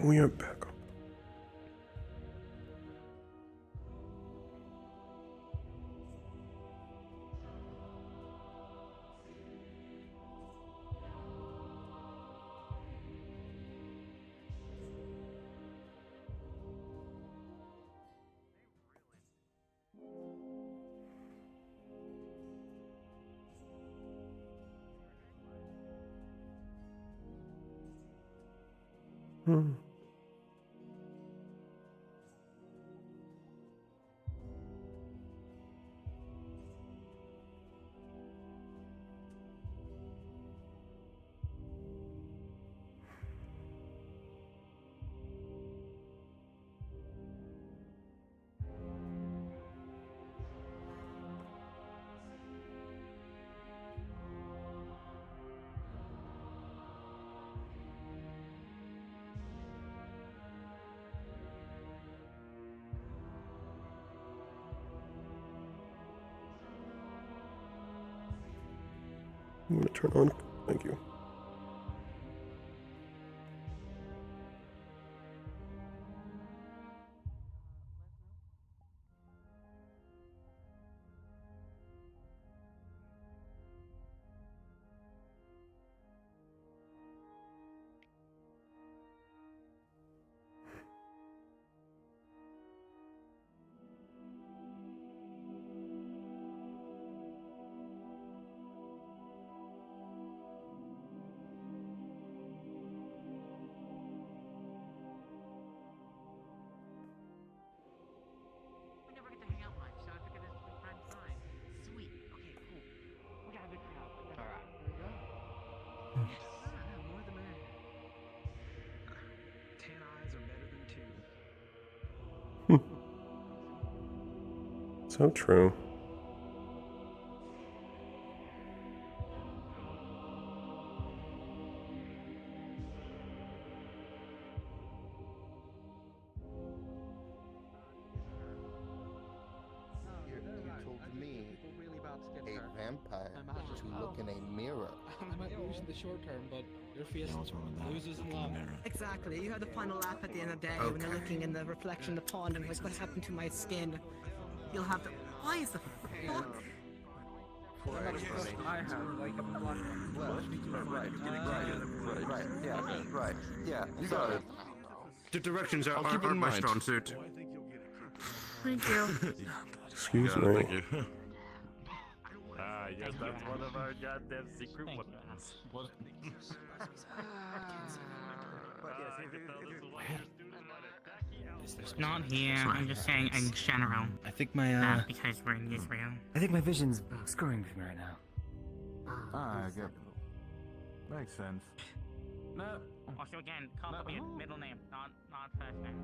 We are back. Hmm. I'm gonna turn on. Thank you. We never get to hang out much, so I figured this would be prime time. Sweet. Okay, cool. We got a good crowd. Alright, here we go. More the merrier. 10 eyes are better than 2. So true. You told me a vampire to look in a mirror. I might lose in the short term, but your face loses in long. Exactly. You have the final laugh at the end of the day when you're looking in the reflection of the pond and like, what happened to my skin? You'll have the. Why is the fuck? I have like a blood Right. Yeah. You got it. The directions I'll are keep it in my mind. strong suit. Thank you. Excuse Yeah, me. thank you. Yes, that's one of our goddamn secret Thank you. weapons. What? Not here. I'm just saying in general. I think my Not because we're in Israel. I think my vision's screwing with me right now. I get. Makes sense. No. Also, again, call me a middle name, not first name.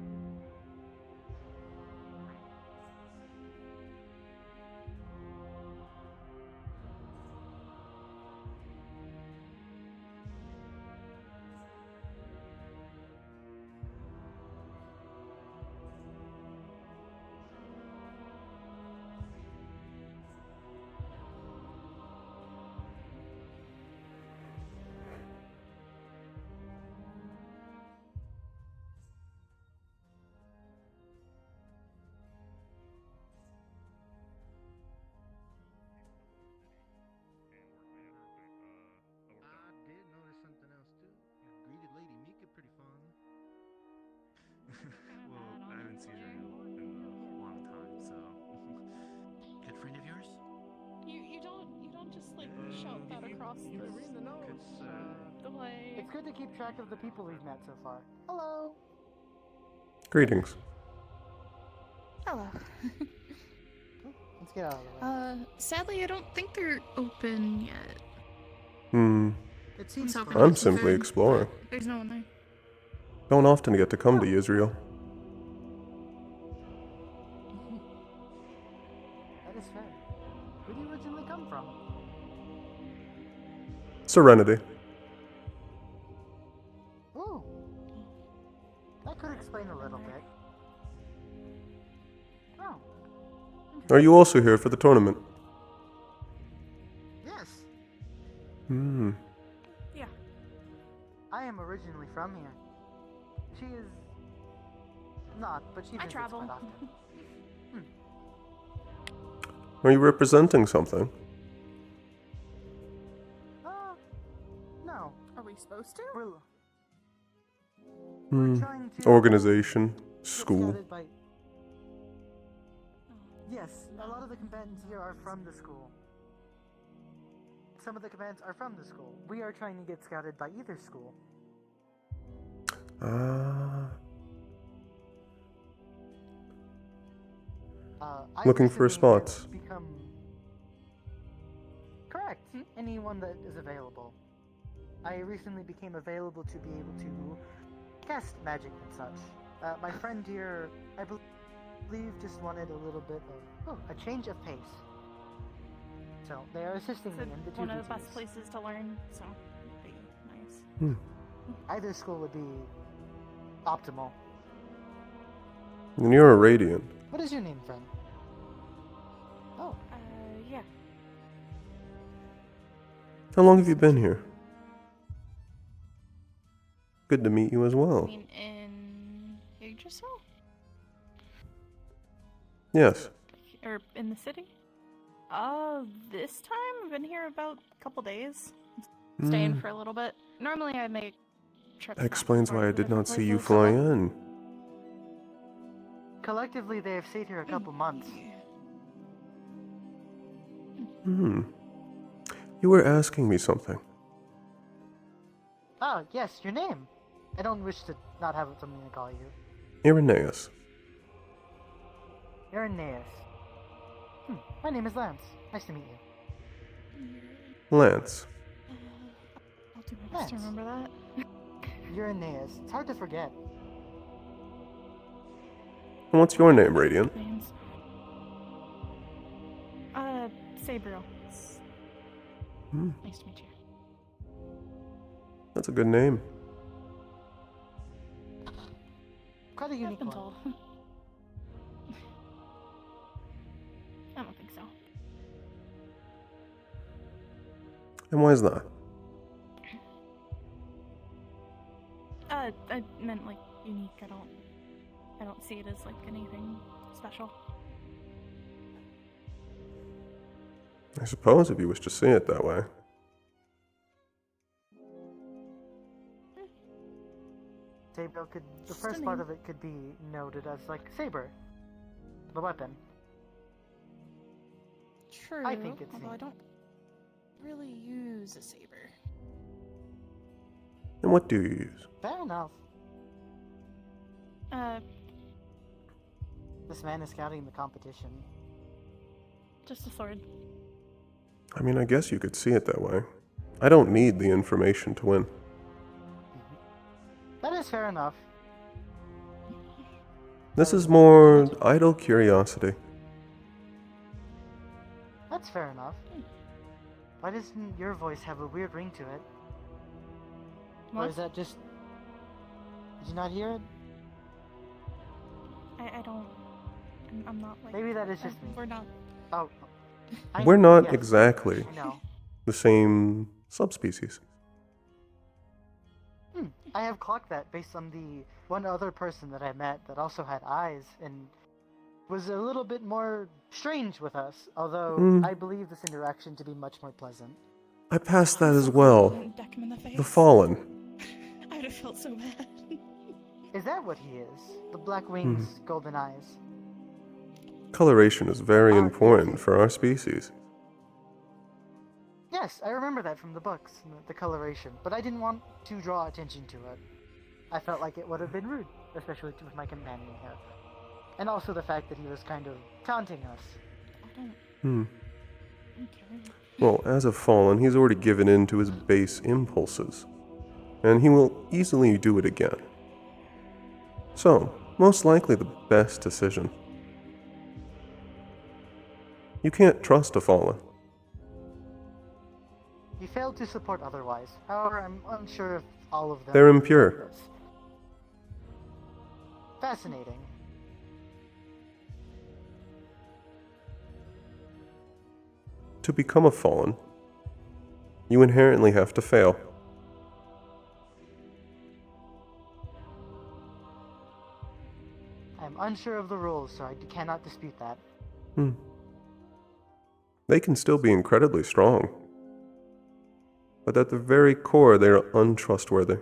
I did notice something else too. You greeted Lady Mika pretty fond. Well, I haven't seen her in a long time, so. Good friend of yours? You don't just like shout that across the like. It's good to keep track of the people we've met so far. Hello. Greetings. Hello. Let's get out of the way. Sadly, I don't think they're open yet. Hmm. It seems hoping fun. I'm it's some simply food. exploring. There's no one there. Don't often get to come to Israel. That is fair. Where do you originally come from? Serenity. Ooh. That could explain a little bit. Oh. Are you also here for the tournament? Yes. Hmm. Yeah. I am originally from here. She is not, but she I visits travel. quite often. Are you representing something? No. Are we supposed to? We're trying to Organization, get school. scouted by. Yes, a lot of the combatants here are from the school. Some of the combatants are from the school. We are trying to get scouted by either school. I Looking for recently have spots. Become correct. Anyone that is available. I recently became available to be able to cast magic and such. My friend here, I believe, just wanted a little bit of a change of pace. So they are assisting me in the two one of the duties. best places to learn, so it'd be nice. Either school would be optimal. And you're a Radiant. What is your name, friend? Oh, Yeah. How long have you been here? Good to meet you as I well. mean, in Yggdrasil? Yes. Or in the city? This time I've been here about a couple days. Staying for a little bit. Normally I make trips. That back explains and why I forth to did not different see you places. fly in. collectively they have stayed here a couple months. You were asking me something. Ah, yes, your name. I don't wish to not have something to call you. Irenaeus. Irenaeus. My name is Lance. Nice to meet you. Lance. I'll do my best to Lance. remember that. Irenaeus. It's hard to forget. And what's your name, Radiant? Names. Sabriel. Nice to meet you. That's a good name. Quite a I've unique been one. told. I don't think so. And why is that? I meant like unique. I don't see it as like anything special. I suppose if you wish to see it that way. Saber could. The first part of it could be noted as like saber, the weapon. True. I think it's although neat. I don't really use a saber. And what do you use? Fair enough. This man is scouting the competition. Just a sword. I mean, I guess you could see it that way. I don't need the information to win. That is fair enough. This is more idle curiosity. That's fair enough. Why doesn't your voice have a weird ring to it? Or What? is that just... Did you not hear it? I don't. I'm not like. Maybe that is just me. We're not. Oh. We're not yes, exactly I know. the same subspecies. I have clocked that based on the one other person that I met that also had eyes and was a little bit more strange with us, although I believe this interaction to be much more pleasant. I passed that as well. Deck him in the face. The Fallen. I would have felt so bad. Is that what he is? The black wings, golden eyes. Coloration is very Ah, important yes. for our species. Yes, I remember that from the books, the coloration, but I didn't want to draw attention to it. I felt like it would have been rude, especially with my companion here. And also the fact that he was kind of taunting us. I don't care. Well, as a Fallen, he's already given in to his base impulses, and he will easily do it again. So, most likely the best decision. You can't trust a Fallen. He failed to support otherwise. However, I'm unsure if all of them... They're impure. Fascinating. To become a Fallen, you inherently have to fail. I'm unsure of the rules, so I cannot dispute that. They can still be incredibly strong, but at the very core, they are untrustworthy.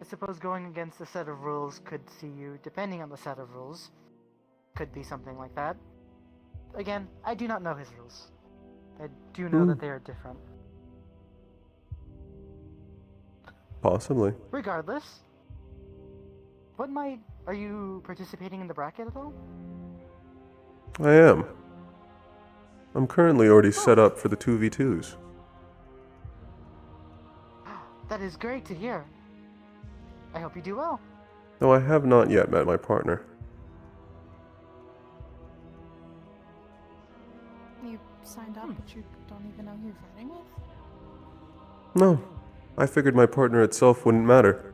I suppose going against a set of rules could see you, depending on the set of rules, could be something like that. Again, I do not know his rules. I do know that they are different. Possibly. Regardless, are you participating in the bracket at all? I am. I'm currently already set up for the 2v2s. That is great to hear. I hope you do well. Though I have not yet met my partner. You signed up, but you don't even know who you're fighting with? No, I figured my partner itself wouldn't matter.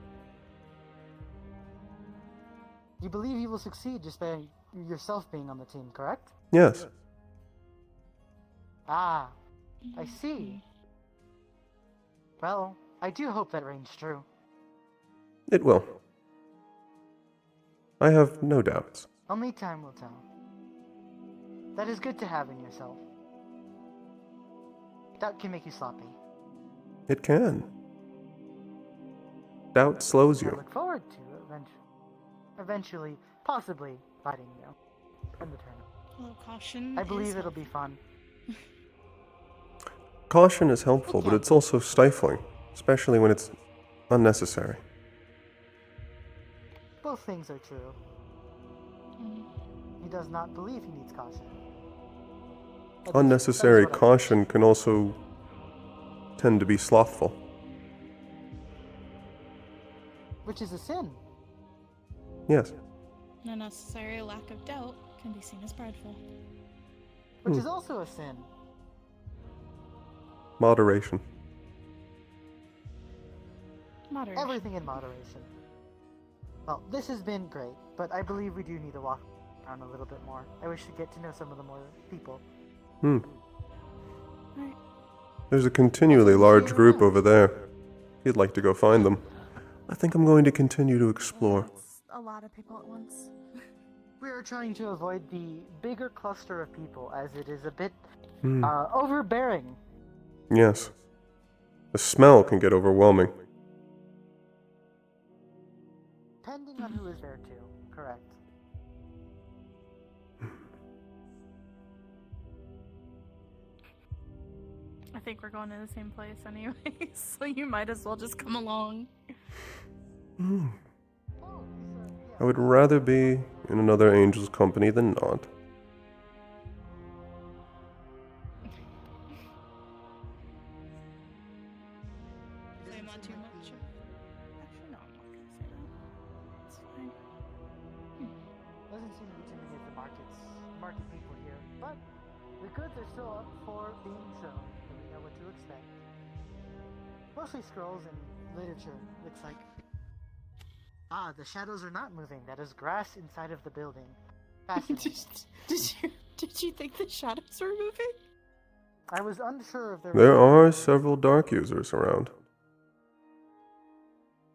You believe you will succeed just by yourself being on the team, correct? Yes. Ah, I see. Well, I do hope that rings true. It will. I have no doubts. Only time will tell. That is good to have in yourself. Doubt can make you sloppy. It can. Doubt slows I you. look forward to eventually, possibly fighting you in the tournament. A little caution. I believe it'll be fun. Caution is helpful, but it's also stifling, especially when it's unnecessary. Both things are true. He does not believe he needs caution. That is Unnecessary what I caution can also tend to be slothful. think. Which is a sin. Yes. An unnecessary lack of doubt can be seen as prideful. Which is also a sin. Moderation. Moderation. Everything in moderation. Well, this has been great, but I believe we do need to walk around a little bit more. I wish to get to know some of the more people. Right. There's a continually large group over there. If you'd like to go find them, I think I'm going to continue to explore. That's a lot of people at once. We are trying to avoid the bigger cluster of people, as it is a bit Hmm. overbearing. Yes. The smell can get overwhelming. Depending on who is there too. Correct. I think we're going to the same place anyway, so you might as well just come along. Hmm. Oh, I would rather be in another angel's company than not. Say I'm not too much. Actually, no, I'm not gonna say that. It's fine. Doesn't seem to be too many of the market people here, but the goods are still up for being shown, so we know what to expect. Mostly scrolls and literature, looks like. Ah, the shadows are not moving. That is grass inside of the building. Fascinating. Did you think the shadows were moving? I was unsure if There are several dark users around.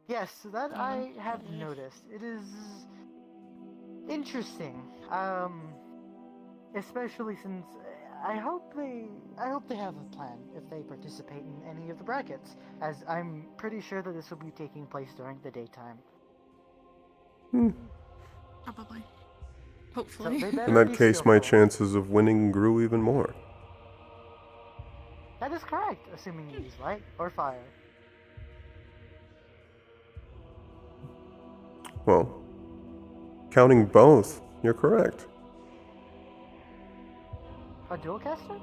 Yes, that I have noticed. It is interesting. Especially since I hope they have a plan if they participate in any of the brackets, as I'm pretty sure that this will be taking place during the daytime. Probably. So Hopefully. they better In that be case, my skillful. chances of winning grew even more. That is correct, assuming you use light or fire. Well, counting both, you're correct. A dual caster?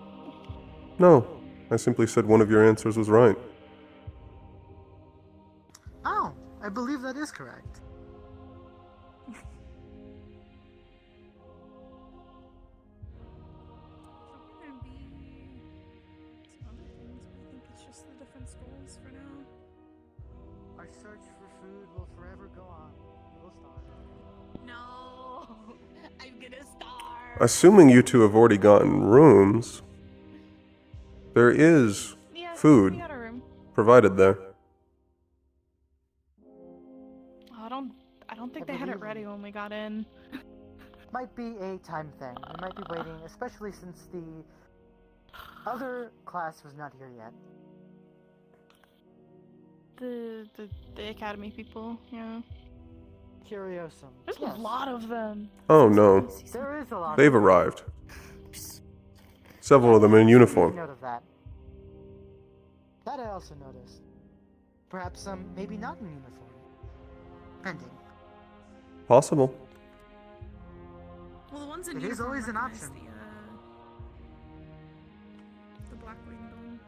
No, I simply said one of your answers was right. Oh, I believe that is correct. There'd be some other things, but I think it's just the different schools for now. Our search for food will forever go on. We will starve. No, I'm gonna starve. Assuming you two have already gotten rooms, there is Yeah, food we got a room. provided there. don't think they had it ready when we got in. Might be a time thing. We might be waiting, especially since the other class was not here yet. The academy people, yeah. Curiosum. There's Yes. a lot of them. Oh no, There is a lot. they've arrived. Several of them in Take uniform. note of that. That I also noticed. Perhaps some, maybe not in uniform. Pending. Possible. Well, the ones in It is uniform always an recognize option. The black winged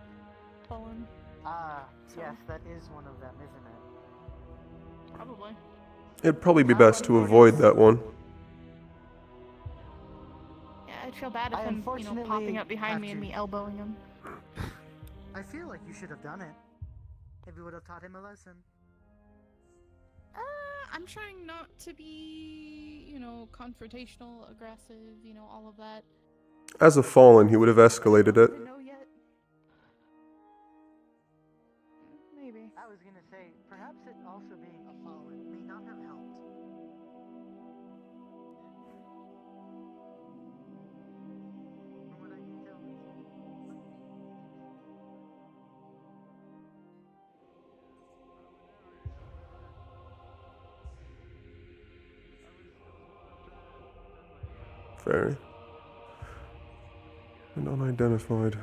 Fallen. Ah, So- yes, that is one of them, isn't it? Probably. It'd probably be best to avoid that one. Yeah, I'd feel bad if I him, unfortunately popping up behind have me and to- me elbowing him. I feel like you should have done it. Maybe would have taught him a lesson. I'm trying not to be, confrontational, aggressive, all of that. As a fallen, he would have escalated it. I don't know yet. Maybe. I was gonna say, perhaps it also being a fallen may not have helped. From what I can tell, Very. And unidentified.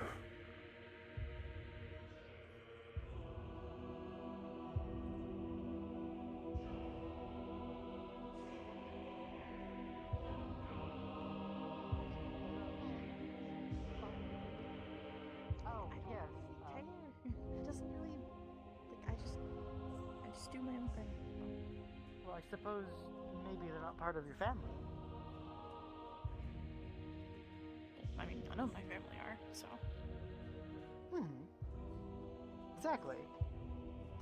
oh, yes. It doesn't really. I just do my own thing. Well, I suppose maybe they're not part of your family. I mean, none of my family are, so. Exactly.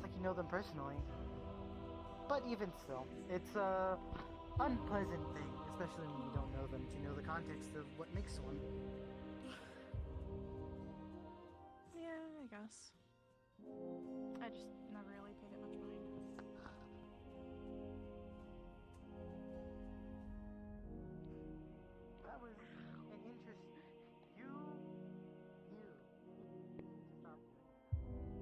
Like you know them personally. But even still, it's a unpleasant thing, especially when you don't know them, to know the context of what makes one. Yeah, I guess. I just never really paid it much mind. That was an interesting. You stop doing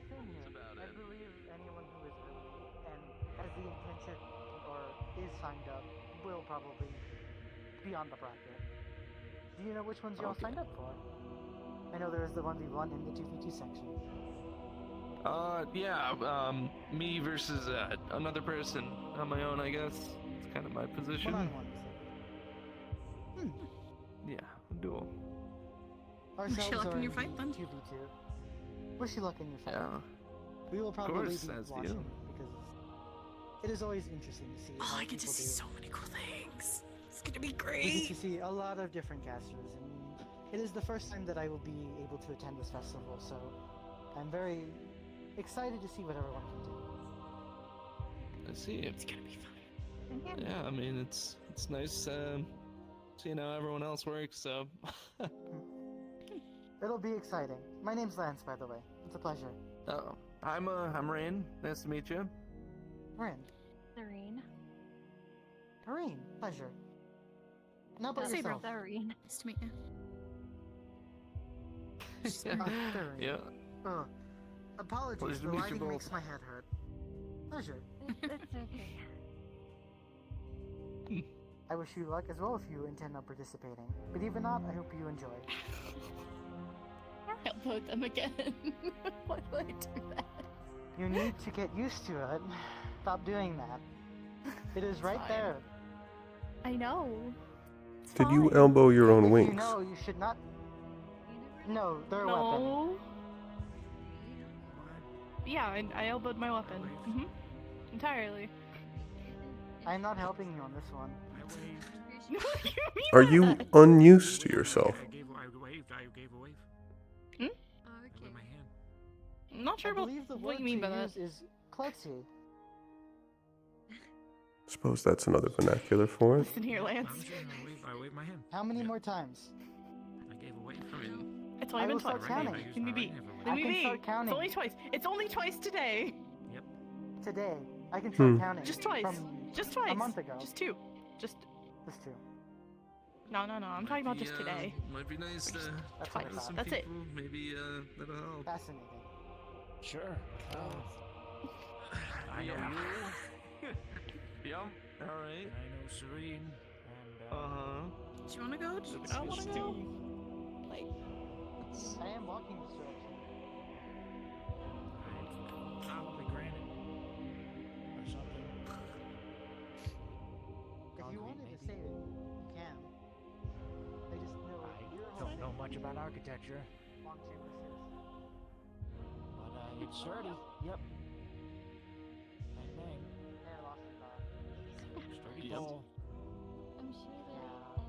Same here. I believe anyone who is early and has the intention or is signed up will probably be on the bracket. Do you know which ones you all signed up for? I know there is the 1v1 and the 2v2 section. Me versus another person on my own, I guess. It's kind of my position. One-on-one. Yeah, duel. Ourselves luck are in your in fight, the then. 2v2. Wish you luck in your fight. Yeah. We will probably course, be as do watching you. because it is always interesting to see. Oh, how I get to people see do. so many cool things. It's gonna be We get great. to see a lot of different casters, and it is the first time that I will be able to attend this festival, so I'm very excited to see what everyone can do. I see. It's gonna be fun. Yeah, I mean, it's nice seeing how everyone else works, so. It'll be exciting. My name's Lance, by the way. It's a pleasure. Oh, I'm Rain. Nice to meet you. Rin. Serene. Doreen, pleasure. Now about Saber. yourself. Serene. Nice to meet you. Doreen. Yeah. Apologies, Pleased to the meet you lighting both. makes my head hurt. Pleasure. It's okay. I wish you luck as well if you intend on participating. But even not, I hope you enjoy. I'll vote them again. Why do I do that? You need to get used to it. Stop doing that. It is right Fine. there. I know. It's Did you fine. elbow your own If wings? you know, you should not. No, they're a weapon. No. Yeah, I elbowed my weapon. Entirely. I am not helping you on this one. I waved. What do you mean Are by you that? unused to yourself? I gave a wave. Oh, With okay. my hand. I'm not sure I about believe the what word you mean to by that. use is klutzy. Suppose that's another vernacular for it. Listen here, Lance. I'm sure I waved my hand. How many Yeah. more times? I gave a wave. I mean, It's I only been will start twice. counting. I used Leave me my be. right hand for a Leave wave. I me can be. start counting. It's only twice. It's only twice today. Yep. Today. I can start Hmm. counting. Just twice. From Just twice. a month ago. Just two. Just Just two. no. I'm talking about just today. Might be nice to That's what I Twice. know thought. some That's it. people. Maybe that'll help. Fascinating. Sure. I know Yeah. you, Yep. All right. and I know Serene, and Uh-huh. Do you want to go? I want to go. Like, I am walking this direction. it's probably granted or something. If you wanted to say it, you can. I just know you're I don't know much about architecture, long chamber stairs. but it's sturdy. Yep. Bang bang. Yeah, I lost it. Sturdy Yep. pole. I'm sure there are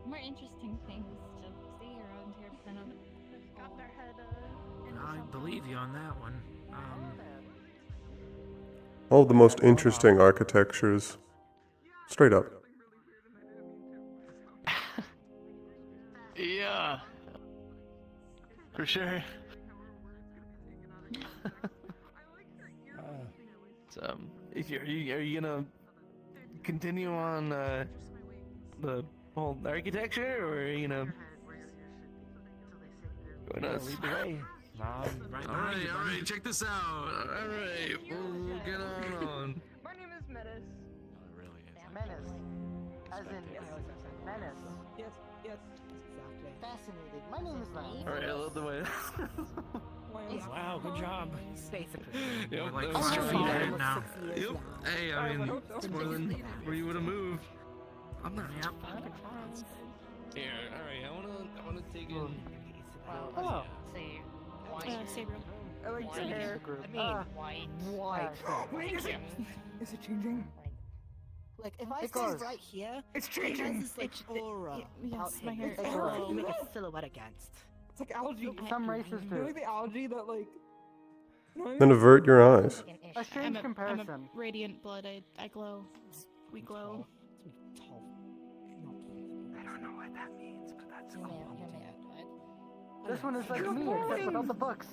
more interesting things to see around here, but I don't got their head. I believe you on that one. All the most interesting architectures. Straight up. Yeah. For sure. So, are you gonna continue on the whole architecture, or are you gonna join Yeah, us? lead the way. Right All behind you, buddy. right, check this out. All right, we'll get on. My name is Menace. No, it really is. Menace. As in menace. Yes, exactly. Fascinating. My name is Lance. All right, I love the way. Wow, good job. Basically. Yep, Like, that was Oh, your no, feet no, hurt no. now. Yep. Hey, I mean, it's more than where you would have moved. I'm not. Yep. Here, all right. I wanna take in. Hello. see. Saber. I like your hair. I mean, white. White. Wait, Is it changing? Like, if I It stand goes. right here, It's it changing. has this, like, aura. yes, out my here. hair. It's It aura goes. you make a silhouette against. It's like algae. Some races You know, do. like the algae that like. Then avert your eyes. A strange I'm comparison. a radiant blood. I glow. We glow. I don't know what that means, but that's You're cool. male, right? This one is like me, except without the books.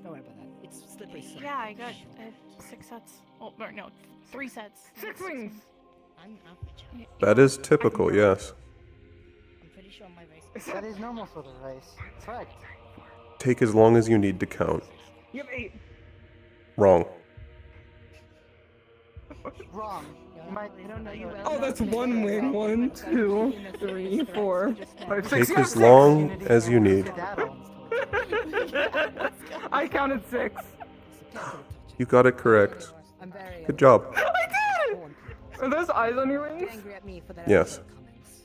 Don't worry about that. It's slippery slope. Yeah, I got 6 sets. Oh, or no, 3 sets. 6 wings. I'm average. That is typical, yes. I'm pretty sure my race. That is normal for the race. Correct. Take as long as you need to count. You have 8. Wrong. Wrong. You might. I don't know you well Oh, enough that's to one know wing. that 1, it's 2, like 3, 4, 5, 6. Take You as have long Unity as you and need. skedaddle. six. I counted 6. You got it correct. I'm very Good job. I did! Are those eyes on your wings? angry at me for that. Yes. Comments.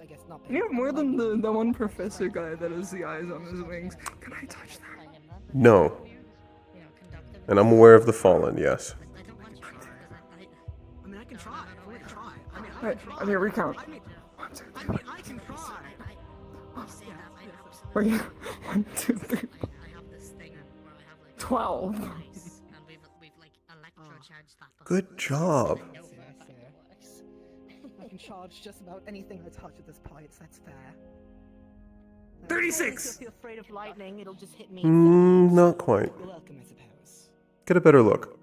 I guess not. You have more than the one professor guy that has the eyes on his wings. Can I touch them? I am not No. you know, conductive. And I'm aware of the fallen, yes. I don't want to because I mean, I can try. I can try. I mean, I Alright, can try. I'm here, recount. I mean, 1, 2, I 3. mean, I can try. Wait, 1, 2, 3. I have this thing where I have like 12. and we've like electrocharged that. Good job. I know for a fact it works. I can charge just about anything I touch at this point. So that's fair. 36. If you're afraid of lightning, it'll just hit me. Not quite. You're welcome, I suppose. Get a better look.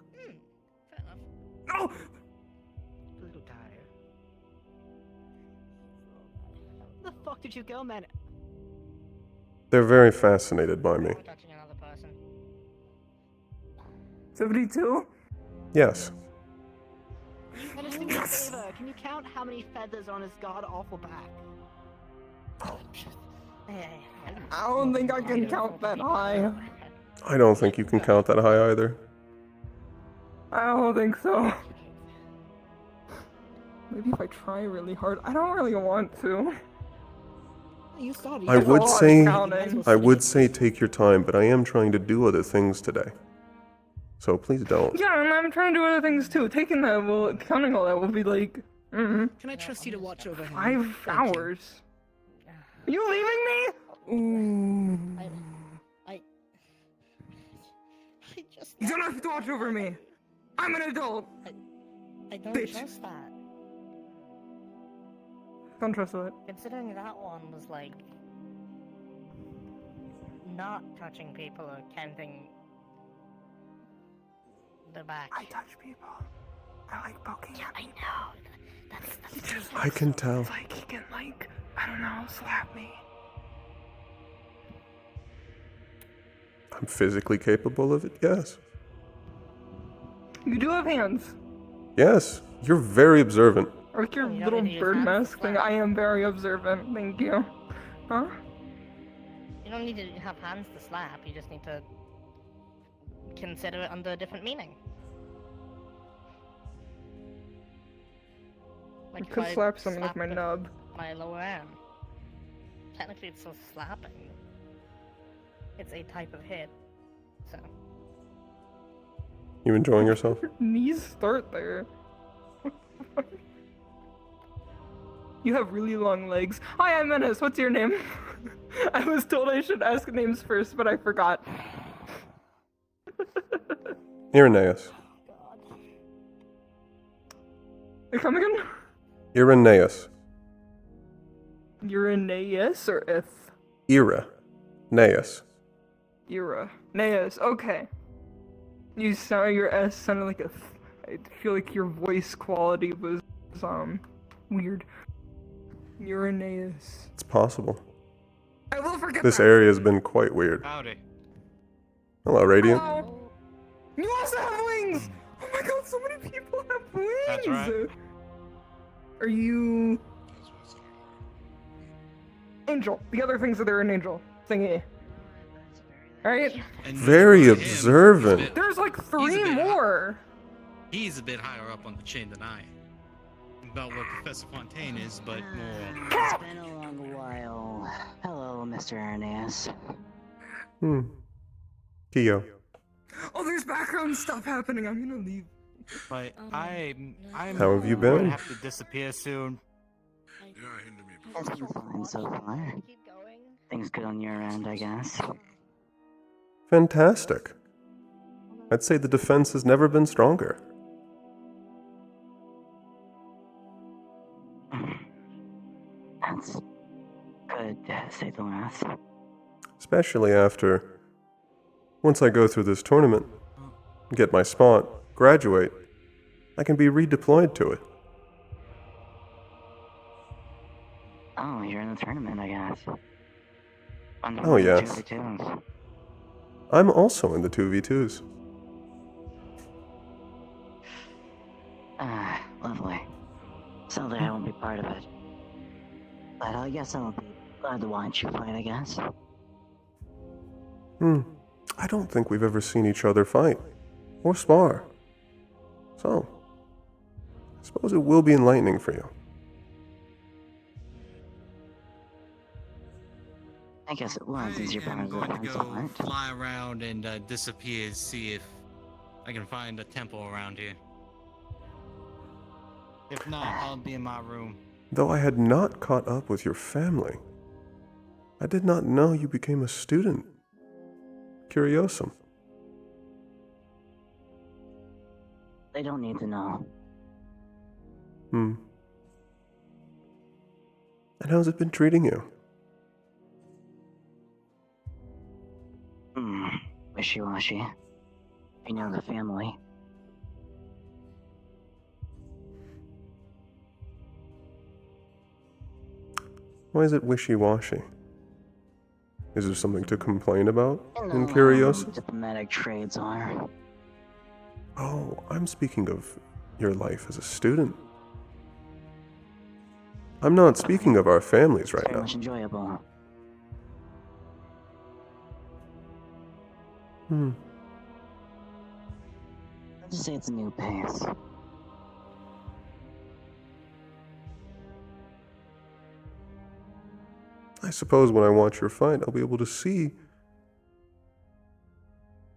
did you go, man? They're very fascinated by me. Touching another person. 72? Yes. Menace, do me a favor. Can you count how many feathers on his god-awful back? I don't think I can count that high. I don't think you can count that high either. I don't think so. Maybe if I try really hard. I don't really want to. You started. I would say take your time, but I am trying to do other things today. So please don't. Yeah, and I'm trying to do other things too. Taking that will, counting all that will be like, Can I trust you to watch over him? 5 hours. Are you leaving me? Ooh. I just. You don't have to watch over me. I'm an adult. I don't Bitch. trust that. Don't trust that. Considering that one was like not touching people or counting the back. I touch people. I like poking. Yeah, I know. That's I can tell. It's like he can like, I don't know, slap me. I'm physically capable of it, yes. You do have hands. Yes, you're very observant. With your little bird mask thing, I am very observant. Thank you. Huh? You don't need to have hands to slap. You just need to consider it under a different meaning. I Like could if slap someone with my the- nub. My lower arm. Technically, it's still slapping. It's a type of hit, so. You enjoying yourself? Your knees start there. You have really long legs. Hi, I'm Menace. What's your name? I was told I should ask names first, but I forgot. Irenaeus. Come again? Irenaeus. Uranus or Ith? Irenaeus. Naeus. Okay. You sound your S sounded like a. I feel like your voice quality was weird. Uranus. It's possible. I will forget This that. area has been quite weird. Howdy. Hello, Radiant. Hello. You also have wings! Oh my god, so many people have wings! That's right. Are you... Angel. The other things that are an angel. Thingy. Right? And Very for him, observant. he's a bit- There's like he's a 3 bit hi- more! He's a bit higher up on the chain than I am. About what Professor Fontaine is, but more. It's been a long while. Hello, Mr. Irenaeus. Kyo. Oh, there's background stuff happening. I'm gonna leave. But I'm How have you going been? to have to disappear soon. It's been fine so far. Things good on your end, I guess. Fantastic. I'd say the defense has never been stronger. That's good, to say the last. Especially after, once I go through this tournament, get my spot, graduate, I can be redeployed to it. Oh, you're in the tournament, I guess. Oh, yes. I'm also in the 2v2s. Ah, lovely. Sadly, I won't be part of it. But I guess I'll be glad to watch you fight, I guess. I don't think we've ever seen each other fight. Or spar. So, I suppose it will be enlightening for you. I guess it was, since you're part I'm of the going to defense, go right? fly around and disappear, see if I can find a temple around here. If not, I'll be in my room. Though I had not caught up with your family, I did not know you became a student. Curiosum. They don't need to know. And how's it been treating you? Wishy-washy. You know the family. Why is it wishy-washy? Is there something to complain about in Curiosity? Diplomatic trades are. Oh, I'm speaking of your life as a student. I'm not speaking of our families right Very now. much enjoyable. Let's just say it's a new pace. I suppose when I watch your fight, I'll be able to see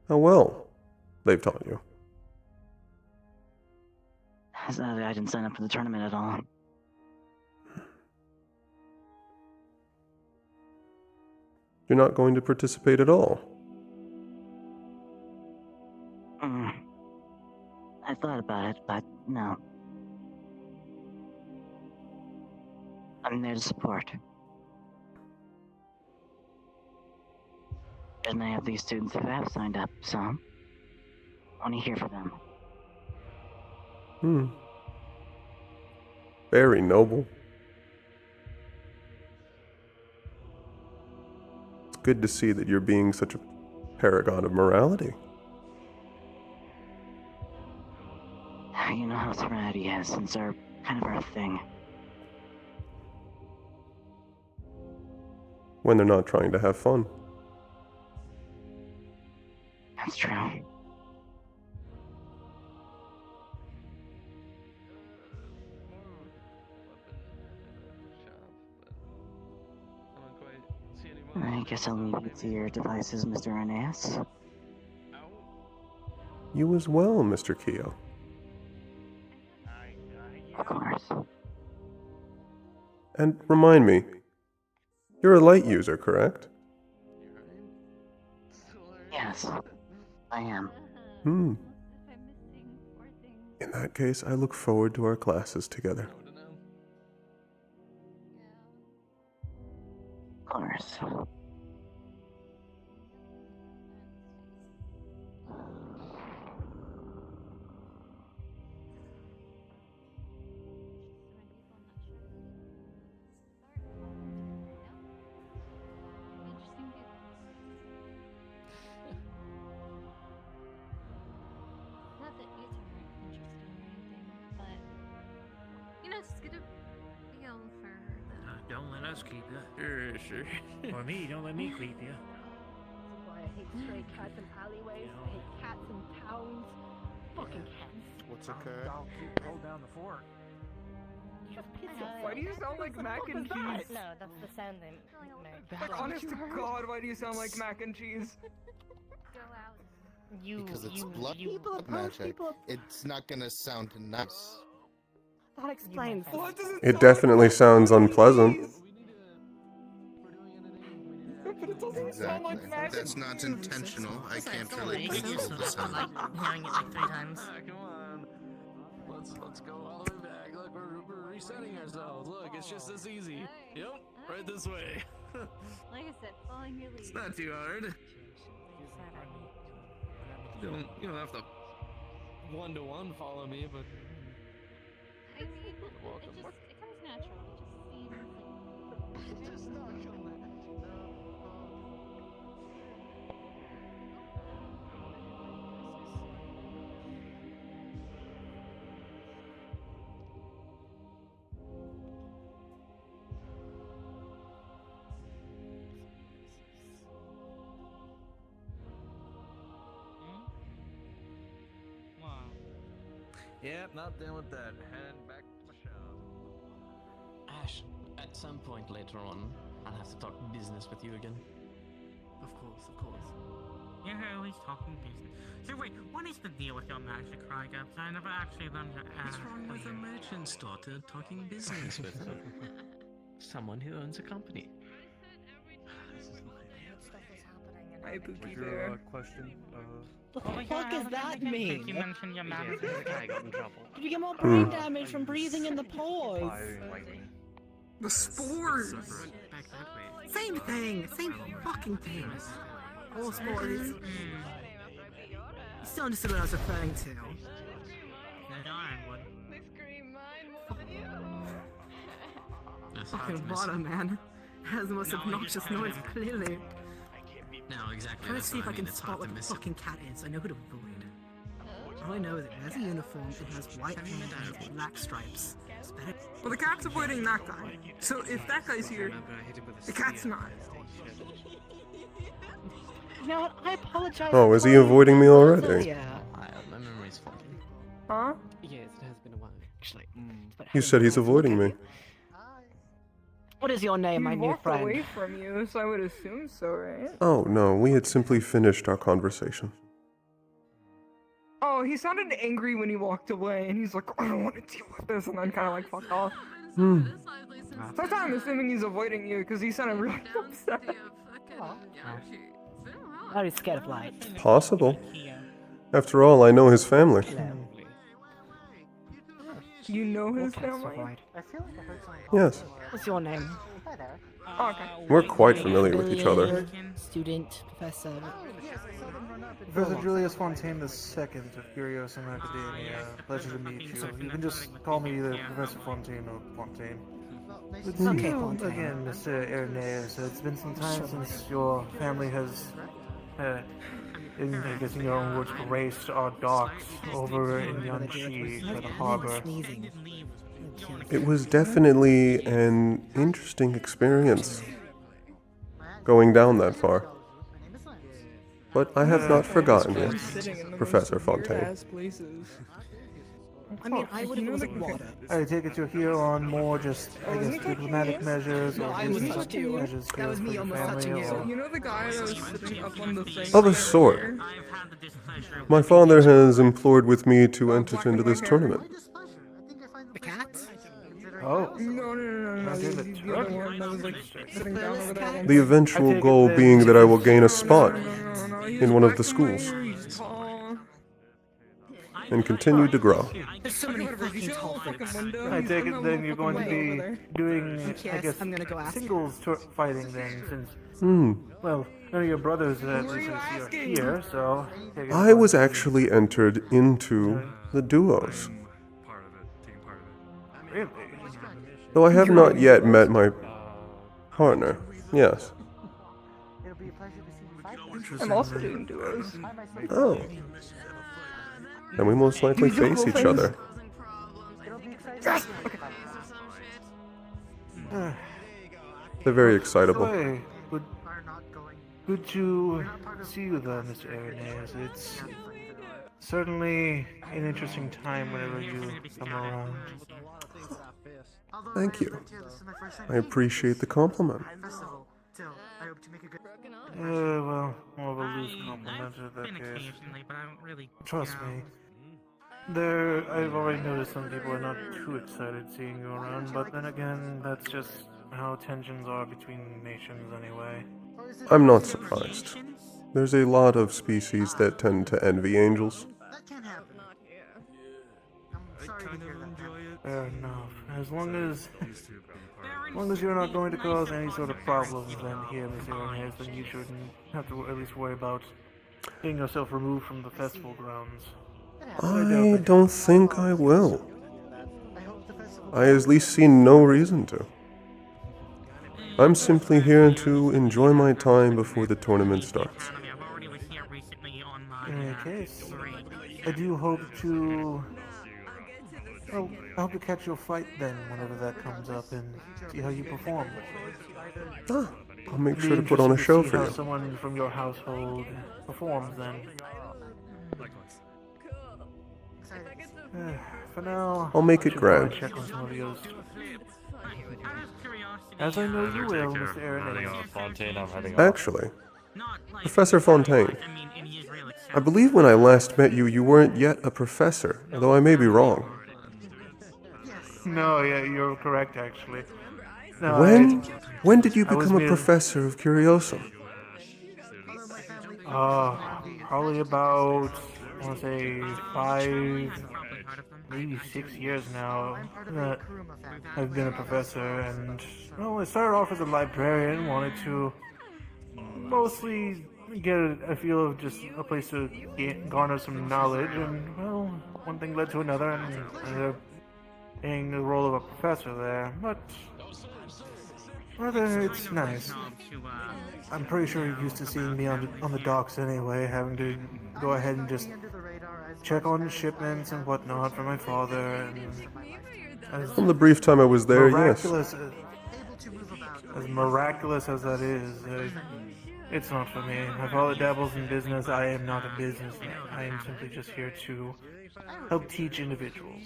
how well they've taught you. I didn't sign up for the tournament at all. You're not going to participate at all. I thought about it, but no. I'm there to support. There's many of these students who have signed up, so I want to hear for them. Very noble. It's good to see that you're being such a paragon of morality. You know how Serenity is, since they're kind of our thing. When they're not trying to have fun. That's true. I guess I'll leave you to your devices, Mr. Aeneas. You as well, Mr. Keo. Of course. And remind me, you're a light user, correct? Yes, I am. In that case, I look forward to our classes together. Of course. Not that you two aren't interesting or anything, but you know, just get a feel for the. Don't let us keep you. Sure. Or me, don't let me keep you. That's why I hate stray cats in alleyways. I hate cats in towns. Fucking cats. What's occurred? I'll hold down the fort. Just piss Why do you sound like mac and cheese? No, that's the sound they make. Like, honest to God, why do you sound like mac and cheese? Go out. Because it's blood magic. It's not gonna sound nice. That explains. It definitely sounds unpleasant. But it doesn't sound like Exactly. mac That's and not cheese. intentional. I can't really control the sound. Hearing it like 3 times. Come on. Let's go all the way back. Look, we're resetting ourselves. Look, it's just this easy. Yep, right this way. Like I said, following your lead. It's not too hard. You don't have to 1-to-1 follow me, but I mean, it comes natural. It just seems like. Yep, not dealing with that. Head back to my shop. Ash, at some point later on, I'll have to talk business with you again. Of course. You're always talking business. So wait, what is the deal with your magic Rygaps? I never actually learned to ask. What's wrong with a merchant's daughter talking business with her? Someone who owns a company. Hi, Pookie Was Bear. your question? What the fuck does that mean? You mentioned your magic. I got in trouble. Did you get more brain damage from breathing in the pores? The spores. Back that way. Same thing. Same fucking thing. All spores. You still understood what I was referring to. Fucking water, man. Has the most obnoxious noise, clearly. No, exactly. Trying to That's see if what I can mean. It's spot hard what to the miss it. fucking cat is. I know who to avoid. All I know is it has a uniform, it has white hair, and it has black stripes. It's better. Well, the cat's avoiding that guy. So if that guy's here, the cat's not. You know what? I apologize. Oh, is he avoiding me already? Yeah. My memory's foggy. Huh? Yes, it has been a while. Actually. You said he's avoiding me. What is your name, He my new walked friend? away from you, so I would assume so, right? Oh, no, we had simply finished our conversation. Oh, he sounded angry when he walked away, and he's like, I don't want to deal with this, and then kind of like fucked off. Hmm. That's why I'm assuming he's avoiding you, because he sounded really upset. Very scared of light. Possible. After all, I know his family. You know his family? I feel like I heard something. Yes. What's your name? Hi there. Okay. We're quite familiar with each other. Student, professor. Professor Julius Fontaine II of Curiosum Academia. Pleasure to meet you. You can just call me either Professor Fontaine or Fontaine. Good to see Okay, you Fontaine. again, Mr. Irenaeus. It's been some time since your family has, in, I guess in your own words, graced our docks over in Yunchi by the harbor. It was definitely an interesting experience going down that far. But I have not forgotten you, Professor Fontaine. I mean, I would have known water. I take it you're here on more just, I guess, diplomatic measures No, or I was business touching you. measures That here was for me your almost family touching you. or... You know the guy that was sitting up on the thing? Of a sort. My father has implored with me to enter into this tournament. The cat? Oh. No. The other one that was like sitting down over there. The eventual goal being that I will gain a spot in one of the schools and continue to grow. There's so many fucking tall things. I take it then you're going to be doing, I Yes, guess, I'm gonna go ask. singles fighting then, since, Hmm. well, none of your brothers at least are here, so... take it I was actually entered into the duos, Really? though I have not yet met my partner. Yes. It'll be a pleasure to see you fight. I'm also doing duos. Oh. Then we most likely face each other. It'll be exciting. They're very excitable. Hey, good to see you there, Mr. Irenaeus. It's certainly an interesting time whenever you come around. Thank you. I appreciate the compliment. Well, more of a loose compliment in that case. Occasionally, but I don't really. Trust you know. me. I've already noticed some people are not too excited seeing you around, but then again, that's just how tensions are between nations anyway. I'm not surprised. There's a lot of species that tend to envy angels. Fair enough. As long as you're not going to cause any sort of problems, then here, Miss Irenaeus, then you shouldn't have to at least worry about getting yourself removed from the festival grounds. I don't think I will. I at least see no reason to. I'm simply here to enjoy my time before the tournament starts. In any case, I do hope to... Well, I hope to catch your fight then, whenever that comes up, and see how you perform. Ah, I'll make sure to put on a show See for how you. someone from your household performs then. For now, I'll make it should probably grand. check on some of yours. As I know you will, Mr. Irenaeus. Actually, Professor Fontaine, I believe when I last met you, you weren't yet a professor, though I may be wrong. No, yeah, you're correct, actually. No, When did you I was become a merely- professor of Curiosum? Probably about, I want to say, 5, maybe 6 years now that I've been a professor, and, well, I started off as a librarian, wanted to mostly get a feel of just a place to garner some knowledge, and, well, one thing led to another, and I ended up getting the role of a professor there, but Rather, it's nice. job to, I'm pretty sure you're used to seeing me on the docks anyway, having to go ahead and just check on shipments and whatnot for my father, and as From the brief time I was there, yes. miraculous as that is, it's not for me. My father dabbles in business. I am not a businessman. I am simply just here to help teach individuals.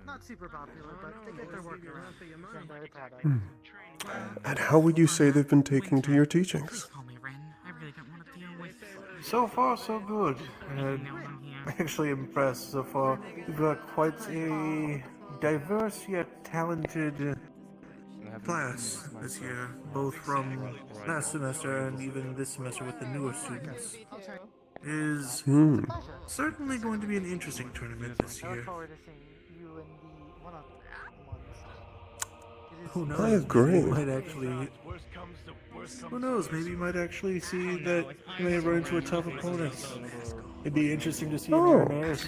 Not super popular, but they get their work around. I'm very proud of. Hmm. And how would you say they've been taking to your teachings? So far, so good. I'm actually impressed so far. We've got quite a diverse yet talented class this year, both from last semester and even this semester with the newer students. It is certainly going to be an interesting tournament this year. Who knows? I agree. Maybe you might actually. Who knows? Maybe you might actually see that you may run into a tough opponent. It'd be interesting to see an Irenaeus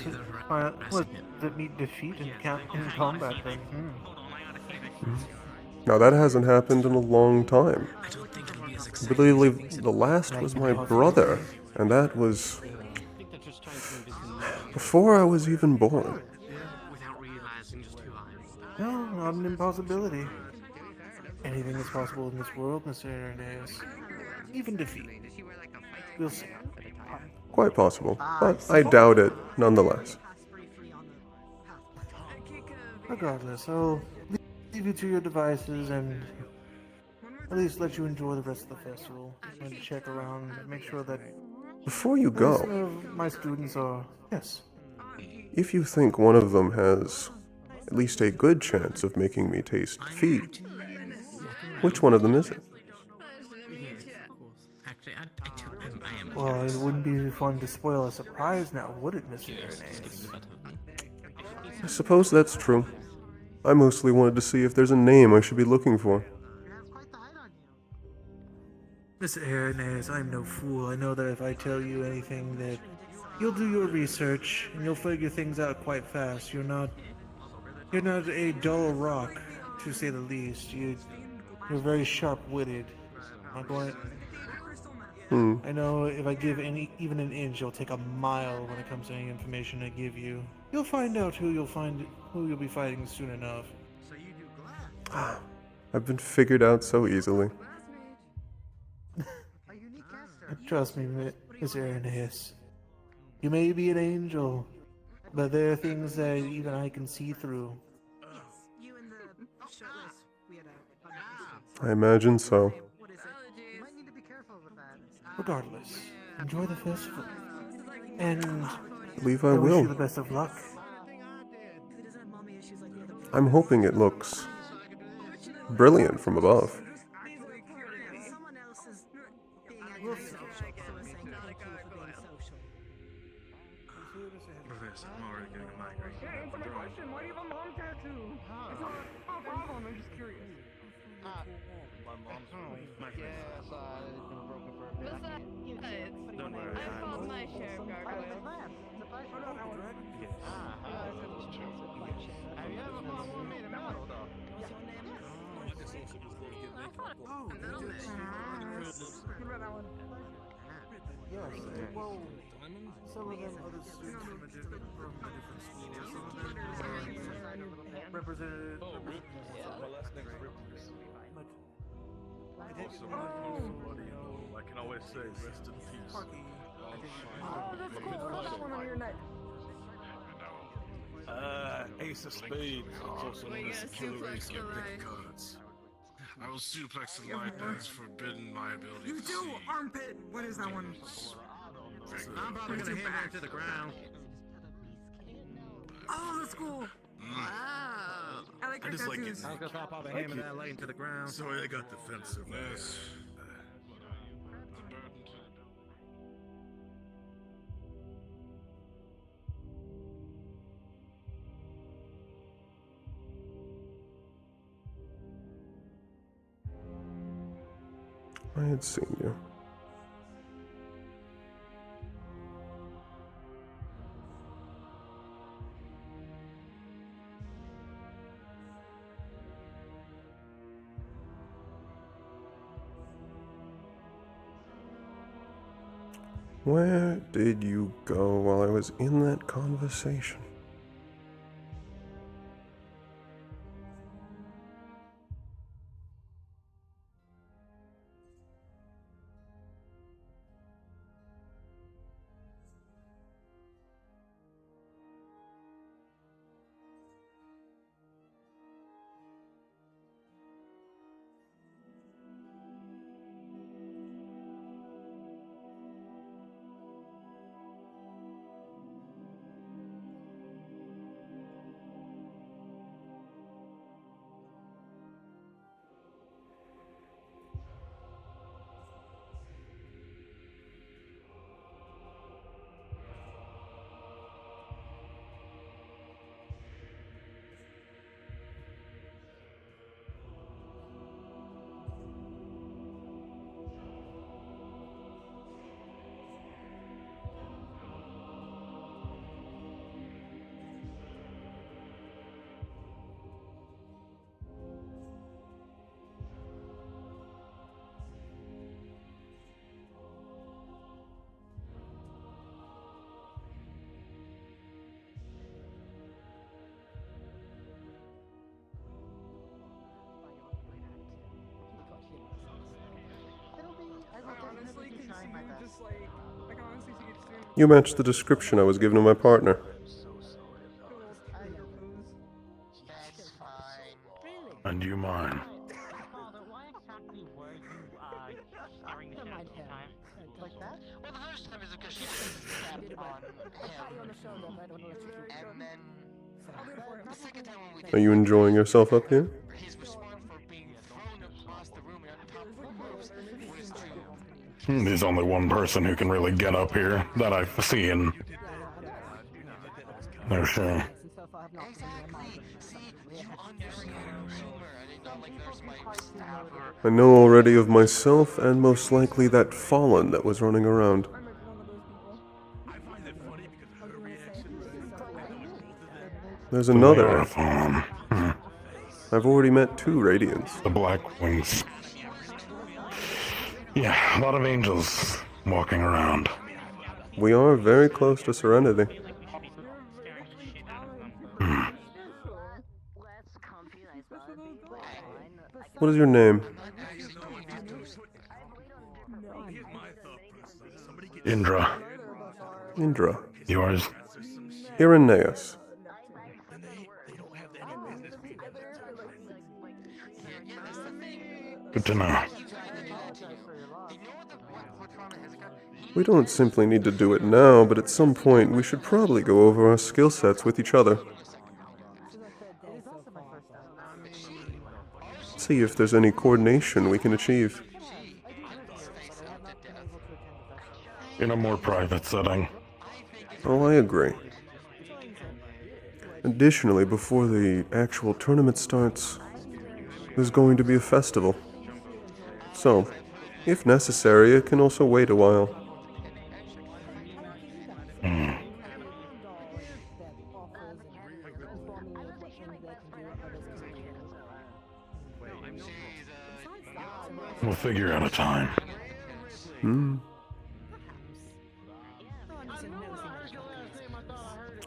meet defeat in combat then. Now that hasn't happened in a long time. I believe the last was my brother, and that was before I was even born. No, not an impossibility. Anything is possible in this world, Mr. Irenaeus. Even defeat. We'll see. Quite possible, but I doubt it nonetheless. Regardless, I'll leave you to your devices and at least let you enjoy the rest of the festival. And check around, make sure that Before you the rest go, of my students are yes. if you think one of them has at least a good chance of making me taste defeat, which one of them is it? Well, it wouldn't be fun to spoil a surprise now, would it, Mr. Irenaeus? I suppose that's true. I mostly wanted to see if there's a name I should be looking for. Mr. Irenaeus, I'm no fool. I know that if I tell you anything that you'll do your research and you'll figure things out quite fast. You're not a dull rock, to say the least. You're very sharp-witted. I know if I give even an inch, you'll take a mile when it comes to any information I give you. You'll find out who you'll be fighting soon enough. I've been figured out so easily. Trust me, Mr. Irenaeus. You may be an angel, but there are things that even I can see through. I imagine so. Regardless, enjoy the festival. And I believe I wish will. you the best of luck. I'm hoping it looks brilliant from above. Professor, I'm already getting a migraine. Yeah, answer my question. Why do you have a mom tattoo? It's not a problem. I'm just curious. My mom's my Yes, I've been broken for a bit. Don't worry, I fought my share of gargoyles. Yes. Have you ever fought one made of metal, though? Yes, well, some of them other students from a different school, some of them are represented. I can always say rest in peace. Oh, that's cool. What's that one on your neck? Ace of Spades. It's also known as the killer ace of pick cards. I will suplex the light that has forbidden my ability You to do, see. armpit! What is that one? I'm probably gonna hit that to the ground. Oh, that's cool! Wow! I like I your just like tattoos. it. I was gonna pop out a hammer that light into the ground. Sorry, I got defensive. Yes. I had seen you. Where did you go while I was in that conversation? You matched the description I was given of my partner. And you mine. Father, why exactly were you, staring the shadow the time? Like that? Well, the first time is because she stepped on him, and then the second time when we did Are you enjoying yourself up here? his response for being thrown across the room and on top of the roofs was to... There's only one person who can really get up here that I've seen. No shame. Exactly. See, you understand humor, and it's not like there's my stabber. I know already of myself and most likely that fallen that was running around. There's So they another. are a fallen. I've already met 2 Radiants. The Black Wings. Yeah, a lot of angels walking around. We are very close to Serenity. What is your name? Indra. Indra. Yours? Irenaeus. Good to know. We don't simply need to do it now, but at some point we should probably go over our skill sets with each other. See if there's any coordination we can achieve. In a more private setting. Oh, I agree. Additionally, before the actual tournament starts, there's going to be a festival. So, if necessary, it can also wait a while. We'll figure out a time.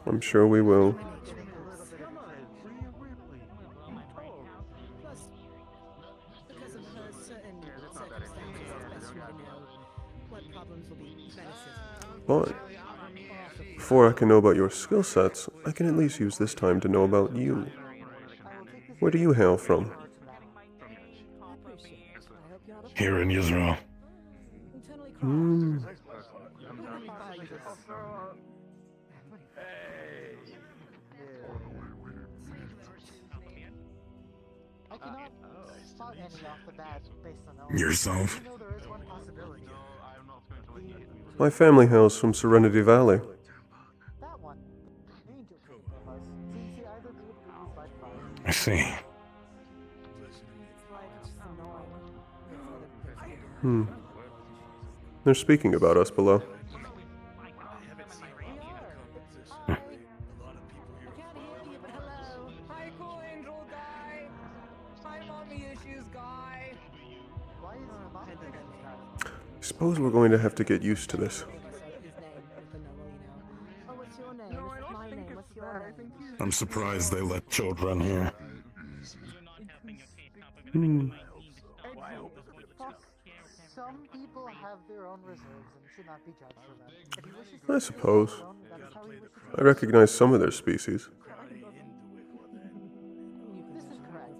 I'm sure we will. But before I can know about your skill sets, I can at least use this time to know about you. Where do you hail from? Here in Israel. I cannot spot any off the bat based on Yourself? You know, there is one possibility. My family hails from Serenity Valley. That one. Angel device. See, either be able to use light fire. I see. They're speaking about us below. I suppose we're going to have to get used to this. I'm surprised they let children here. Some people have their own reserves and should not be judged for them. If he wishes I to suppose. that is how he wishes I recognize some of their species. This is correct.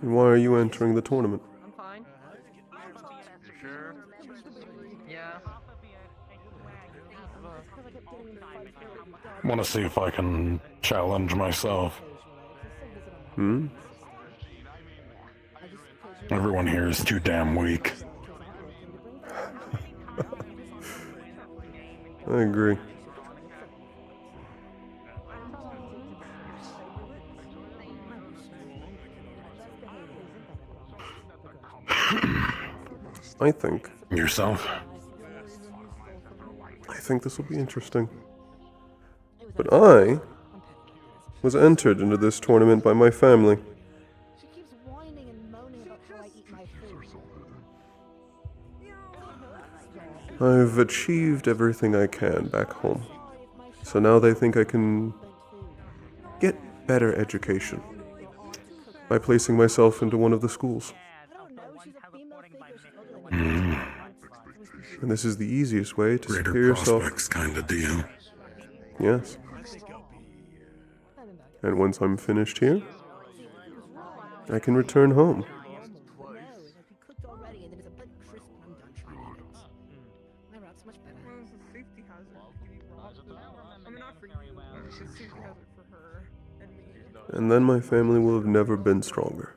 And why are you entering the tournament? I'm fine. You sure? Yeah. Want to see if I can challenge myself. Everyone here is too damn weak. I agree. I think. Yourself? I think this will be interesting. But I was entered into this tournament by my family. She keeps whining and moaning about how I eat my food. I've achieved everything I can back home. So now they think I can get better education by placing myself into one of the schools. And this is the easiest way to Greater secure yourself. prospects kind of deal. Yes. And once I'm finished here, I can return home. And then my family will have never been stronger.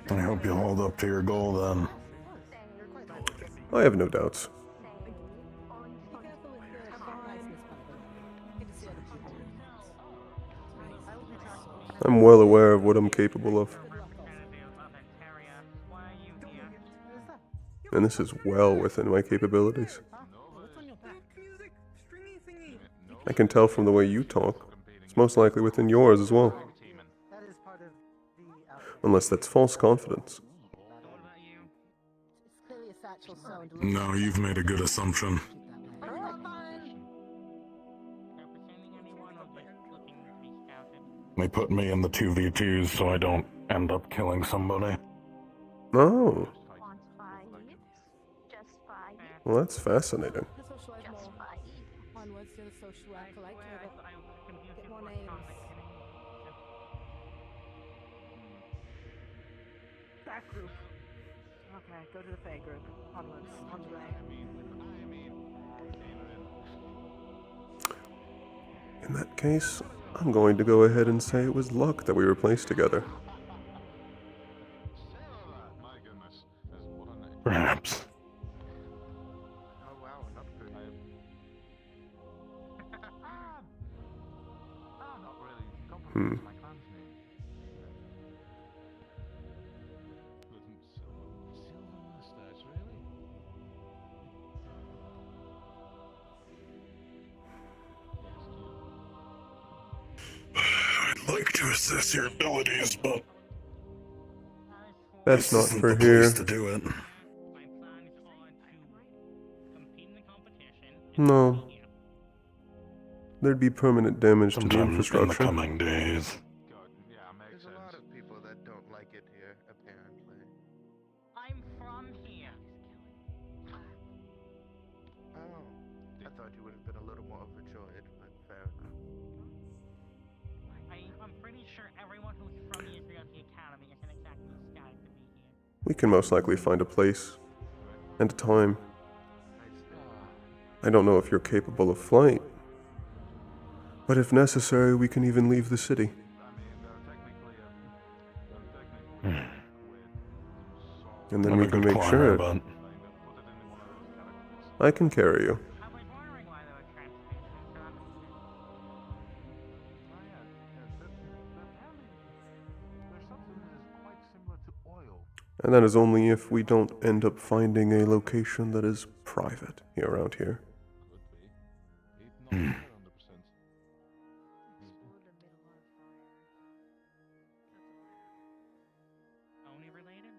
I hope you hold up to your goal then. I have no doubts. I'm well aware of what I'm capable of. And this is well within my capabilities. I can tell from the way you talk. It's most likely within yours as well. Unless that's false confidence. No, you've made a good assumption. They put me in the 2v2s so I don't end up killing somebody. Oh. Well, that's fascinating. Onwards to the social acolyte to get more names. Back group. Okay, go to the Fey group. Onwards, on the way. In that case, I'm going to go ahead and say it was luck that we were placed together. Perhaps. I'd like to assess your abilities, but That's not isn't for the here. place to do it. No. There'd be permanent damage to the Sometime infrastructure. in the coming days. There's a lot of people that don't like it here, apparently. I'm from here. Oh, I thought you would have been a little more overjoyed, but fair enough. I'm pretty sure everyone who's from the Israeli Academy isn't exactly ecstatic to be here. We can most likely find a place and a time. I don't know if you're capable of flight, but if necessary, we can even leave the city. And then I'm we a can good make climber, sure. but I can carry you. And that is only if we don't end up finding a location that is private here around here. Only related?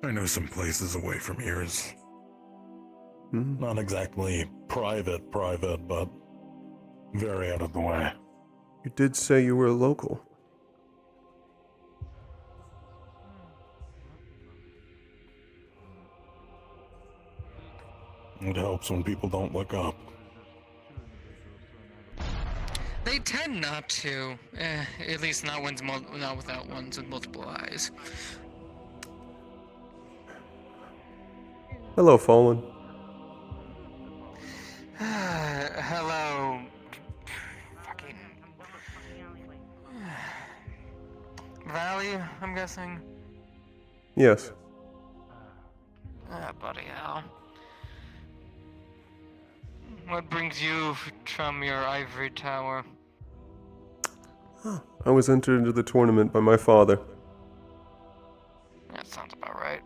I know some places away from here is not exactly private, but very out of the way. You did say you were a local. It helps when people don't look up. They tend not to. At least not not without ones with multiple eyes. Hello, Fallen. Hello. Fucking. Valley, I'm guessing. Yes. Ah, bloody hell. What brings you from your ivory tower? I was entered into the tournament by my father. That sounds about right.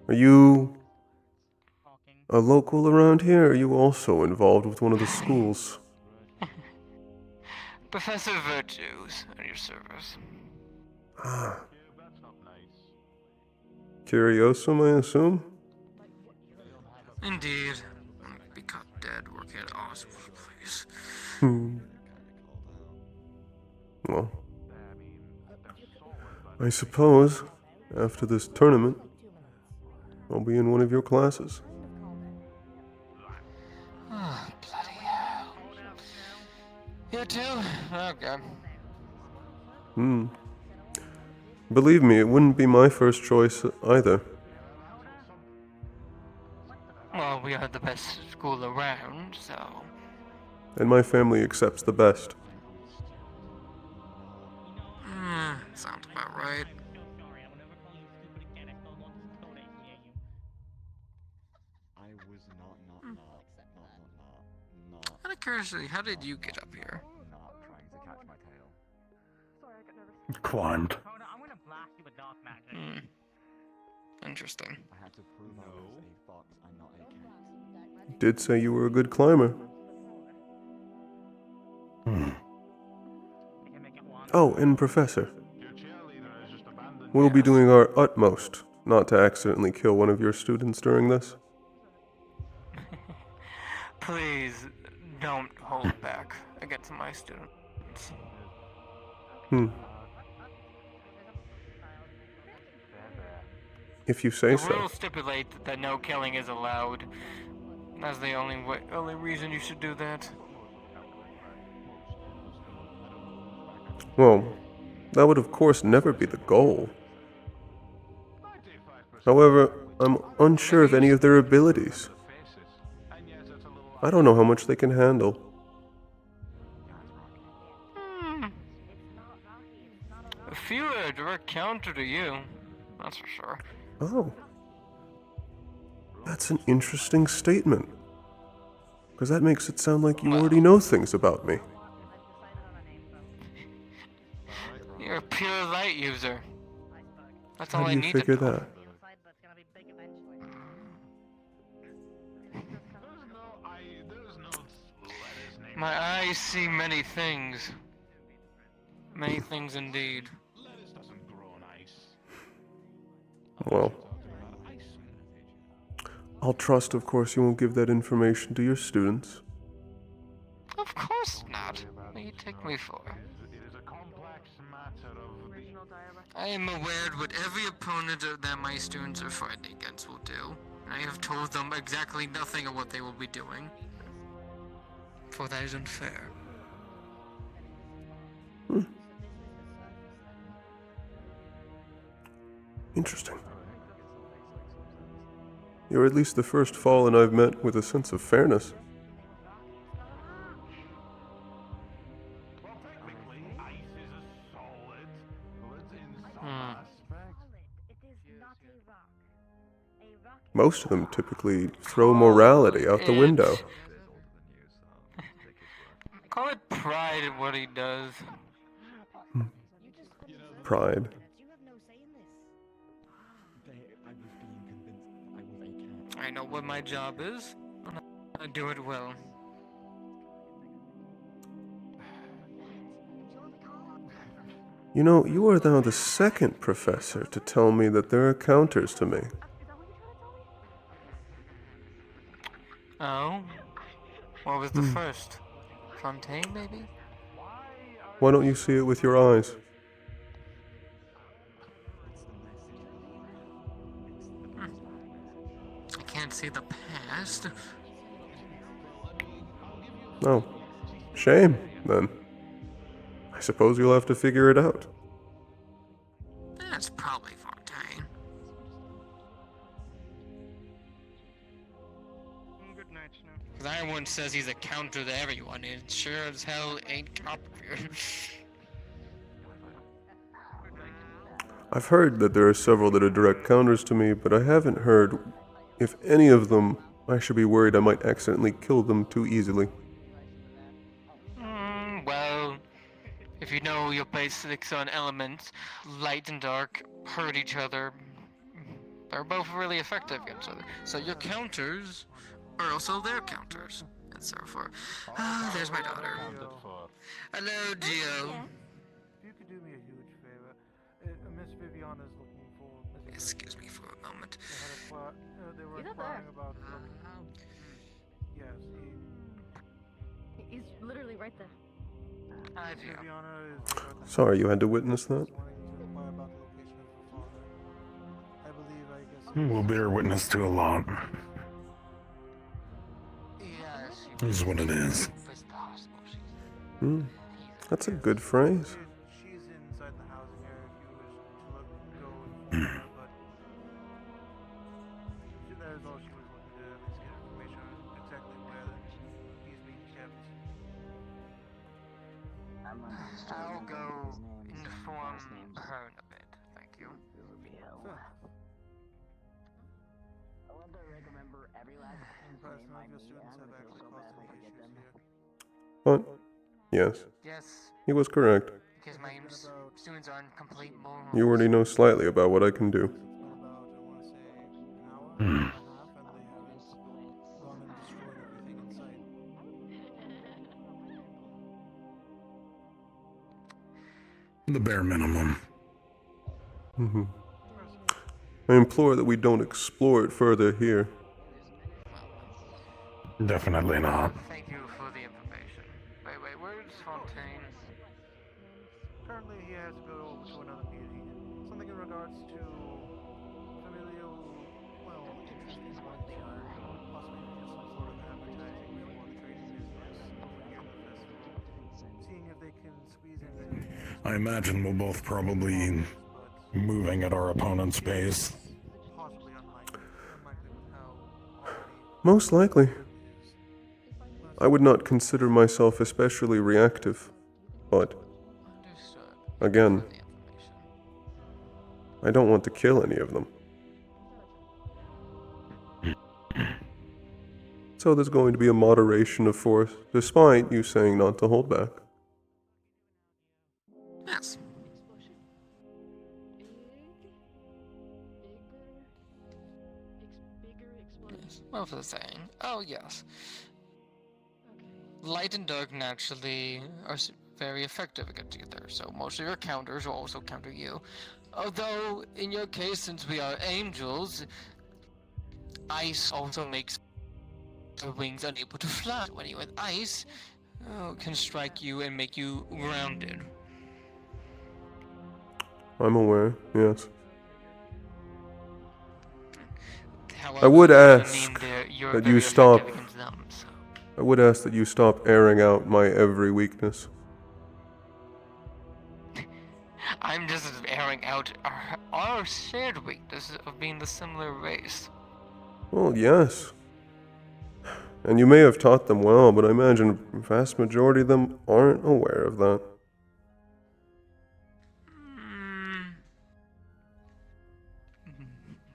Are you a local around here, or are you also involved with one of the schools? Professor Virtues at your service. Ah. Curiosum, I assume? Indeed. I'd be caught dead working at Oswald, please. Well, I suppose, after this tournament, I'll be in one of your classes. Oh, bloody hell. You too? Okay. Believe me, it wouldn't be my first choice either. Well, we are the best school around, so... And my family accepts the best. Sounds about right. Out of curiosity, how did you get up here? Climbed. Interesting. You did say you were a good climber. Oh, and Professor. We'll be doing our utmost not to accidentally kill one of your students during this. Please, don't hold back against my students. If you say The so. rules stipulate that no killing is allowed. That's the only reason you should do that. Well, that would of course never be the goal. However, I'm unsure of any of their abilities. I don't know how much they can handle. A few are a direct counter to you, that's for sure. Oh. That's an interesting statement. Because that makes it sound like you already know things about me. You're a pure light user. That's How all do I you need figure to know. that? My eyes see many things. Many things indeed. Well, I'll trust, of course, you won't give that information to your students. Of course not. What do you take me for? I am aware what every opponent that my students are fighting against will do. And I have told them exactly nothing of what they will be doing. For that is unfair. Interesting. You're at least the first Fallen I've met with a sense of fairness. Most of them typically throw morality out the window. Call it pride in what he does. pride. I know what my job is, and I do it well. You know, you are now the second professor to tell me that there are counters to me. Oh? What was the first? Fontaine, maybe? Why don't you see it with your eyes? I can't see the past. Oh, shame, then. I suppose you'll have to figure it out. That's probably Fontaine. Good night, Snow. Because everyone says he's a counter to everyone, and it sure as hell ain't Copperfield. I've heard that there are several that are direct counters to me, but I haven't heard if any of them I should be worried I might accidentally kill them too easily. Well, if you know your basics on elements, light and dark hurt each other. They're both really effective against each other. So your counters are also their counters, and so forth. Ah, there's my daughter. Hello, Gio. If you could do me a huge favor, Miss Viviana is looking for. Excuse me for a moment. They were inquiring about. Yes, He's literally right there. Viviana is. Sorry you had to witness that. We'll bear witness to a lot. Is what it is. That's a good phrase. She's inside the housing area if you wish to go and her, but that is all she was looking to at least get information on exactly where he's being kept. I'll go inform her in a bit. Thank you. But, yes. Yes. He was correct. Because my students are in complete morons. You already know slightly about what I can do. The bare minimum. I implore that we don't explore it further here. Definitely not. Thank you for the information. Wait, where's Fontaine? Currently, he has to go over to another meeting. Something in regards to familial, well, interest in one chart, possibly just some sort of advertising for the trading business over here at the festival. Seeing if they can squeeze in any. I imagine we'll both probably moving at our opponent's pace. Most likely. I would not consider myself especially reactive, but again, I don't want to kill any of them. So there's going to be a moderation of force, despite you saying not to hold back. Yes. What was I saying? Oh, yes. Light and dark naturally are very effective against each other, so most of your counters will also counter you. Although, in your case, since we are angels, ice also makes the wings unable to fly. When you with ice, can strike you and make you grounded. I'm aware, yes. However, I would ask you're that very you stop. effective against them, so. I would ask that you stop airing out my every weakness. I'm just airing out our shared weakness of being the similar race. Well, yes. And you may have taught them well, but I imagine a vast majority of them aren't aware of that.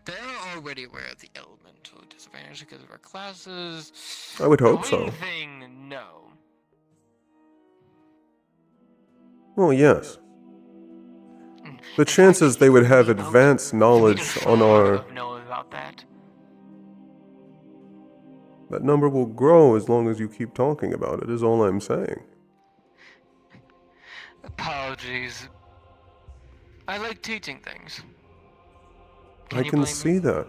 They're already aware of the elemental disadvantage because of our classes. I would hope the so. wing thing, no. Well, yes. The chances they would have advanced knowledge on our... know about that. That number will grow as long as you keep talking about it, is all I'm saying. Apologies. I like teaching things. I can see that.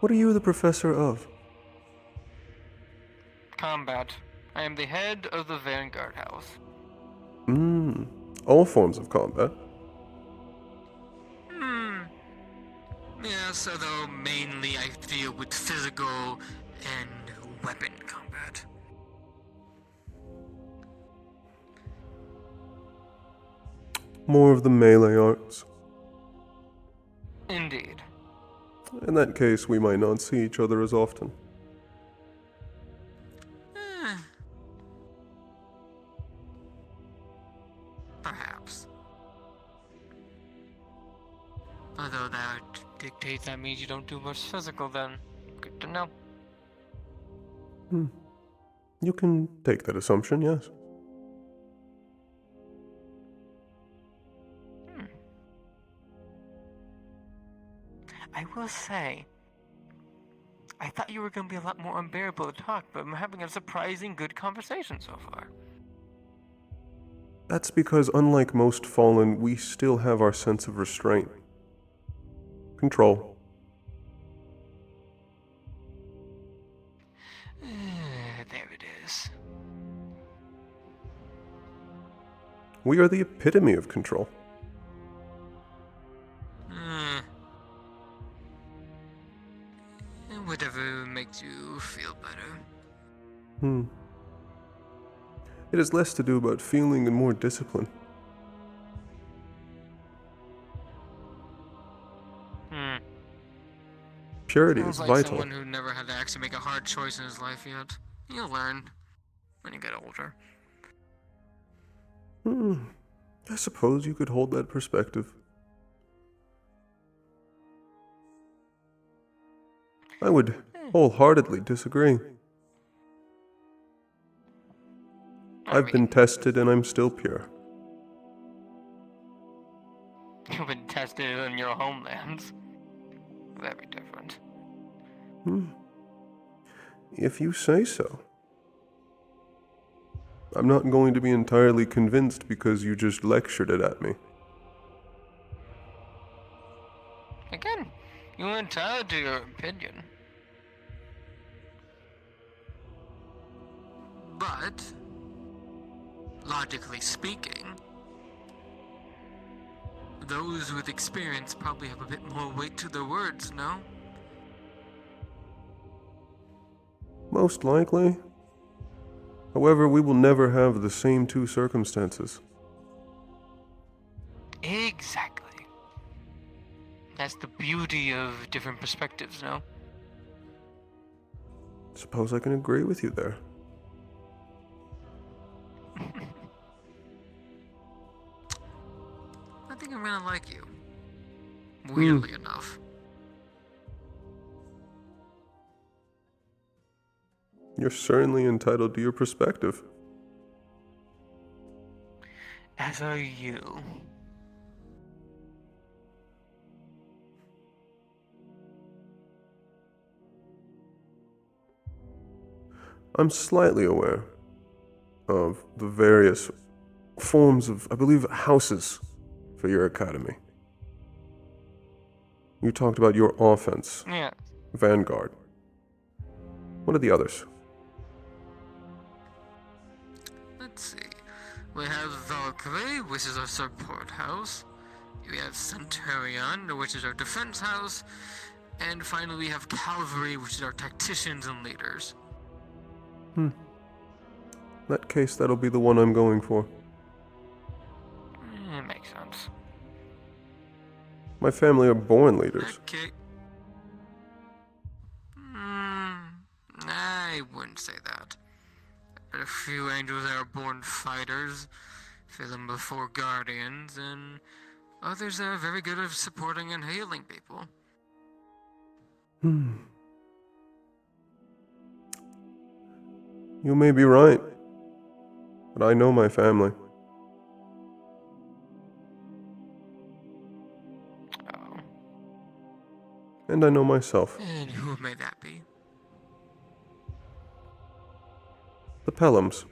What are you the professor of? Combat. I am the head of the Vanguard House. All forms of combat. Yes, although mainly I deal with physical and weapon combat. More of the melee arts. Indeed. In that case, we might not see each other as often. Perhaps. Although that dictates that means you don't do much physical then. Good to know. You can take that assumption, yes. I will say, I thought you were going to be a lot more unbearable to talk, but I'm having a surprising good conversation so far. That's because, unlike most Fallen, we still have our sense of restraint. Control. There it is. We are the epitome of control. Whatever makes you feel better. It has less to do about feeling and more discipline. Purity is Sounds like vital. someone who never had to actually make a hard choice in his life yet. You'll learn when you get older. I suppose you could hold that perspective. I would wholeheartedly disagree. I've been tested and I'm still pure. You've been tested in your homelands. Very different. If you say so. I'm not going to be entirely convinced because you just lectured it at me. Again, you're entitled to your opinion. But, logically speaking, those with experience probably have a bit more weight to their words, no? Most likely. However, we will never have the same two circumstances. Exactly. That's the beauty of different perspectives, no? Suppose I can agree with you there. I think I'm gonna like you. Weirdly enough. You're certainly entitled to your perspective. As are you. I'm slightly aware of the various forms of, I believe, houses for your academy. You talked about your offense. Yeah. Vanguard. What are the others? Let's see. We have Valkyrie, which is our support house. We have Centurion, which is our defense house. And finally we have Cavalry, which is our tacticians and leaders. In that case, that'll be the one I'm going for. It makes sense. My family are born leaders. Okay. I wouldn't say that. There are a few angels that are born fighters, few them before guardians, and others that are very good at supporting and healing people. You may be right, but I know my family. And I know myself. And who may that be? The Pelhams.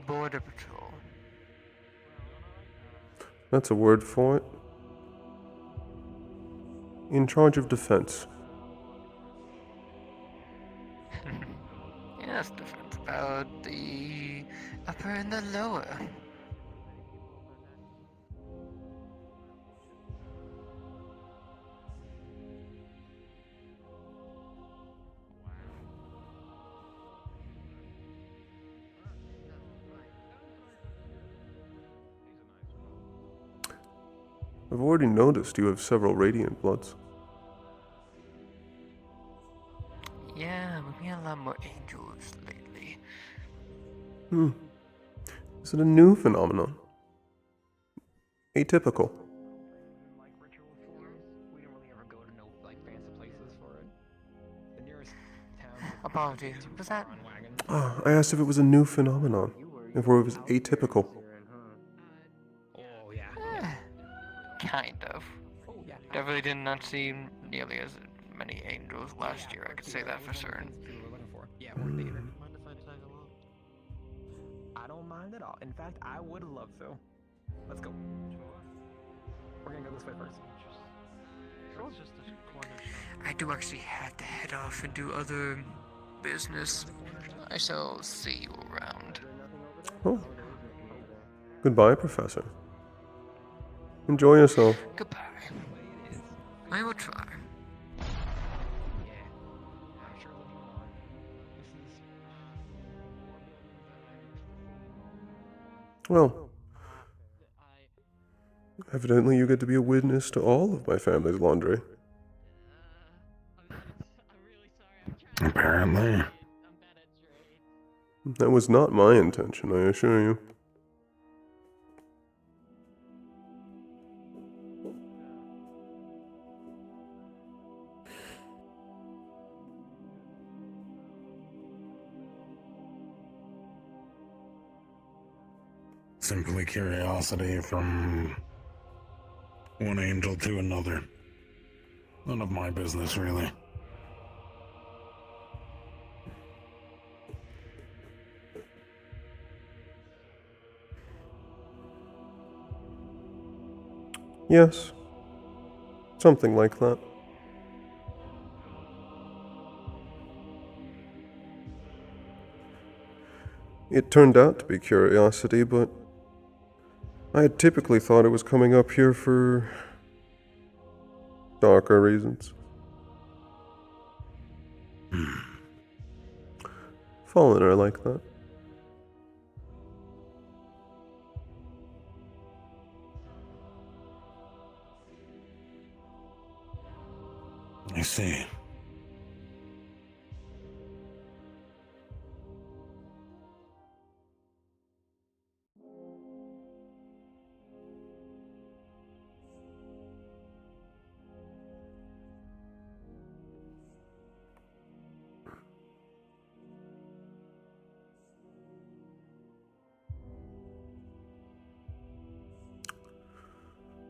Border Patrol. That's a word for it. In charge of defense. Yes, defense about the upper and the lower. I've already noticed you have several radiant bloods. Yeah, we've been a lot more angels lately. Is it a new phenomenon? Atypical. Apologies, was that? I asked if it was a new phenomenon. If it was atypical. Kind of. Definitely did not see nearly as many angels last year, I could say that for certain. I don't mind at all. In fact, I would love to. Let's go. We're gonna go this way first. I do actually have to head off and do other business. I shall see you around. Oh. Goodbye, Professor. Enjoy yourself. Goodbye. I will try. Well, evidently you get to be a witness to all of my family's laundry. Apparently. That was not my intention, I assure you. Simply curiosity from one angel to another. None of my business, really. Yes. Something like that. It turned out to be curiosity, but I had typically thought it was coming up here for darker reasons. Fallen are like that. I see.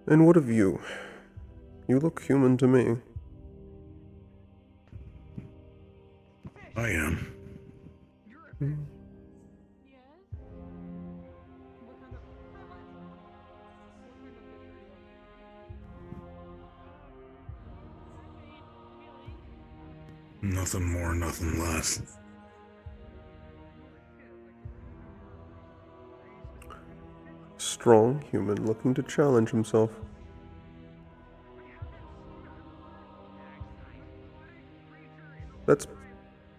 And what of you? You look human to me. I am. Nothing more, nothing less. Strong human looking to challenge himself. That's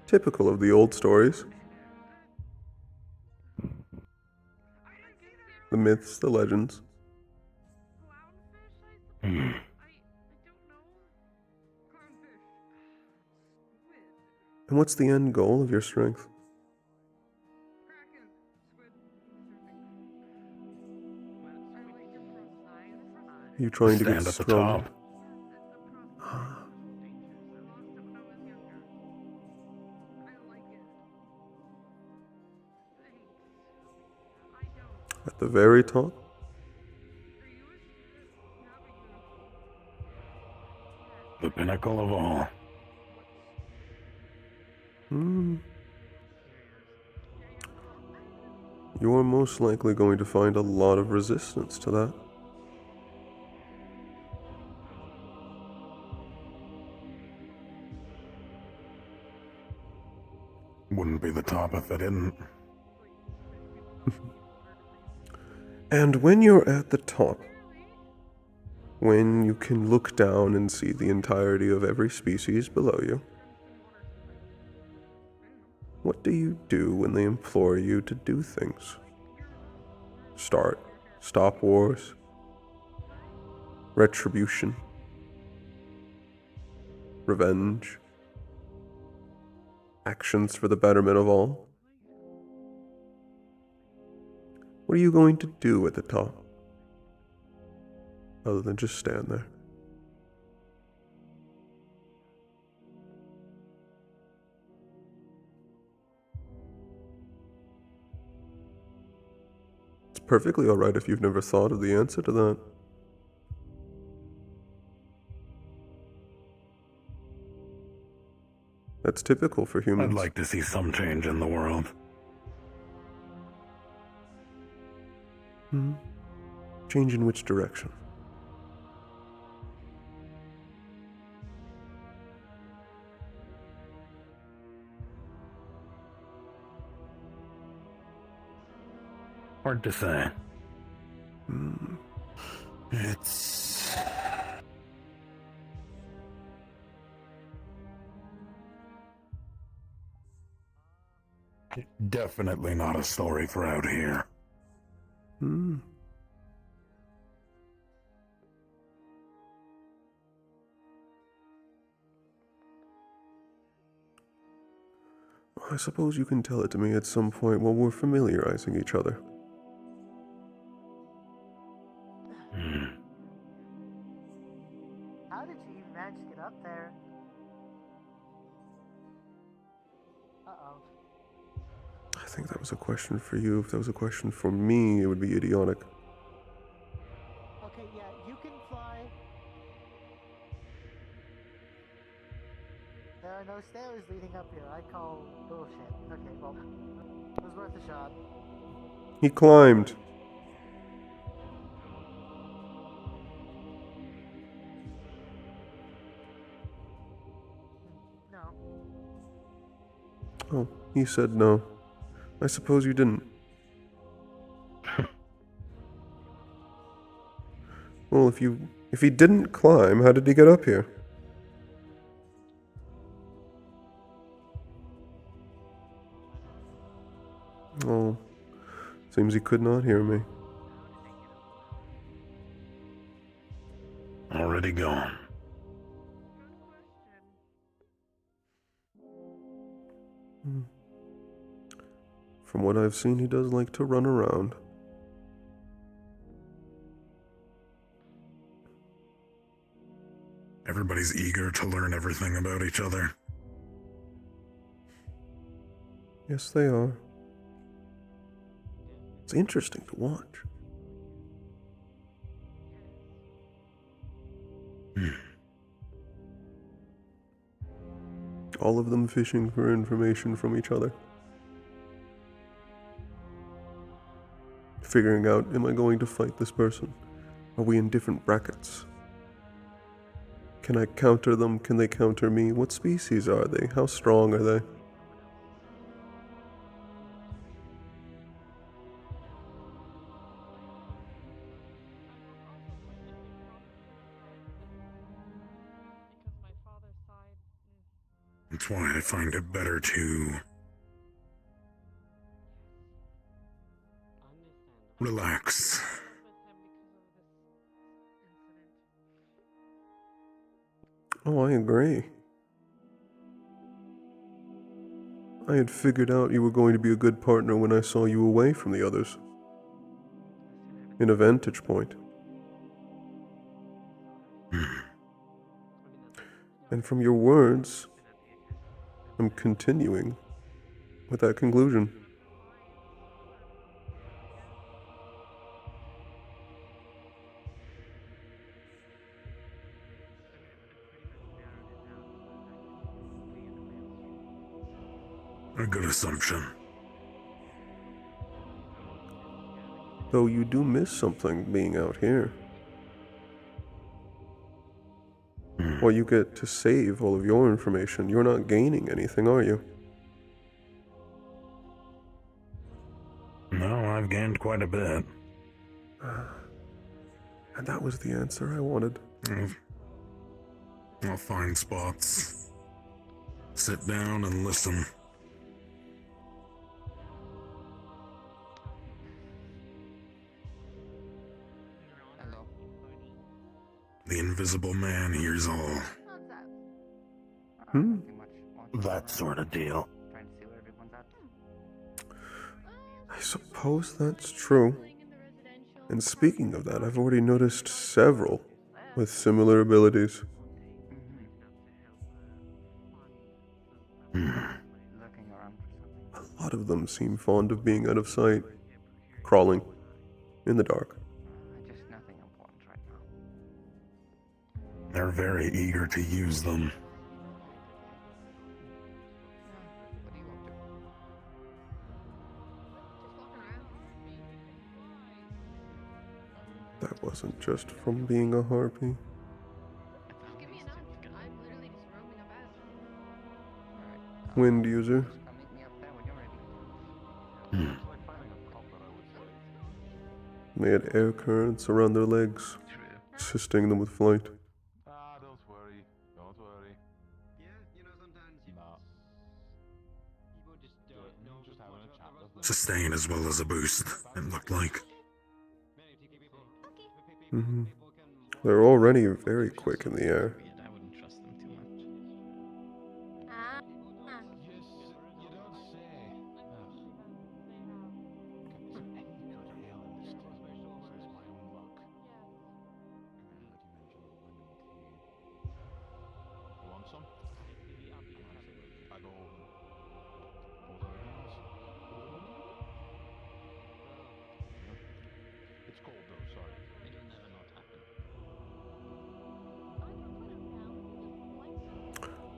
typical of the old stories. The myths, the legends. Hmm. And what's the end goal of your strength? Are you trying to get Stand at the stronger? top. At the very top? pinnacle of all. You're most likely going to find a lot of resistance to that. Wouldn't be the top if I didn't. And when you're at the top, when you can look down and see the entirety of every species below you, what do you do when they implore you to do things? Stop wars, retribution, revenge, actions for the betterment of all? What are you going to do at the top, other than just stand there? It's perfectly alright if you've never thought of the answer to that. That's typical for humans. I'd like to see some change in the world. Change in which direction? Hard to say. It's... definitely not a story for out here. I suppose you can tell it to me at some point while we're familiarizing each other. How did you even manage to get up there? Uh-oh. I think that was a question for you. If that was a question for me, it would be idiotic. Okay, yeah, you can fly. There are no stairs leading up here. I call bullshit. Okay, well, it was worth a shot. He climbed. No. Oh, he said no. I suppose you didn't. Well, if he didn't climb, how did he get up here? Oh, seems he could not hear me. Already gone. From what I've seen, he does like to run around. Everybody's eager to learn everything about each other. Yes, they are. It's interesting to watch. All of them fishing for information from each other. Figuring out, am I going to fight this person? Are we in different brackets? Can I counter them? Can they counter me? What species are they? How strong are they? That's why I find it better to relax. Oh, I agree. I had figured out you were going to be a good partner when I saw you away from the others. In a vantage point. And from your words, I'm continuing with that conclusion. good assumption. Though you do miss something being out here. While you get to save all of your information, you're not gaining anything, are you? No, I've gained quite a bit. And that was the answer I wanted. I'll find spots. Sit down and listen. Hello. The invisible man hears all. That sort of deal. Trying to see where everyone's at. I suppose that's true. And speaking of that, I've already noticed several with similar abilities. Looking around for something. A lot of them seem fond of being out of sight, crawling in the dark. Just nothing important right now. They're very eager to use them. What are you up to? That wasn't just from being a harpy. Give me a nudge. I'm literally just roaming about. Wind user. Come meet me up there when you're ready. They had air currents around their legs, assisting them with flight. Don't worry. Don't worry. Yeah, you know, sometimes people just don't know. Just having a chat with them. Sustain as well as a boost, it looked like. They're already very quick in the air. I wouldn't trust them too much. Yes, you don't say. Want some? I go over. Hold our hands. It's cold though, sorry. It'll never not happen.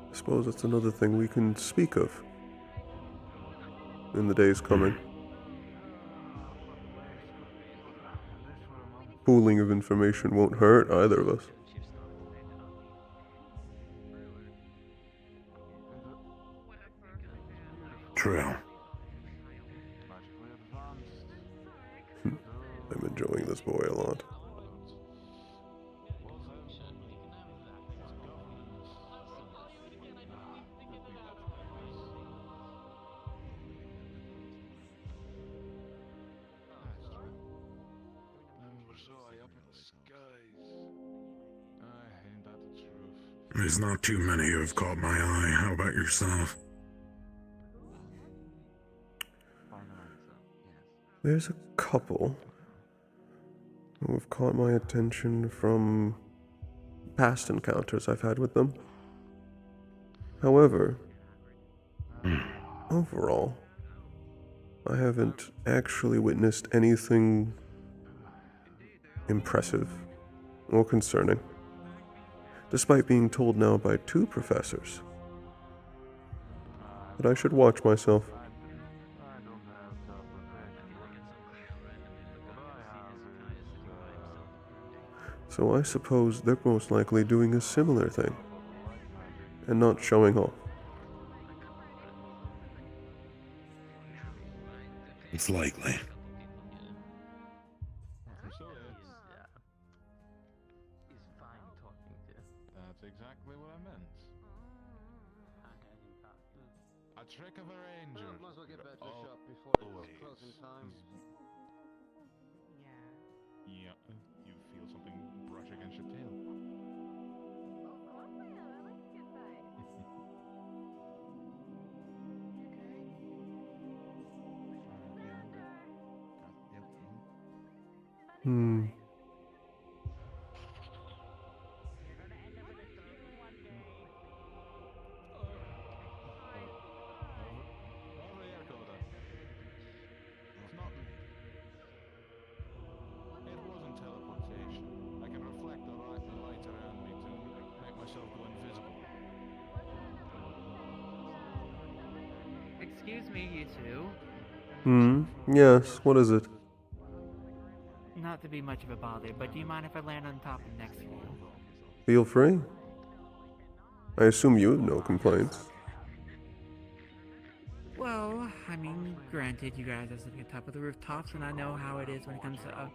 I suppose that's another thing we can speak of in the days coming. Pooling of information won't hurt either of us. True. I'm enjoying this boy a lot. We're so high up in the skies. Ain't that the truth? There's not too many who have caught my eye. How about yourself? There's a couple who have caught my attention from past encounters I've had with them. However, overall, I haven't actually witnessed anything impressive or concerning, despite being told now by 2 professors that I should watch myself. So I suppose they're most likely doing a similar thing, and not showing off. It's likely. He's fine talking to. That's exactly what I meant. A trick of a ranger. Might as well get back to the shop before it's closing time. Yeah, you feel something brush against your tail. It wasn't teleportation. I can reflect the light around me to make myself go invisible. Excuse Excuse me, you two. Yes, what is it? Not to be much of a bother, but do you mind if I land on top and next to you? Feel free. I assume you have no complaints. Well, I mean, granted, you guys are sitting on top of the rooftops, and I know how it is when it comes to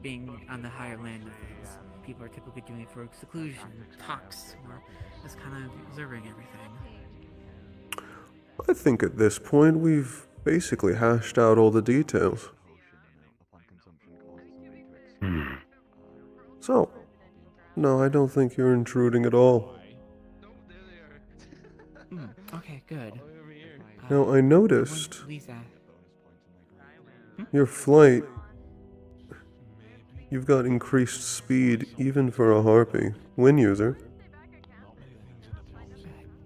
being on the higher land of things. People are typically doing it for seclusion, talks, or just kind of observing everything. I think at this point we've basically hashed out all the details. So, no, I don't think you're intruding at all. Okay, good. Now, I noticed Lisa. your flight. You've got increased speed even for a harpy. Win user.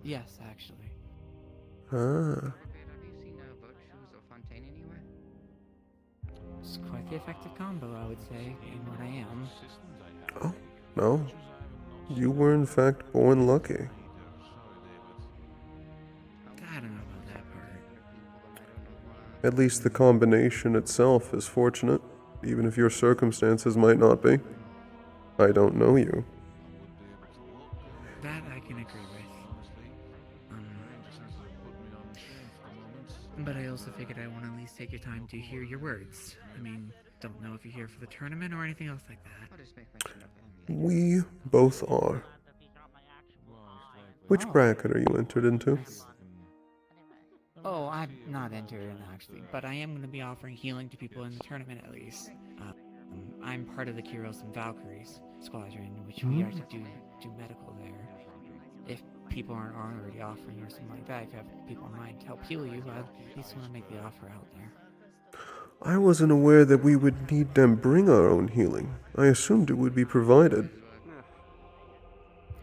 Yes, actually. Ah. It's quite the effective combo, I would say, being what I am. Oh, no. You were in fact born lucky. I don't know about that part. At least the combination itself is fortunate, even if your circumstances might not be. I don't know you. That I can agree with. But I also figured I want to at least take your time to hear your words. I mean, don't know if you're here for the tournament or anything else like that. We both are. Which bracket are you entered into? Oh, I'm not entered in actually, but I am going to be offering healing to people in the tournament at least. I'm part of the Kyros and Valkyries squadron, which we actually do medical there. If people aren't already offering or something like that, if you have people in mind to help heal you, I at least want to make the offer out there. I wasn't aware that we would need to bring our own healing. I assumed it would be provided.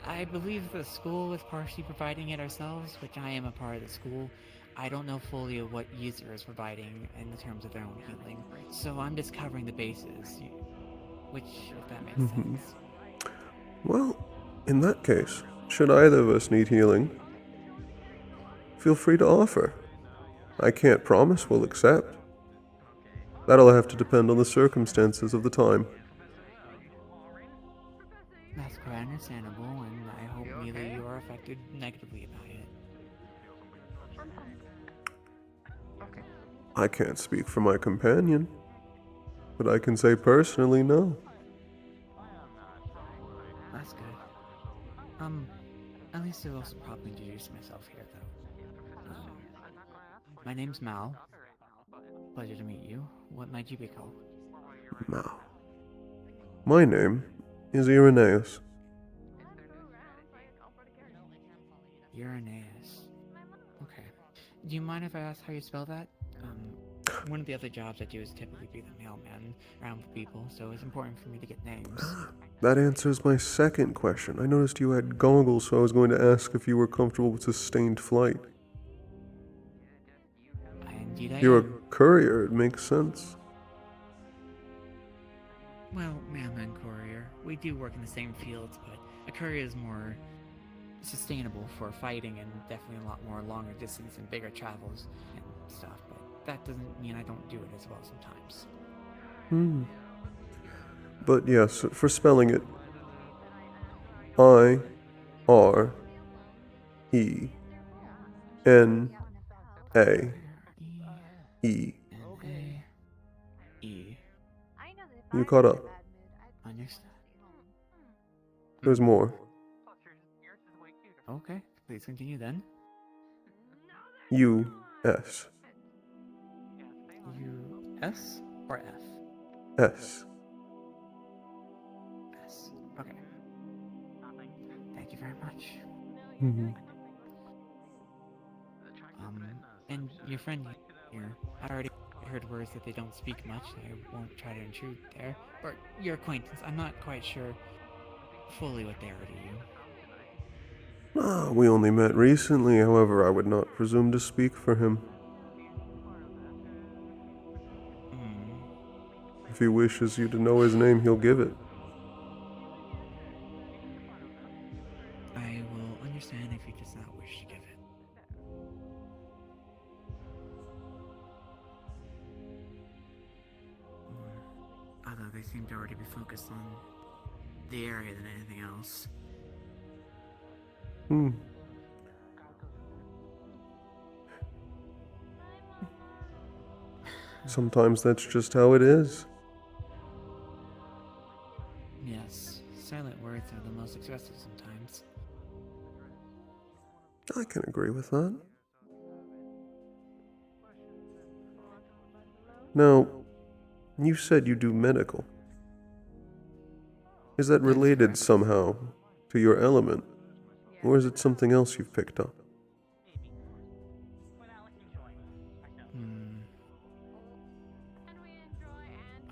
I believe the school is partially providing it ourselves, which I am a part of the school. I don't know fully of what user is providing in the terms of their own healing, so I'm just covering the bases, which, if that makes sense. Well, in that case, should either of us need healing, feel free to offer. I can't promise we'll accept. That'll have to depend on the circumstances of the time. That's quite understandable, and I hope neither of you are affected negatively by it. I can't speak for my companion, but I can say personally no. That's good. At least I will also probably introduce myself here, though. My name's Mal. Pleasure to meet you. What might you be called? Mal. My name is Irenaeus. Irenaeus. Okay. Do you mind if I ask how you spell that? One of the other jobs I do is typically be the mailman around for people, so it's important for me to get names. That answers my second question. I noticed you had goggles, so I was going to ask if you were comfortable with sustained flight. Indeed I You're am. a courier, it makes sense. Well, mailman courier. We do work in the same fields, but a courier is more sustainable for fighting and definitely a lot more longer distance and bigger travels and stuff, but that doesn't mean I don't do it as well sometimes. But yes, for spelling it, I-R-E-N-A-E-U-S. You caught up. Understood. There's more. Okay, please continue then. U-S. U-S or F? S. S. Okay. Thank you very much. And your friend here, I already heard words that they don't speak much. I won't try to intrude there. Or your acquaintance, I'm not quite sure fully what they are to you. We only met recently, however, I would not presume to speak for him. If he wishes you to know his name, he'll give it. I will understand if he does not wish to give it. they seem to already be focused on the area than anything else. Hmm. Sometimes that's just how it is. Yes, silent words are the most expressive sometimes. I can agree with that. Now, you said you do medical. Is that related somehow to your element? Or is it something else you've picked up?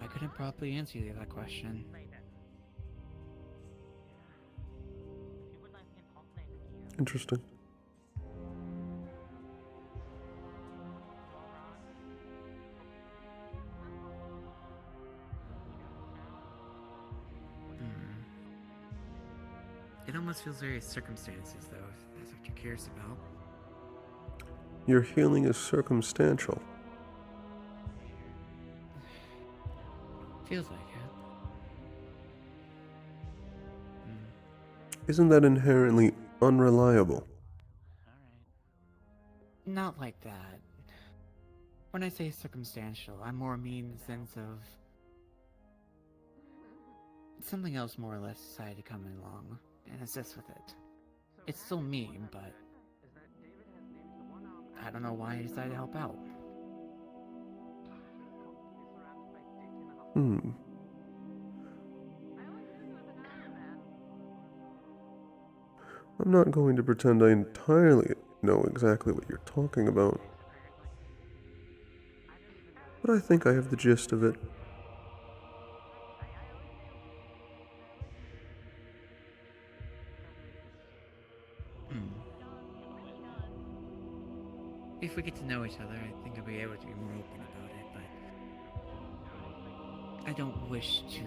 I couldn't properly answer you that question. Interesting. It almost feels very circumstances, though, if that's what you're curious about. Your healing is circumstantial. Feels like it. Isn't that inherently unreliable? Not like that. When I say circumstantial, I more mean the sense of something else more or less decided to come along and assist with it. It's still me, but I don't know why I decided to help out. I'm not going to pretend I entirely know exactly what you're talking about. But I think I have the gist of it. If we get to know each other, I think I'll be able to be more open about it, but I don't wish to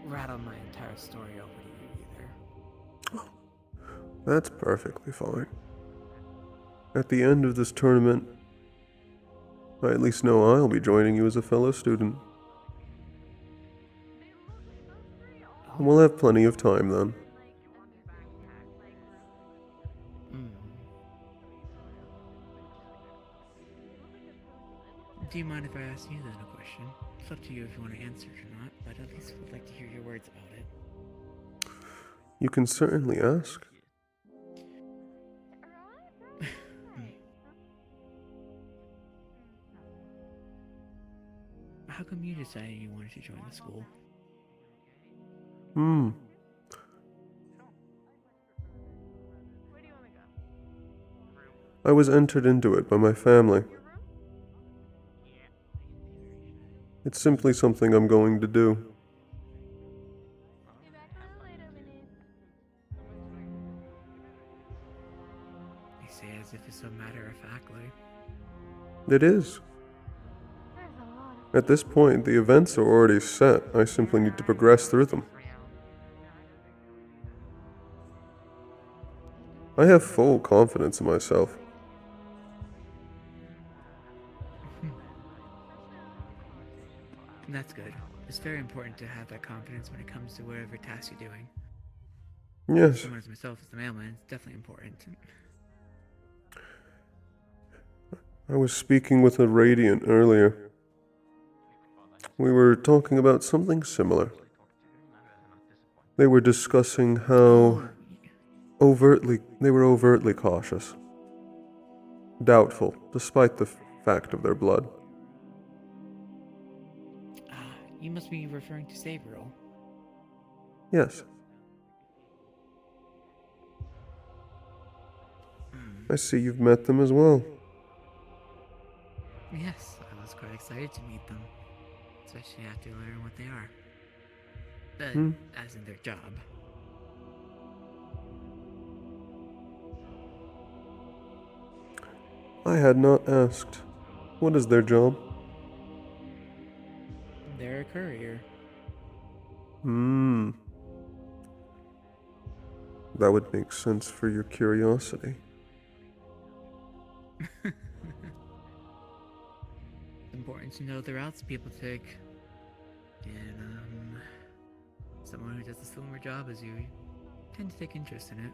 rattle my entire story over to you either. That's perfectly fine. At the end of this tournament, I at least know I'll be joining you as a fellow student. And we'll have plenty of time then. Do you mind if I ask you then a question? It's up to you if you want to answer it or not, but at least would like to hear your words about it. You can certainly ask. How come you decided you wanted to join the school? I was entered into it by my family. It's simply something I'm going to do. You say as if it's so matter-of-factly. It is. At this point, the events are already set. I simply need to progress through them. I have full confidence in myself. That's good. It's very important to have that confidence when it comes to whatever task you're doing. Yes. Someone as myself as the mailman, it's definitely important. I was speaking with a Radiant earlier. We were talking about something similar. They were discussing how they were overtly cautious. Doubtful, despite the fact of their blood. You must be referring to Sabriel. Yes. I see you've met them as well. Yes, I was quite excited to meet them. Especially after learning what they are. As in their job. I had not asked. What is their job? They're a courier. That would make sense for your curiosity. It's important to know the routes people take. And, someone who does a similar job as you tend to take interest in it.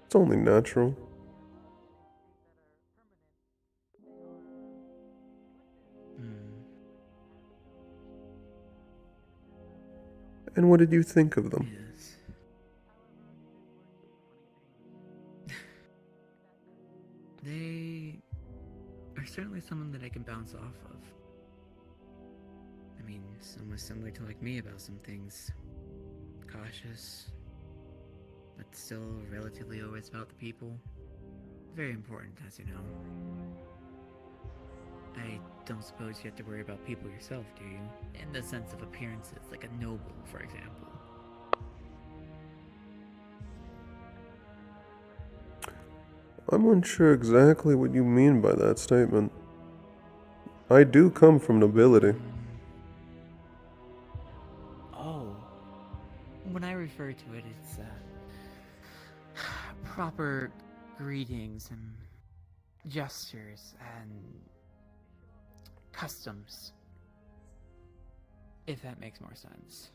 It's only natural. And what did you think of them? Yes. They are certainly someone that I can bounce off of. I mean, someone similar to like me about some things. Cautious, but still relatively always about the people. Very important, as you know. I don't suppose you have to worry about people yourself, do you? In the sense of appearances, like a noble, for example. I'm unsure exactly what you mean by that statement. I do come from nobility. Oh. When I refer to it, it's, proper greetings and gestures and customs. If that makes more sense.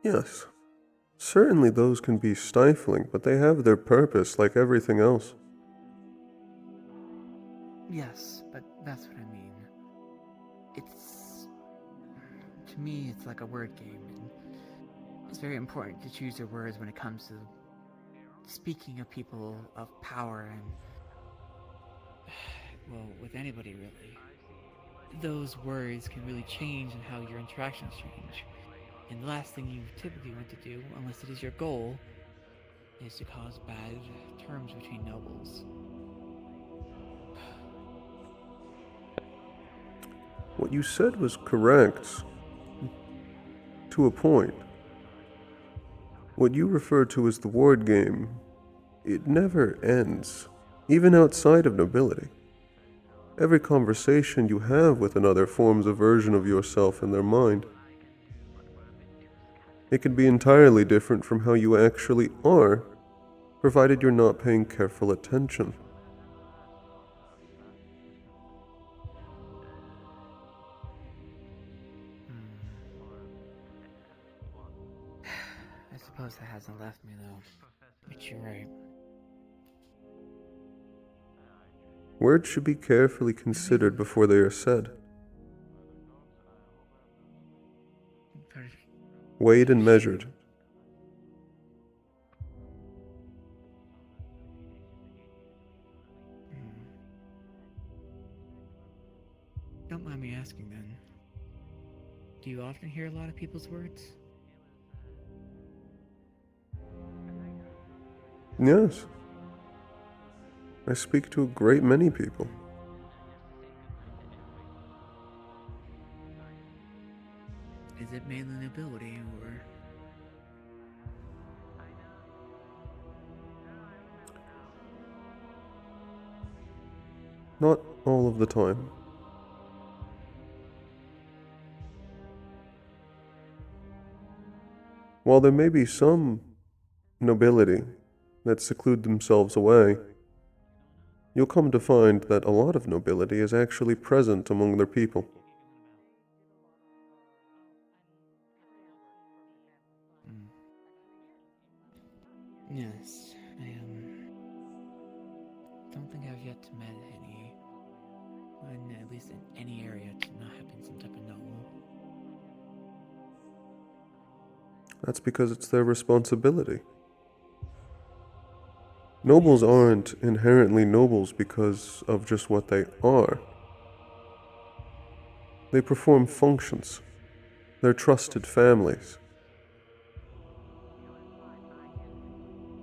Yes. Certainly those can be stifling, but they have their purpose like everything else. Yes, but that's what I mean. It's... To me, it's like a word game, and it's very important to choose your words when it comes to speaking of people of power and... well, with anybody, really. Those words can really change in how your interactions change. And the last thing you typically want to do, unless it is your goal, is to cause bad terms between nobles. What you said was correct. To a point. What you refer to as the word game, it never ends, even outside of nobility. Every conversation you have with another forms a version of yourself in their mind. It can be entirely different from how you actually are, provided you're not paying careful attention. I suppose that hasn't left me, though. But you're right. Words should be carefully considered before they are said. Weighed and measured. Don't mind me asking then. Do you often hear a lot of people's words? Yes. I speak to a great many people. Is it mainly nobility, or... Not all of the time. While there may be some nobility that seclude themselves away, you'll come to find that a lot of nobility is actually present among their people. Yes, I don't think I've yet met anyone, at least in any area, to not have been some type of noble. That's because it's their responsibility. Nobles aren't inherently nobles because of just what they are. They perform functions. They're trusted families.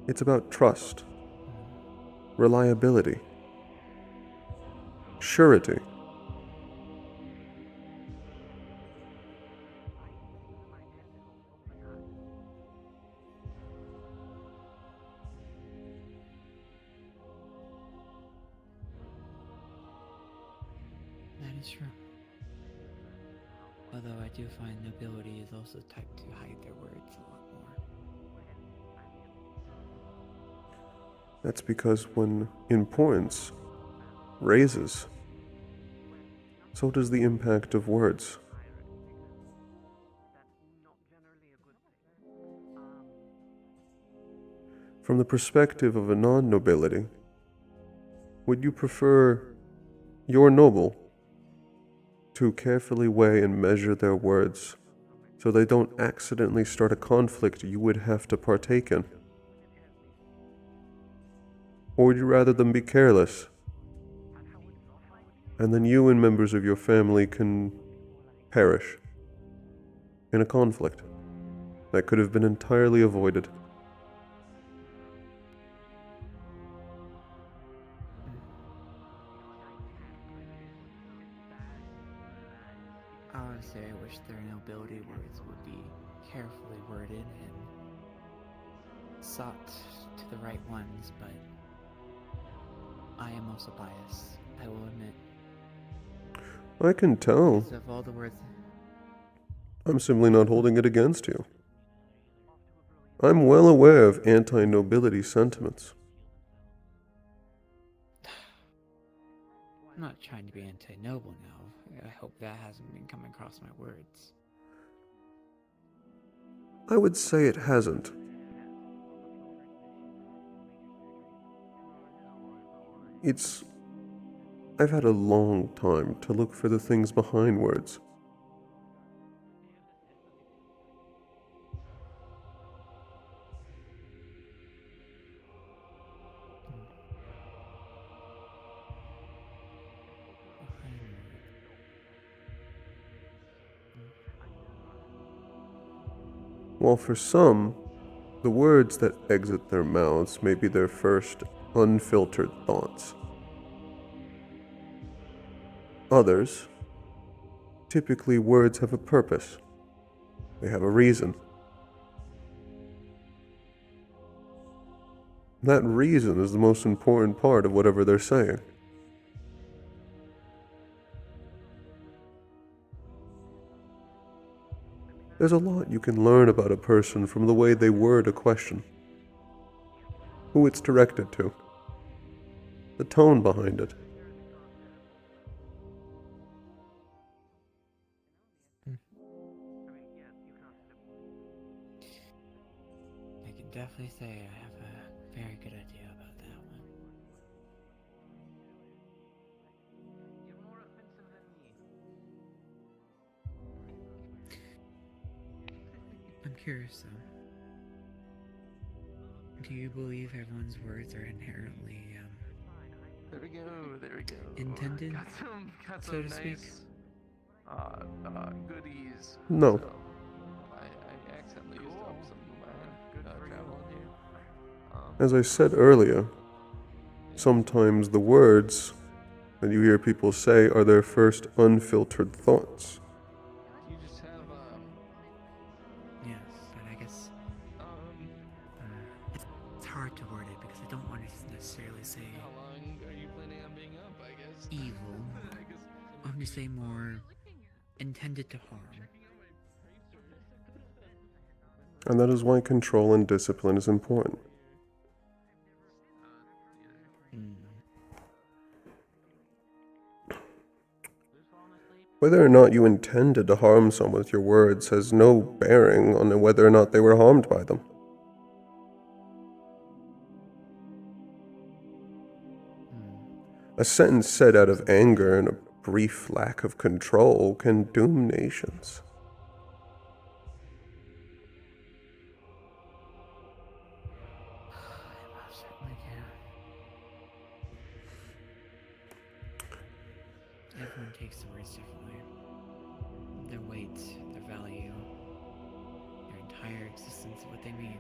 It's about trust, reliability, surety. That is true. Although I do find nobility is also the type to hide their words a lot more. That's because when importance raises, so does the impact of words. From the perspective of a non-nobility, would you prefer your noble to carefully weigh and measure their words so they don't accidentally start a conflict you would have to partake in? Or would you rather them be careless, and then you and members of your family can perish in a conflict that could have been entirely avoided? Honestly, I wish their nobility words would be carefully worded and sought to the right ones, but I am also biased, I will admit. I can tell. Because of all the words... I'm simply not holding it against you. I'm well aware of anti-nobility sentiments. I'm not trying to be anti-noble now. I hope that hasn't been coming across my words. I would say it hasn't. I've had a long time to look for the things behind words. While for some, the words that exit their mouths may be their first unfiltered thoughts. Others, typically words have a purpose. They have a reason. That reason is the most important part of whatever they're saying. There's a lot you can learn about a person from the way they word a question, who it's directed to, the tone behind it. I can definitely say I have a very good idea about that one. I'm curious though. Do you believe everyone's words are inherently, There we go. intended, Got so some to speak? nice, goodies. No. So, I accidentally used up some of my travel in here. As I said earlier, sometimes the words that you hear people say are their first unfiltered thoughts. You just have, Yes, and I guess it's hard to word it because I don't want to necessarily say how long are you planning on being up, I guess? evil. I want to say more intended to harm. And that is why control and discipline is important. Whether or not you intended to harm someone with your words has no bearing on whether or not they were harmed by them. A sentence said out of anger and a brief lack of control can doom nations. I certainly can. Everyone takes the words differently. Their weight, their value, their entire existence of what they mean.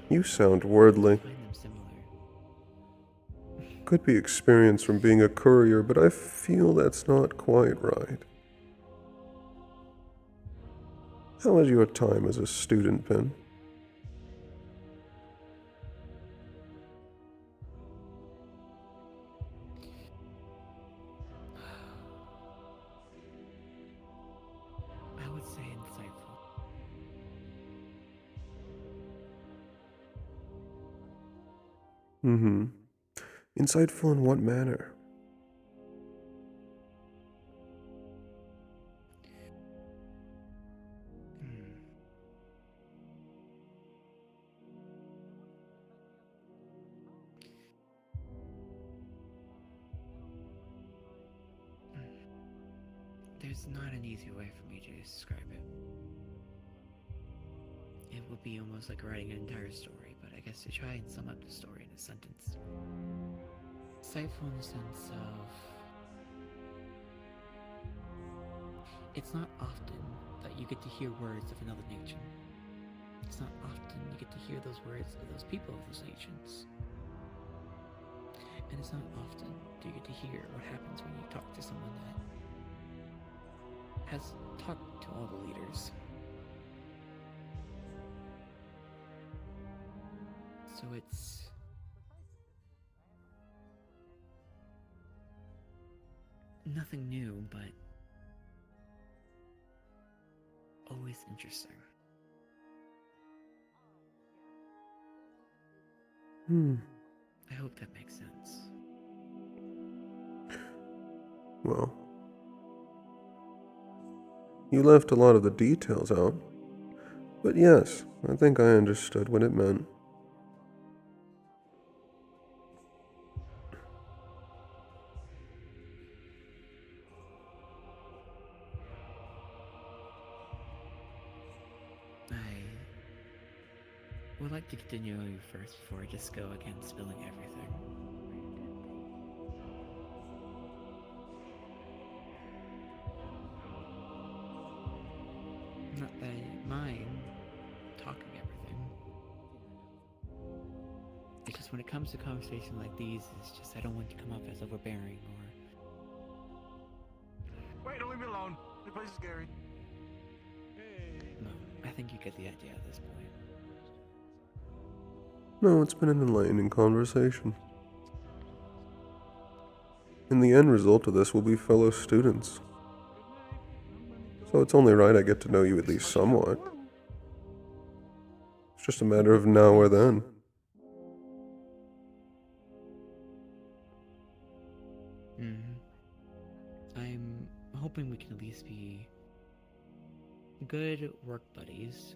You sound worldly. I find them similar. Could be experience from being a courier, but I feel that's not quite right. How was your time as a student, Ben? I would say insightful. Mm-hmm. Insightful in what manner? There's not an easy way for me to describe it. It would be almost like writing an entire story, but I guess to try and sum up the story in a sentence. Insightful in the sense of... It's not often that you get to hear words of another nation. It's not often you get to hear those words of those people of those nations. And it's not often do you get to hear what happens when you talk to someone that has talked to all the leaders. So it's... nothing new, but always interesting. I hope that makes sense. Well, you left a lot of the details out. But yes, I think I understood what it meant. I would like to get to know you first before I just go again spilling everything. Not that I mind talking everything. It's just when it comes to conversations like these, it's just I don't want to come off as overbearing or... Wait, don't leave me alone. This place is scary. No, I think you get the idea at this point. No, it's been an enlightening conversation. And the end result of this will be fellow students. So it's only right I get to know you at least somewhat. It's just a matter of now or then. I'm hoping we can at least be good work buddies,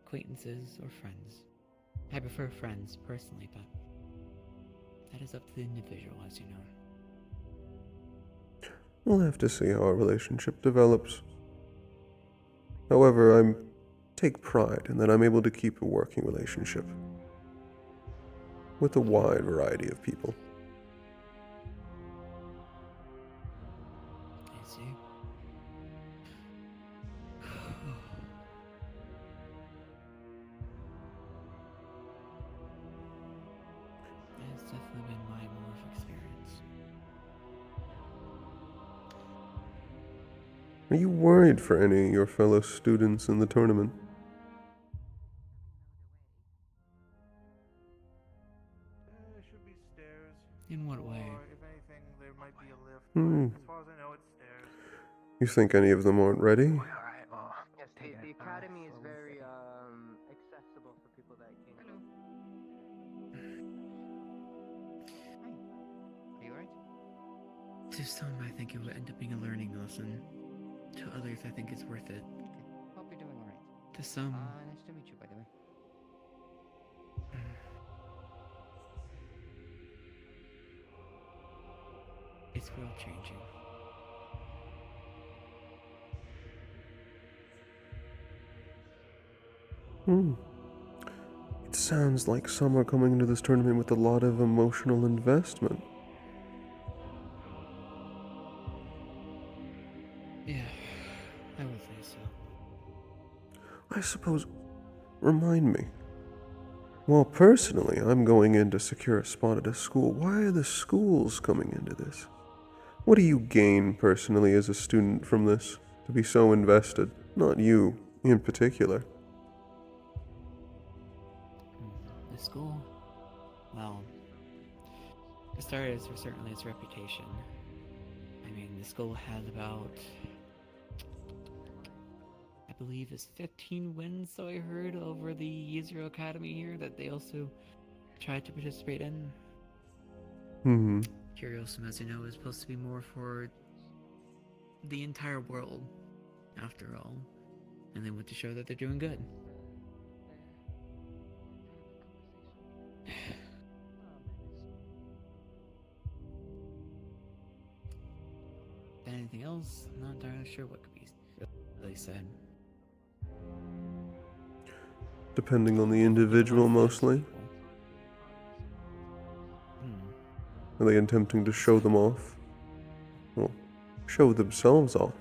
acquaintances, or friends. I prefer friends, personally, but that is up to the individual, as you know. We'll have to see how our relationship develops. However, I take pride in that I'm able to keep a working relationship with a wide variety of people. I see. It's definitely been my morph experience. Are you worried for any of your fellow students in the tournament? There should be stairs. In what way? Or if anything, there might be a lift. Hmm. As far as I know, it's stairs. You think any of them aren't ready? Alright, well, Yes, the academy is very accessible for people that can't. Are you alright? To some, I think it will end up being a learning lesson. To others, I think it's worth it. Okay, hope you're doing alright. To some... nice to meet you, by the way. It's world changing. It sounds like some are coming into this tournament with a lot of emotional investment. Yeah, I would say so. I suppose, remind me. Well, personally, I'm going in to secure a spot at a school. Why are the schools coming into this? What do you gain personally as a student from this to be so invested? Not you, in particular. The school? Well, for starters, for certainly its reputation. I mean, the school has about... I believe it's 15 wins, so I heard, over the Israel Academy here, that they also tried to participate in. Hmm. Curiosum, as you know, is supposed to be more for the entire world, after all. And they want to show that they're doing good. Anything else? I'm not entirely sure what could be really said. Depending on the individual, mostly. Are they attempting to show them off? Well, show themselves off.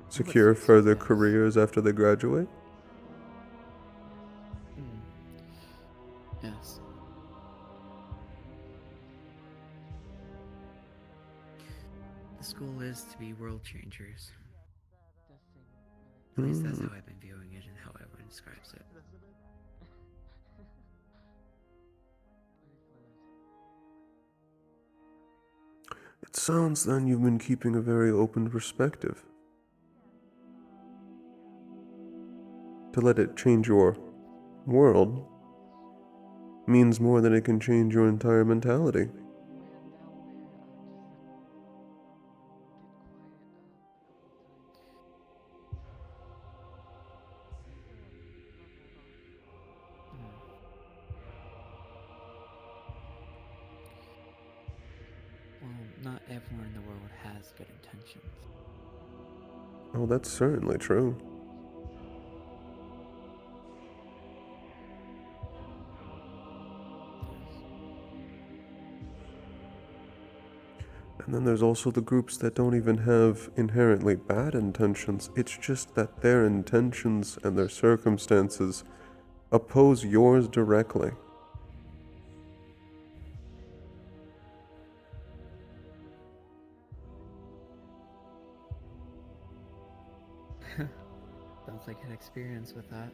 Secure further careers after they graduate? Yes. The school is to be world changers. At least that's how I've been viewing it and how everyone describes it. It sounds then you've been keeping a very open perspective. To let it change your world means more than it can change your entire mentality. Well, not everyone in the world has good intentions. Oh, that's certainly true. And then there's also the groups that don't even have inherently bad intentions. It's just that their intentions and their circumstances oppose yours directly. Sounds like an experience with that.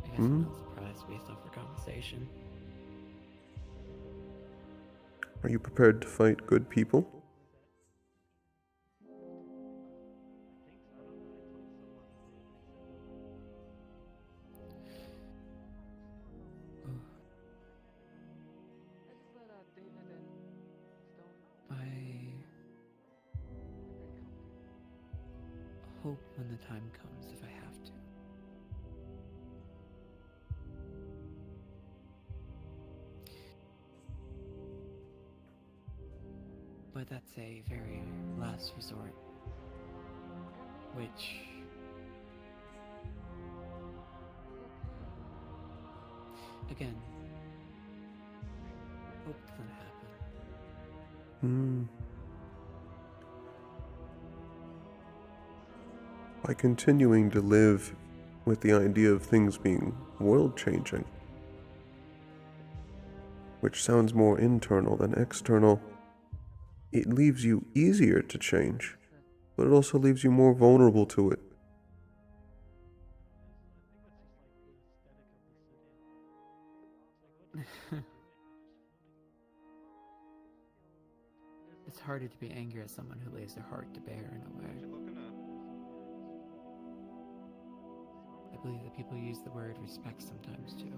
I guess I'm not surprised based off our conversation. Are you prepared to fight good people? I hope when the time comes if I have to. But that's a very last resort, which again, hope doesn't happen. By continuing to live with the idea of things being world-changing, which sounds more internal than external, it leaves you easier to change, but it also leaves you more vulnerable to it. It's harder to be angry at someone who lays their heart to bear in a way. I believe that people use the word respect sometimes too.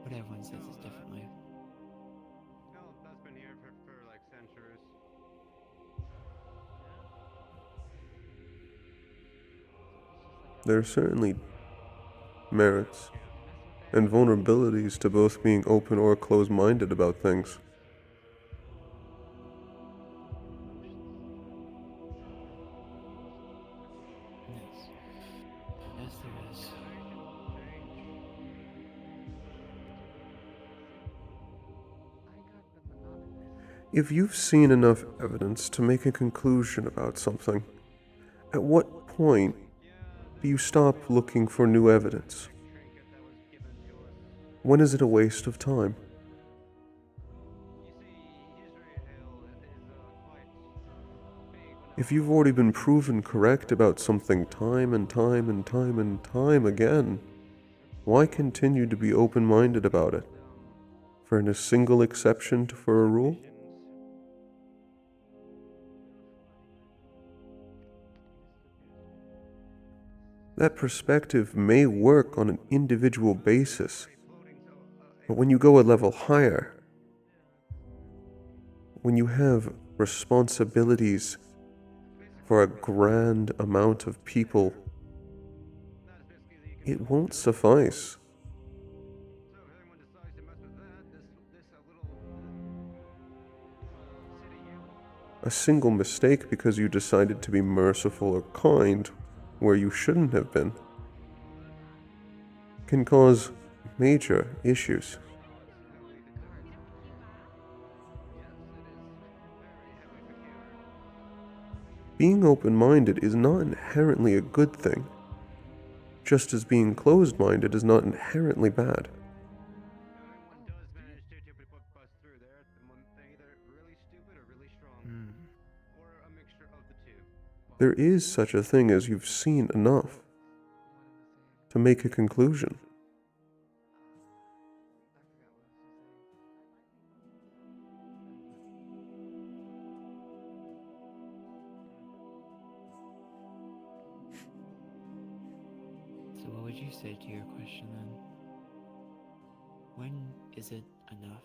What everyone says is differently. That's been here for like centuries. There are certainly merits and vulnerabilities to both being open or closed-minded about things. Yes, there is. If you've seen enough evidence to make a conclusion about something, at what point do you stop looking for new evidence? When is it a waste of time? If you've already been proven correct about something time and time and time and time again, why continue to be open-minded about it? For a single exception for a rule? That perspective may work on an individual basis, but when you go a level higher, when you have responsibilities for a grand amount of people, it won't suffice. A single mistake because you decided to be merciful or kind where you shouldn't have been can cause major issues. Being open-minded is not inherently a good thing, just as being closed-minded is not inherently bad. There is such a thing as you've seen enough to make a conclusion. So what would you say to your question then? When is it enough?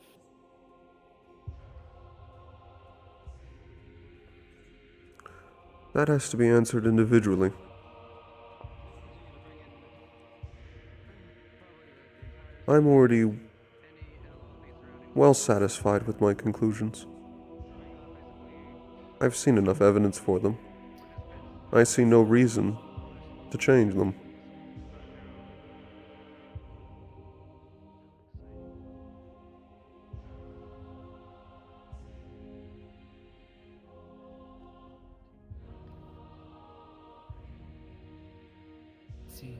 That has to be answered individually. I'm already well satisfied with my conclusions. I've seen enough evidence for them. I see no reason to change them. See,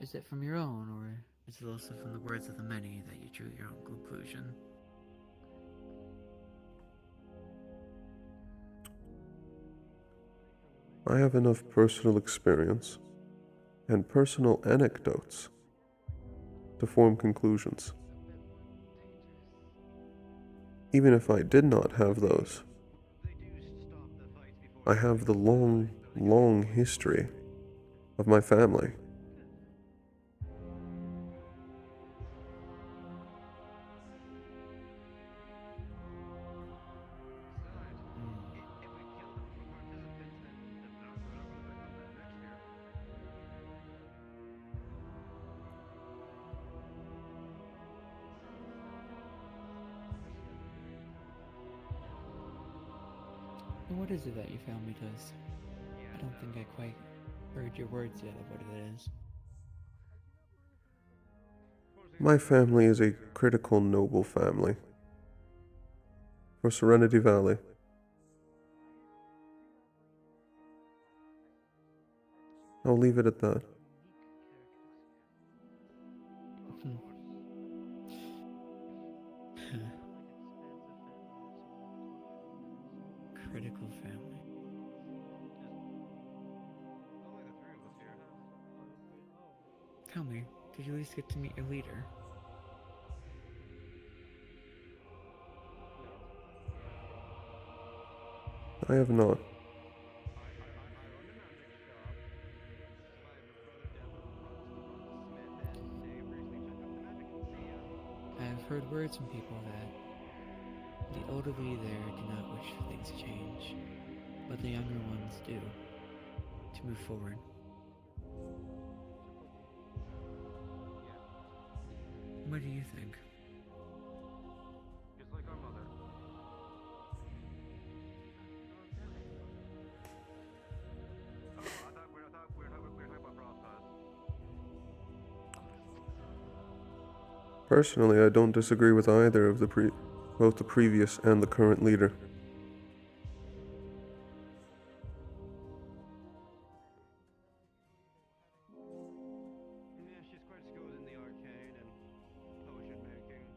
is it from your own, or is it also from the words of the many that you drew your own conclusion? I have enough personal experience and personal anecdotes to form conclusions. Even if I did not have those, I have the long, long history of my family. And what is it that your family does? I don't think I quite heard your words yet of what it is. My family is a critical, noble family for Serenity Valley. I'll leave it at that. Critical family. Tell me, did you at least get to meet your leader? I have not. I've heard words from people that the elderly there do not wish for things to change, but the younger ones do, to move forward. What do you think? Just like our mother. Oh, I thought we were talking about Brawl Stars. Personally, I don't disagree with either of both the previous and the current leader. Yeah, she's quite skilled in the arcane and potion making,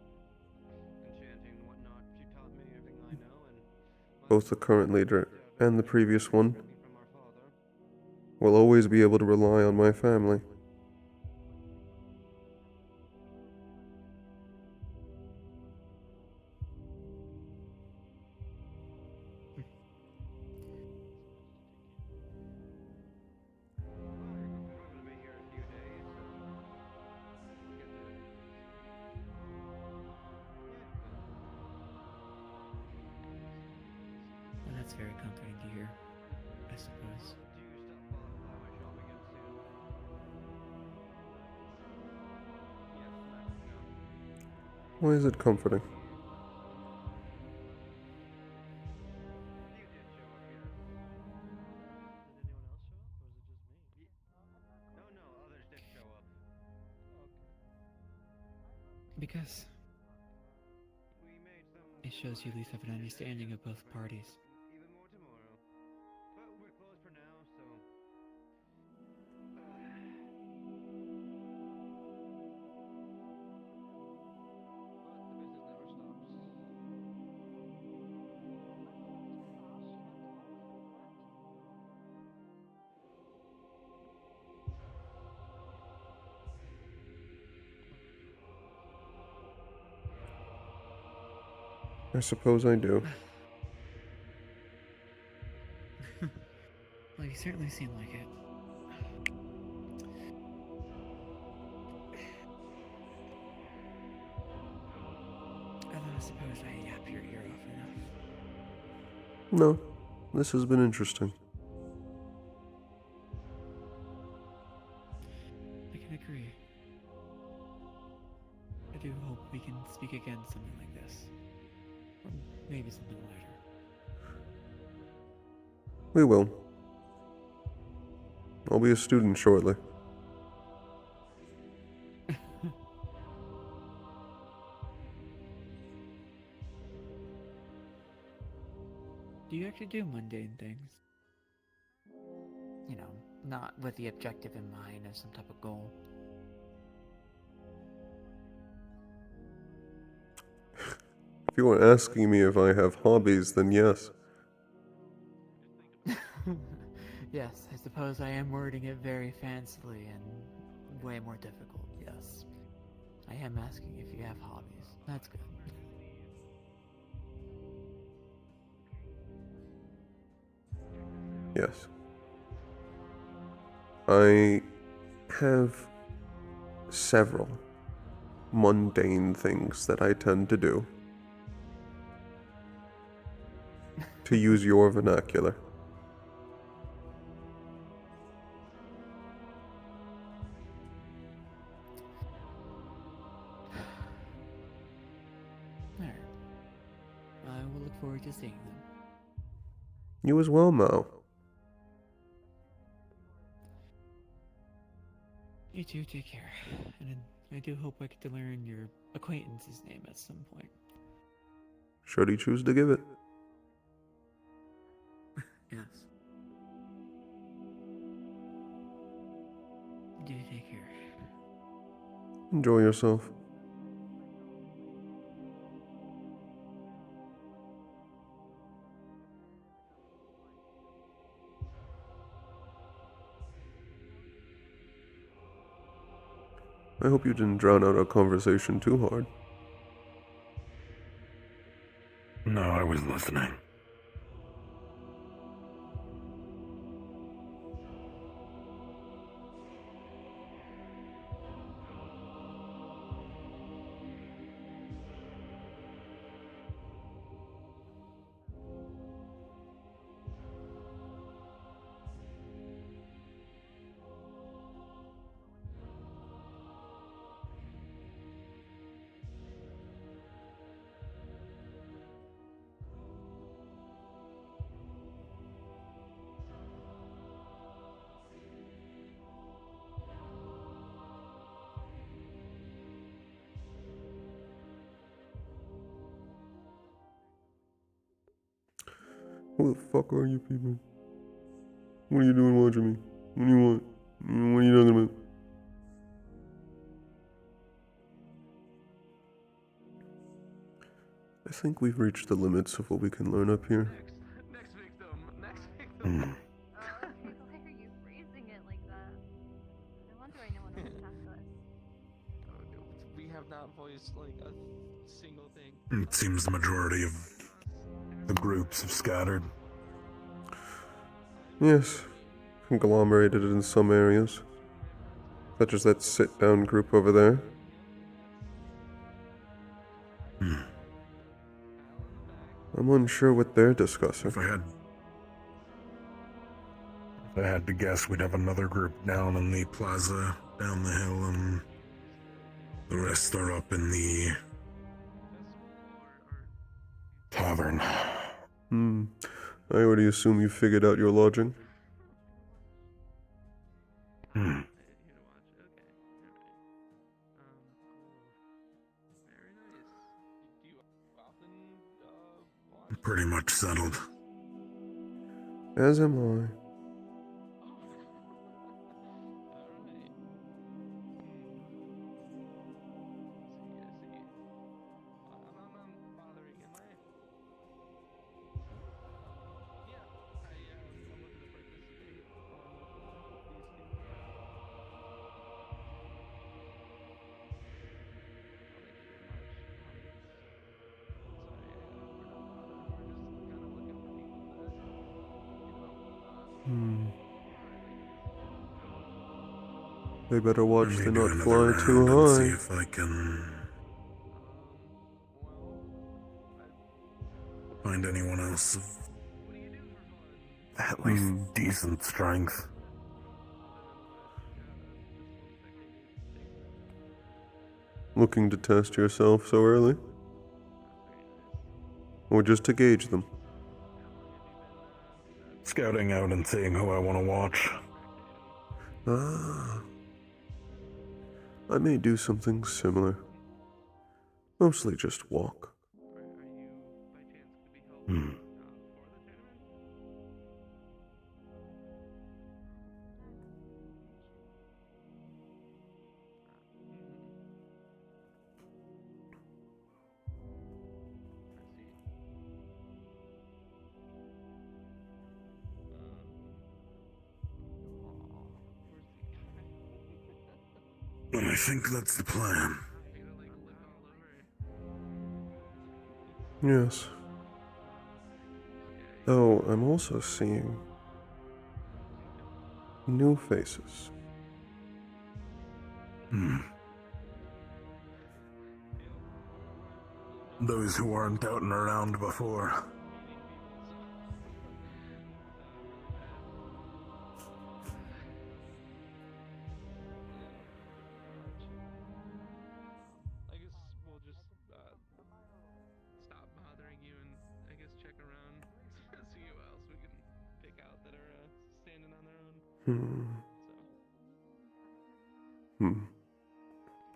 enchanting and whatnot. She taught me everything I know, and Both the current leader and the previous one. will always be able to rely on my family. Well, that's very comforting to hear, I suppose. Why is it comforting? Because it shows you at least have an understanding of both parties. I suppose I do. Well, you certainly seem like it. Although I suppose I yap your ear off enough. No, this has been interesting. I can agree. I do hope we can speak again something like this. Or maybe something lighter. We will. I'll be a student shortly. Do you actually do mundane things? You know, not with the objective in mind of some type of goal. If you are asking me if I have hobbies, then yes. Yes, I suppose I am wording it very fancily and way more difficult, yes. I am asking if you have hobbies. That's good. Yes. I have several mundane things that I tend to do. To use your vernacular. Alright. I will look forward to seeing them. You as well, Mao. You too, take care. And I do hope I get to learn your acquaintance's name at some point. Should he choose to give it? Yes. Do take care. Enjoy yourself. I hope you didn't drown out our conversation too hard. No, I was listening. Who the fuck are you people? What are you doing watching me? What do you want? What are you talking about? I think we've reached the limits of what we can learn up here. Why are you freezing? always like a single thing. It seems the majority of the groups have scattered. Yes, conglomerated in some areas, such as that sit-down group over there. I'm unsure what they're discussing. If I had to guess, we'd have another group down in the plaza, down the hill, and the rest are up in the tavern. I already assume you figured out your lodging. Pretty much settled. As am I. They better watch to not fly too high. See if I can find anyone else of at least decent strength. Looking to test yourself so early? Or just to gauge them? Scouting out and seeing who I want to watch. Ah. I may do something similar. Mostly just walk. And I think that's the plan. Yes. Though I'm also seeing new faces. Those who weren't out and around before. I guess we'll just stop bothering you and I guess check around, see who else we can pick out that are standing on their own.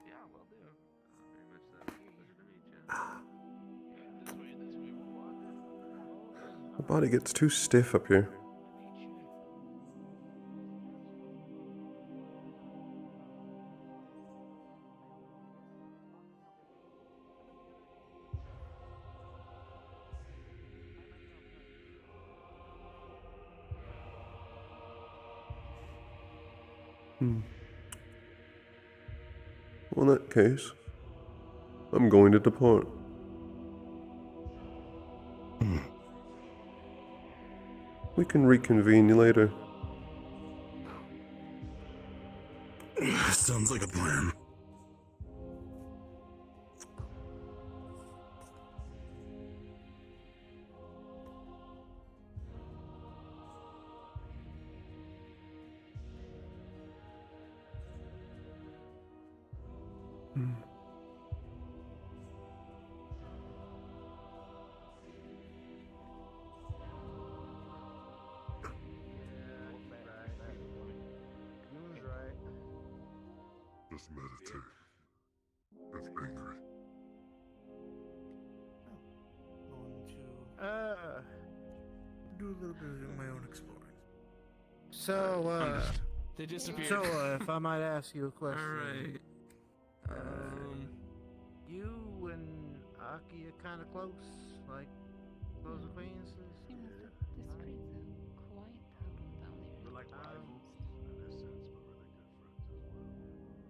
Yeah, will do. Very much so. Pleasure to meet you. This way. My body gets too stiff up here. Well, in that case, I'm going to depart. We can reconvene later. Sounds like a plan. Just meditate. It's angry. Do a little bit of my own exploring. So, They disappeared. So, if I might ask you a question. Alright. You and Aki are kind of close? Like, close acquaintances? The streets are quite total down here. We're like rivals in a sense, but we're like good friends as well.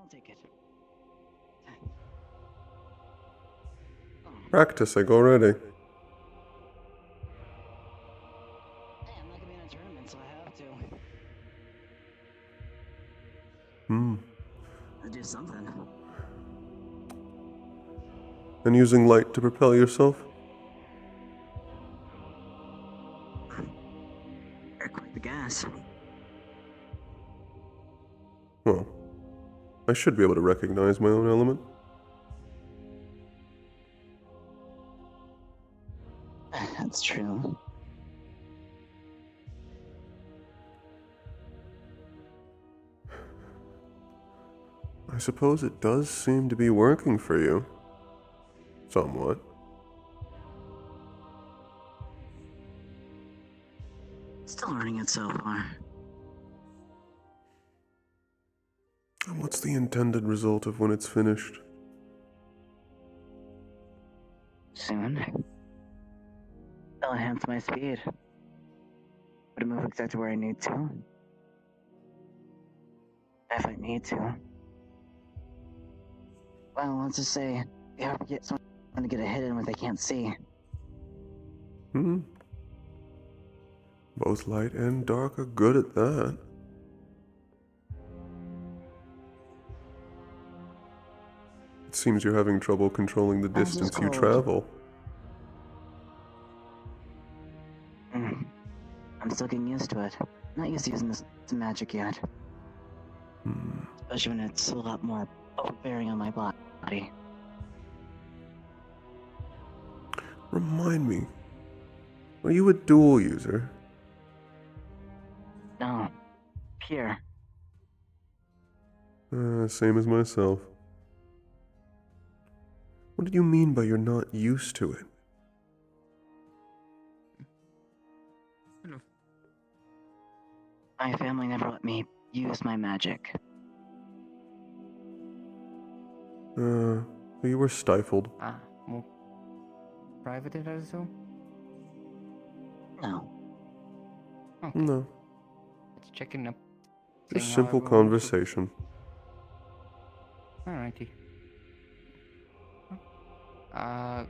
I'll take it. Practicing already. Hey, I'm not gonna be in a tournament, so I have to. I'll do something. And using light to propel yourself? You're quite the gas. Well, I should be able to recognize my own element. That's true. I suppose it does seem to be working for you. Somewhat. Still learning it so far. And what's the intended result of when it's finished? Soon. I'll enhance my speed. But move exactly where I need to. If I need to. Well, let's just say, if I get someone to get a hit in what they can't see. Both light and dark are good at that. It seems you're having trouble controlling the distance you travel. I'm still getting used to it. Not used to using this magic yet. Especially when it's a lot more overbearing on my body. Remind me, are you a dual user? No. Pure. Same as myself. What did you mean by you're not used to it? My family never let me use my magic. You were stifled. More private, I assume? No. No. It's checking up. Just seeing how simple everyone else is. conversation. Alrighty. I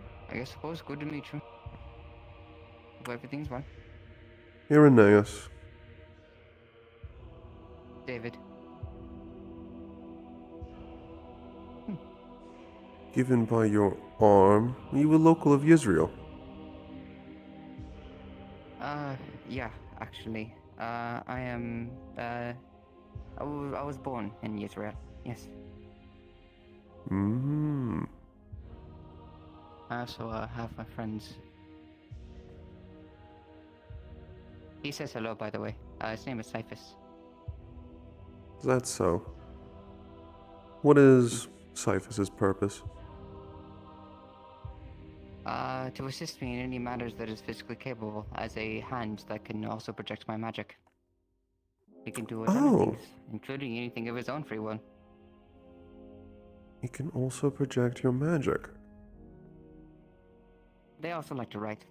suppose good to meet you. Hope everything's well. Irenaeus. David. Given by your arm, are you a local of Israel? Yeah, actually. I am, I was born in Israel, yes. I also, have my friends. He says hello, by the way. His name is Cyphus. Is that so? What is Cyphus's purpose? To assist me in any matters that is physically capable, as a hand that can also project my magic. He can do a ton of things, including anything of his own free will. He can also project your magic. They also like to write.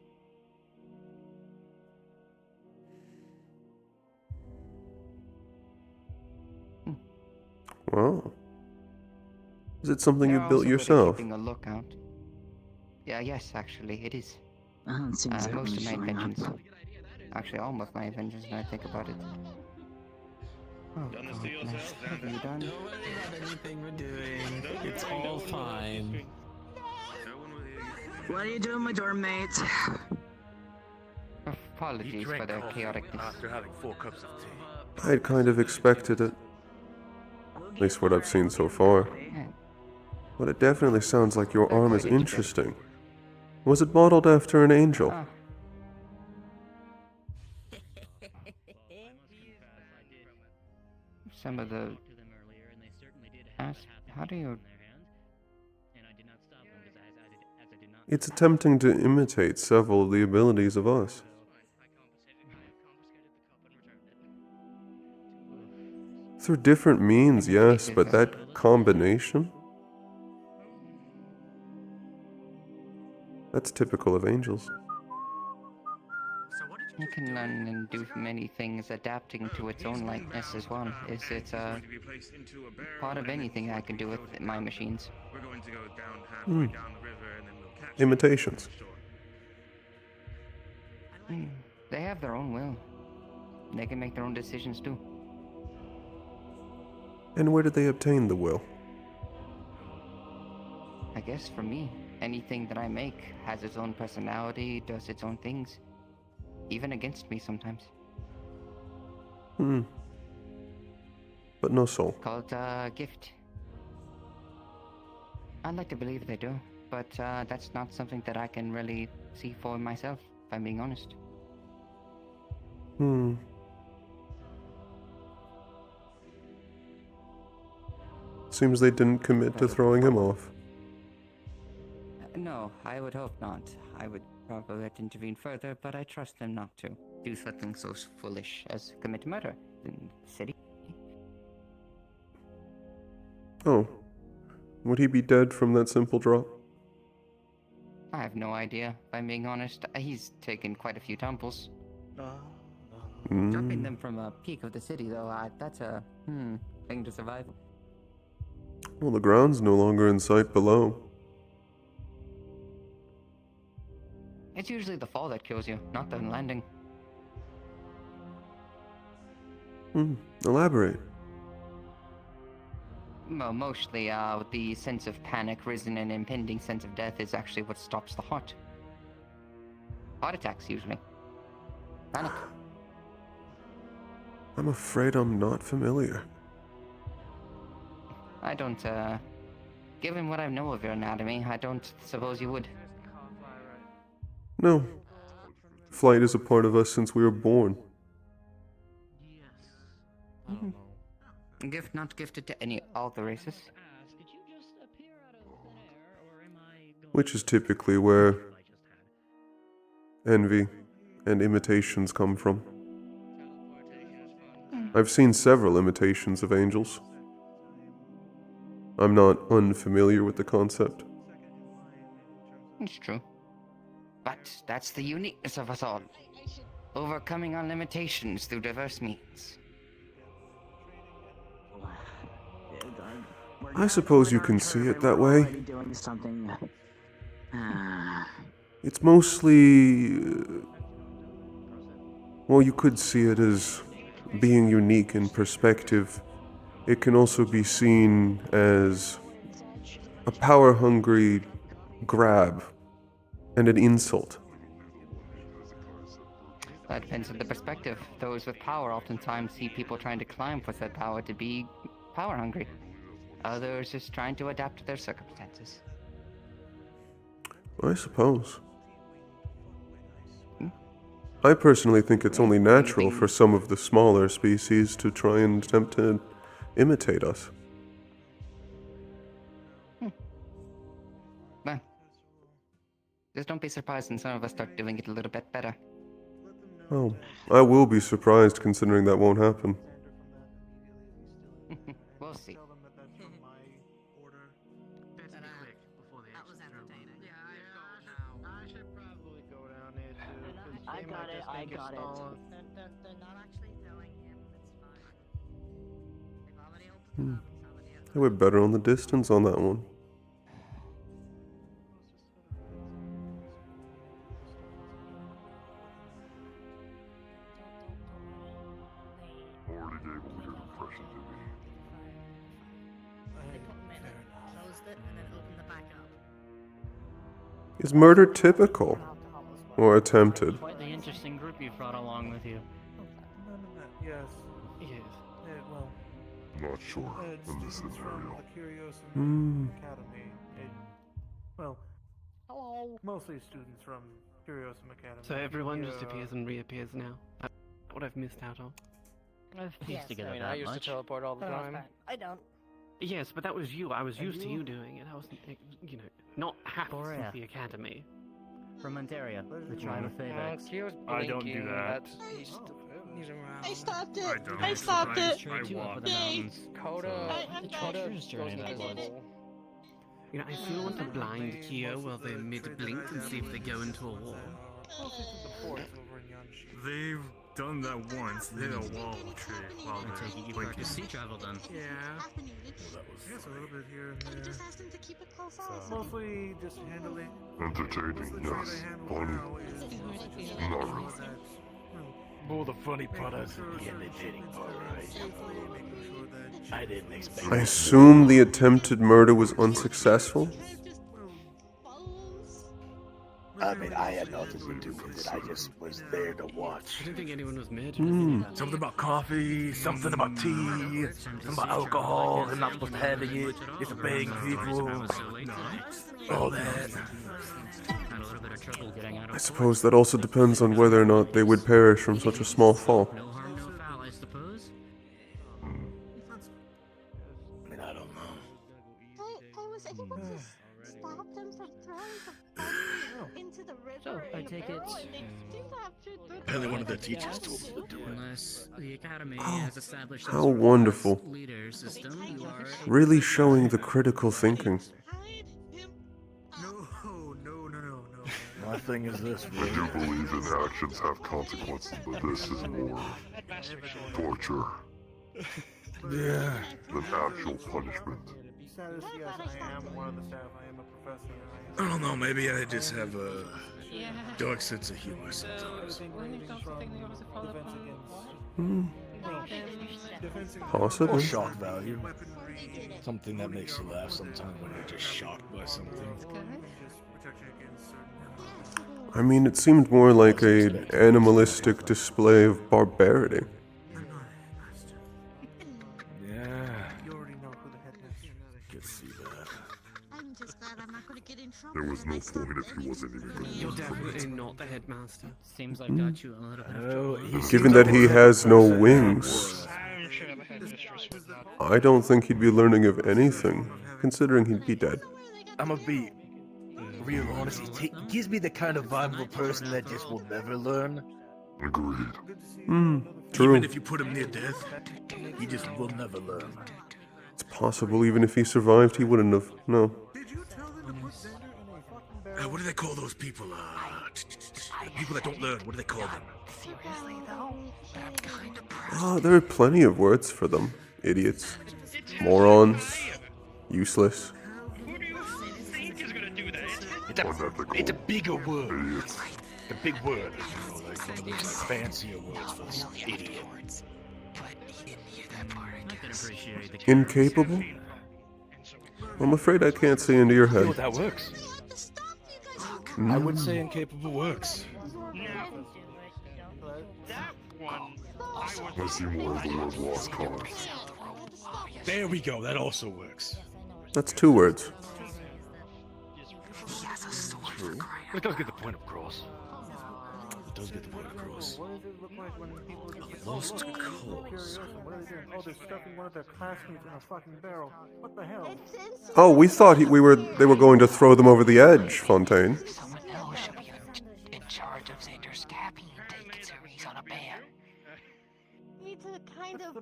Wow. Is it something They're you built also good at yourself? keeping a lookout. Yeah, yes, actually, it is. It seems Most of my showing up. inventions. Actually, all of my inventions, when I think about it. Oh, Done this to goodness. yourself, What have you done? Don't worry about anything we're doing. It's all fine. What are you doing, my dorm mate? Apologies for the chaoticness. After having 4 cups of tea. I'd kind of expected it. At least what I've seen so far. But it definitely sounds like your arm is interesting. Was it modeled after an angel? Some of the... How do you... It's attempting to imitate several of the abilities of us. Through different means, yes, but that combination? That's typical of angels. So what did It can learn and do many things, adapting to its own likeness as well. It's a part of anything I can do with my machines. We're going to go down Hmm. halfway down the river and then we'll catch Imitations. They have their own will. They can make their own decisions too. And where did they obtain the will? I guess for me, anything that I make has its own personality, does its own things. Even against me sometimes. Hmm. But no soul. Called gift. I'd like to believe they do, but that's not something that I can really see for myself, if I'm being honest. Hmm. Seems they didn't commit to throwing him off. No, I would hope not. I would probably have to intervene further, but I trust them not to do something so foolish as commit murder in the city. Oh. Would he be dead from that simple drop? I have no idea, if I'm being honest. He's taken quite a few tumbles. Jumping them from a peak of the city, though, that's a, thing to survive. Well, the ground's no longer in sight below. It's usually the fall that kills you, not the landing. Elaborate. Well, mostly, the sense of panic, risen and impending sense of death is actually what stops the heart. Heart attacks, usually. Panic. I'm afraid I'm not familiar. I don't, given what I know of your anatomy, I don't suppose you would. No. Flight is a part of us since we were born. Gift not gifted to all the races. Which is typically where envy and imitations come from. I've seen several imitations of angels. I'm not unfamiliar with the concept. It's true. But that's the uniqueness of us all. Overcoming our limitations through diverse means. I suppose you can see it that way. Doing something. It's mostly... well, you could see it as being unique in perspective. It can also be seen as a power-hungry grab and an insult. That depends on the perspective. Those with power oftentimes see people trying to climb for said power to be power-hungry. Others just trying to adapt to their circumstances. I suppose. I personally think it's only natural for some of the smaller species to try and attempt to imitate us. Well, just don't be surprised when some of us start doing it a little bit better. Oh, I will be surprised considering that won't happen. We'll see. That was entertaining. I should probably go down there too. 'Cause I they got might it, just I think it's got it. stolen. They're not actually killing him. It's fine. They've already opened They were better on the distance on that one. Already gave a weird impression to me. They put them in it, closed it, and then opened the back up. Is murder typical? Or attempted? Quite the interesting group you brought along with you. Yes. Yes. Well, Not sure it's in this students from scenario. the Curious Hmm. Academy. Well, hello. Mostly students from Curiosum Academy. So everyone just Yeah. appears and reappears now. That's what I've missed out on. I've pieced Yes, together I mean, that I used much. to teleport all the For the most time. part. I don't. Yes, but that was you. I was And used to you? you doing it. I wasn't, not half Borea. of the academy. From Ontario, the tribe of Favex. He was I don't do blinking, that. He's around. I stopped it. I don't. I stopped it. Straight to up in the Yay. mountains. Coda, I'm Coda treacherous journey goes that was. invisible. I still want to blind Kyo while they're mid-blink and see if they go into a wall. Closer to the fort over in They've done that once. They hit a wall trick while I take it you they're practice sea travel then. Yeah. Yes, a little bit here and there. Just asked him to keep a close eye. Mostly just handling. Entertaining, yes. Funny. Not really. Well, the funny part is the entertaining part, right? I didn't expect. I assume the attempted murder was unsuccessful? I mean, I had nothing to do with it. I just was there to watch. I didn't think anyone was mad. Something about coffee, something about tea, something about alcohol. They're not supposed to have it. It's a bang people. All that. Had a little bit of trouble getting out of I suppose that also depends on whether or not they would perish from such a small fall. No harm, no foul, I suppose. I mean, I don't know. I was able to stop them from throwing the body into the river. So, I take it. Apparently one of their teachers told me to do it. Unless the academy has established some How sort of wonderful. leader system, you are Really showing the critical thinking. My thing is this, I do believe that actions have consequences, but this is more torture Yeah. than actual punishment. Status, yes, I am one of the staff. I am a professor. I don't know, maybe I just have a dark sense of humor sometimes. Possibly. Or shock value. Something that makes you laugh sometimes when you're just shocked by something. I mean, it seemed more like an animalistic display of barbarity. Yeah. Could see that. I'm just glad I'm not going to get in trouble. There was no point if he wasn't even going You're to definitely not the headmaster. Seems like got you a little bit of trouble. Given that he has no wings, I don't think he'd be learning of anything, considering he'd be dead. I'm gonna be real honest. He gives me the kind of vibe of a person that just will never learn. Agreed. True. Even if you put him near death, he just will never learn. It's possible even if he survived, he wouldn't have. No. What do they call those people? People that don't learn. What do they call them? Seriously, though? There are plenty of words for them. Idiots. Morons. Useless. It's a bigger word. A big word. You know, like one of those fancier words for this idiot. Incapable? I'm afraid I can't see into your You know head. what that works? I would say incapable works. I see more of the word lost cause. There we go. That also works. That's 2 words. True. It does get the point across. It does get the point across. What does it look like when people just Lost cause? cause. What are they doing? Oh, they're stuffing one of their classmates in a fucking barrel. What the hell? Oh, we thought they were going to throw them over the edge, Fontaine. Someone else should be in charge of Xander's caffeine take series on a ban. Need to kind of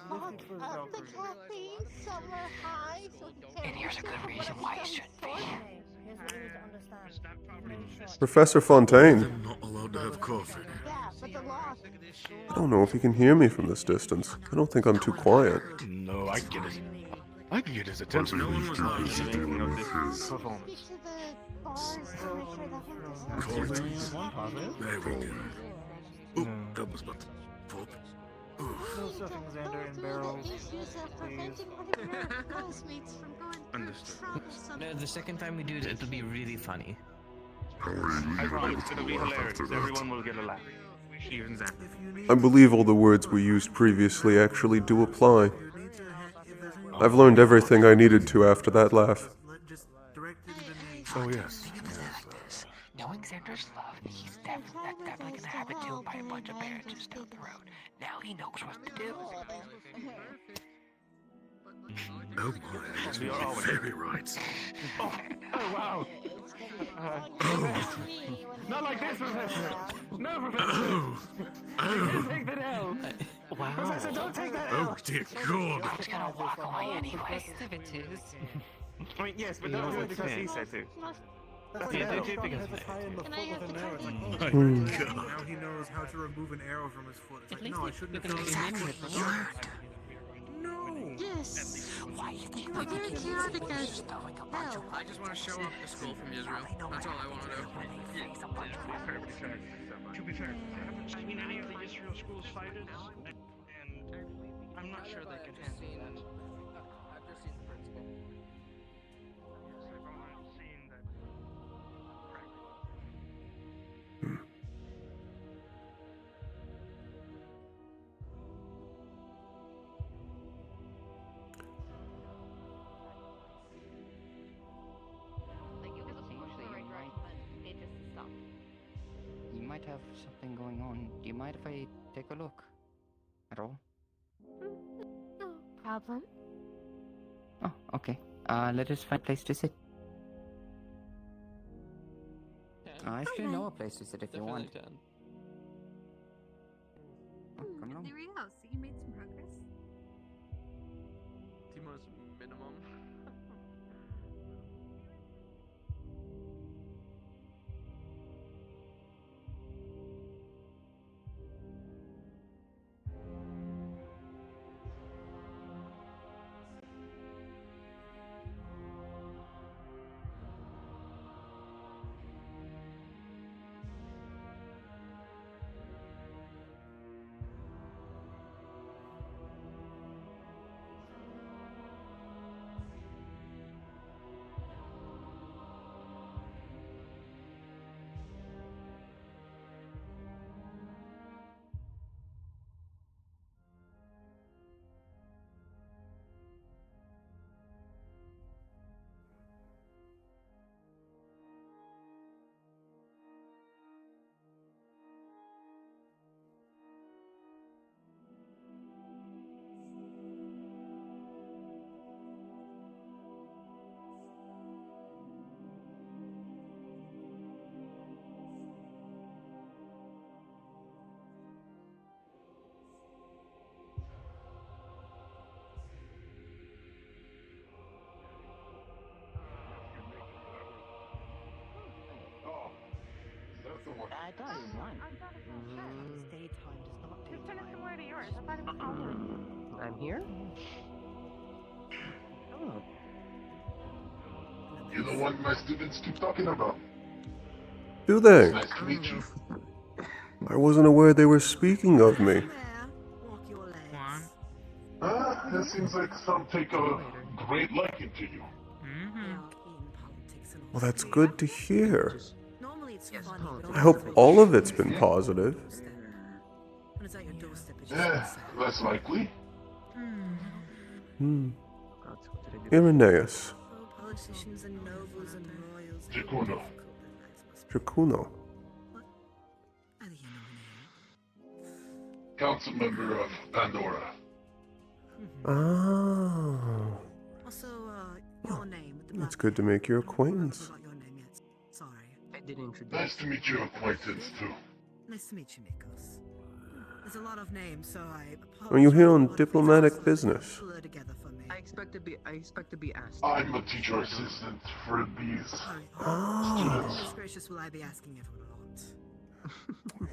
pump up the caffeine somewhere high so he can. And here's a good reason why he shouldn't be. Professor Fontaine. I'm not allowed to have coffee. Yeah, but the law. I don't know if he can hear me from this distance. I don't think I'm too quiet. No, I get it. I can get his attention. No one was allowed to say anything of this performance. Speak to the bars to make sure that one There we go. Ooh, that was about to pop. No stuffing Xander in barrels. issues of preventing one of your classmates from going Understood. through The second time we do it, it'll be really funny. I promise it'll be hilarious. Everyone will get a laugh. Even Xander. I believe all the words we used previously actually do apply. I've learned everything I needed to after that laugh. Oh, yes. Knowing Xander's love, he's definitely gonna have it too by a bunch of parents just down the road. Now he knows what to do. Oh my, you're very right. Oh wow. Not like this, Professor. No, Professor. Don't take that L. Wow. Professor, don't take that Oh L. dear God. I was gonna walk away anyway. I mean, yes, but don't do it because he said to. That's Yeah, like they shot think has it's a tie in the Can foot I have with an the arrow. It's like, copy? oh, Hmm. now he knows how to remove an arrow from his foot. It's At like, least no, I they- shouldn't they're have gonna done be that. memory for No! Yes. Why you think You we're are very making chaotic We're as just throwing a bunch hell. of I just want to show up the school from Israel. That's all I want to do. To be fair, I haven't seen any of the Israel schools cited, and I'm not sure they can handle that. I've just seen the principal. Yes, I've only seen that. Like, it was a push in the right direction, but it just stopped. You might have something going on. Do you mind if I take a look? At all? No problem. Oh, okay. Let us find a place to sit. I actually know a place to sit if you want. Oh, come along. There we go. So you made some progress. Timo's minimum. I thought he won. His daytime does not Whose turn is daytime. similar to yours? I thought it was Oliver's. I'm here? Oh. You're the one my students keep talking about. Do they? Nice to meet you. I wasn't aware they were speaking of me. Walk your legs. It seems like some take a great liking to you. Well, that's good to hear. Normally it's funny, but I hope all of it's been positive. when it's at your doorstep, it's just Yeah, sad. less likely. Irenaeus. Politicians and nobles and royals. Jacuno. Jacuno. Council member of Pandora. Oh. Also, your name with the black It's good to make your acquaintance. your name yet. Sorry. I didn't introduce. Nice to meet your acquaintance, too. Nice to meet you, Mikos. There's a lot of names, so I apologize. Are you here on diplomatic business? Blur together for me. I expect to be asked. I'm a teacher assistant for these Ah. Goodness gracious, will I be asking everyone a lot?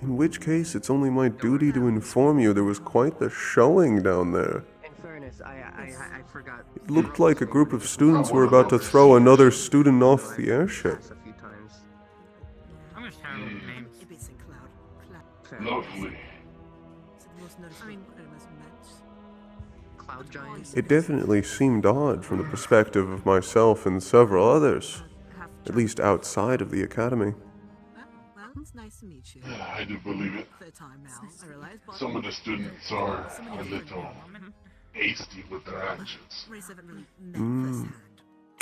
In which case, it's only my duty to inform you there was quite the showing down there. In fairness, I forgot. It looked like a group of students were about to throw another student off the airship. A few times. I'm just terrible with names. Ibis and Cloud. Lovely. So the most noticeable, the most immense. Cloud giants. It definitely seemed odd from the perspective of myself and several others, at least outside of the academy. Well, it's nice to meet you. I do believe it. Third time now, I realize. But Some of the students are a little hasty with their actions. race haven't really met firsthand.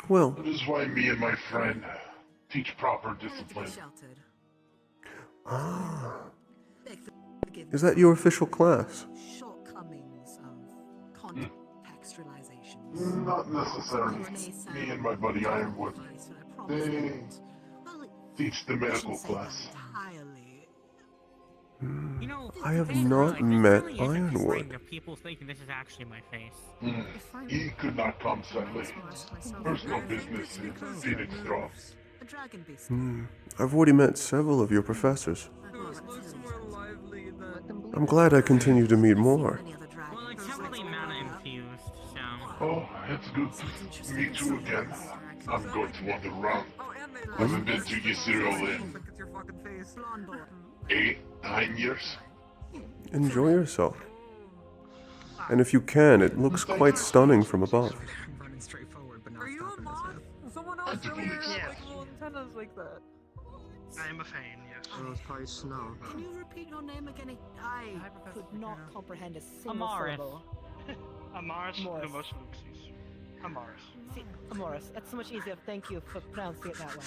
Well, That is why me and my friend teach proper discipline. Sheltered. ah, Beg forgive is that your official class? shortcomings of contextualizations. Not necessarily. Me and my buddy Iron with. They teach the medical class. You know, I have thanks for not realizing met this really isn't Ironwood. frame of people thinking this is actually my face. He could not come, sadly. Personal business in Phoenix Drop. A dragon beast. I've already met several of your professors. I'm glad I continue to meet more. Well, it's heavily mana infused, so. Oh, it's good to meet you again. I'm going to wander around. Haven't been to Yisrael in 8, 9 years. Enjoy yourself. And if you can, it looks quite stunning from above. Are you a moth? Someone else earlier had like little antennas like that. I am a Fane, yes. Oh, it's probably snow. Can you repeat your name again? I could not comprehend a single Amaris. syllable. Amaris Morris. Lumos Luxis. Amaris. See, Morris, that's so much easier. Thank you for pronouncing it that way.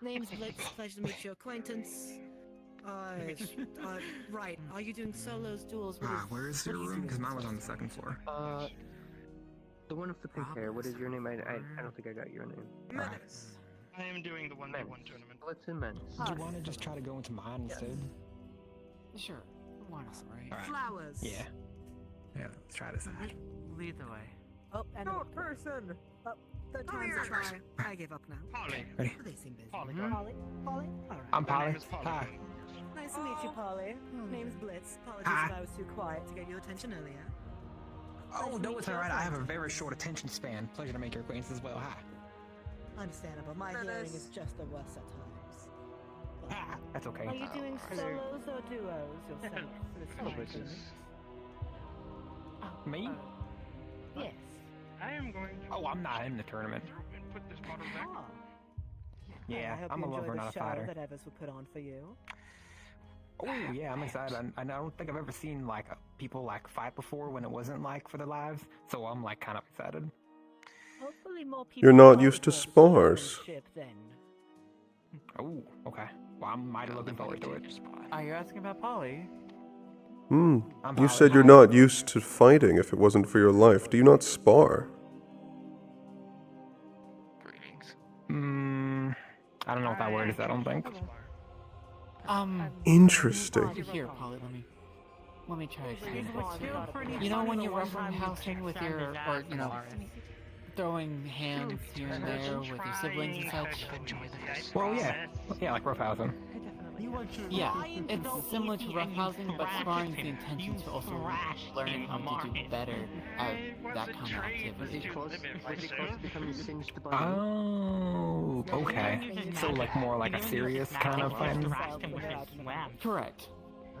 Name's Blitz. Pleasure to meet your acquaintance. Right. Are you doing solos, duels? Where is your room? Because mine was on the second floor. The one with the pink hair. What is your name? I don't think I got your name. I am doing the 1v1 tournament. What's in men? Do you want to just try to go into mine instead? Sure. Why not, right? Alright. Flowers. Yeah. Yeah, let's try this out. Lead the way. Oh, and Not person. third time's a charm. I give up now. Polly. Ready? They seem busy. Polly. Polly? Polly? Alright. I'm My Polly. name is Polly. Hi. Nice to meet you, Polly. Name's Blitz. Apologies Hi. if I was too quiet to get your attention earlier. Oh, no, it's alright. I have a very short attention span. Pleasure to make your acquaintance as well. Hi. Understandable. My hearing is just the worst at times. Ah, that's okay. Are you doing solos or duos yourself? Oh, this is... Me? Yes. I am going to. Oh, I'm not in the tournament. And put this bottle back. Ah. Yeah, I hope I'm you a enjoy lover, the not a show fighter. that Evers will put on for you. Oh, yeah, I'm excited. I don't think I've ever seen, like, people, like, fight before when it wasn't, like, for their lives. So I'm, like, kind of excited. Hopefully more people You're not will used to report spars. ship then. Oh, okay. Well, I'm mighty looking forward to it. Are you asking about Polly? I'm You Polly. said you're not used to fighting if it wasn't for your life. Do you not spar? I don't know what that word is, I don't think. Interesting. Here, Polly, let me try to explain this. You know when you're roughhousing with your, or, you know, throwing hands here and there with your siblings and such? Well, yeah. Yeah, like roughhousing. Yeah, it's similar to roughhousing, but sparring is the intention to also learn how to do better at that kind of activity. Was he close to becoming singed by Oh, okay. So, like, more like a serious kind of thing? Correct.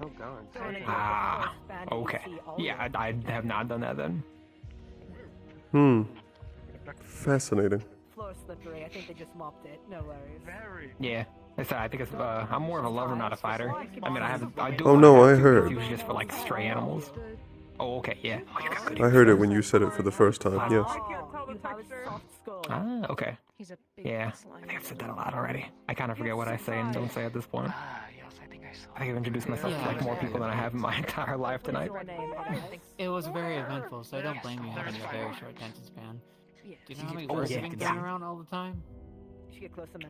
Oh, God. Ah, okay. Yeah, I have not done that then. Fascinating. Floor slippery. I think they just mopped it. No worries. Yeah. I think it's, I'm more of a lover, not a fighter. I mean, I do. Oh, no, I heard. It's usually just for, like, stray animals. Oh, okay, yeah. I heard it when you said it for the first time, yes. Ah, okay. Yeah, I think I've said that a lot already. I kind of forget what I say and don't say at this point. I think I've introduced myself to, like, more people than I have in my entire life tonight. It was very eventful, so I don't blame you having a very short attention span. Do you know how many Oh, words yeah, have been going around all the time?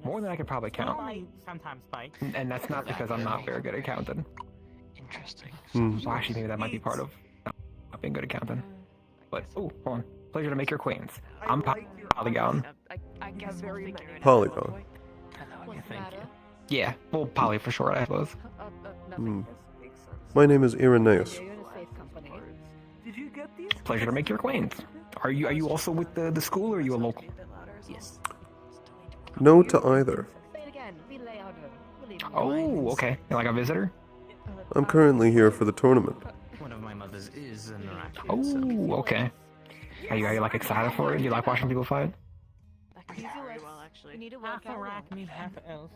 More than I could probably count. Sometimes spikes. And that's not because I'm not very good at counting. Interesting. Well, actually, maybe that might be part of not being good at counting. But, oh, hold on. Pleasure to make your acquaintance. I'm Polygon. I guess very many. Polygon. Thank you. Yeah, well, Poly for short, I suppose. My name is Irenaeus. Did you get these? Pleasure to make your acquaintance. Are you also with the school, or are you a local? Yes. No to either. Oh, okay. You're like a visitor? I'm currently here for the tournament. One of my mothers is an Iraqi. Oh, okay. Are you like excited for it? Do you like watching people fight? Very well, actually. Half Arachne, half elf.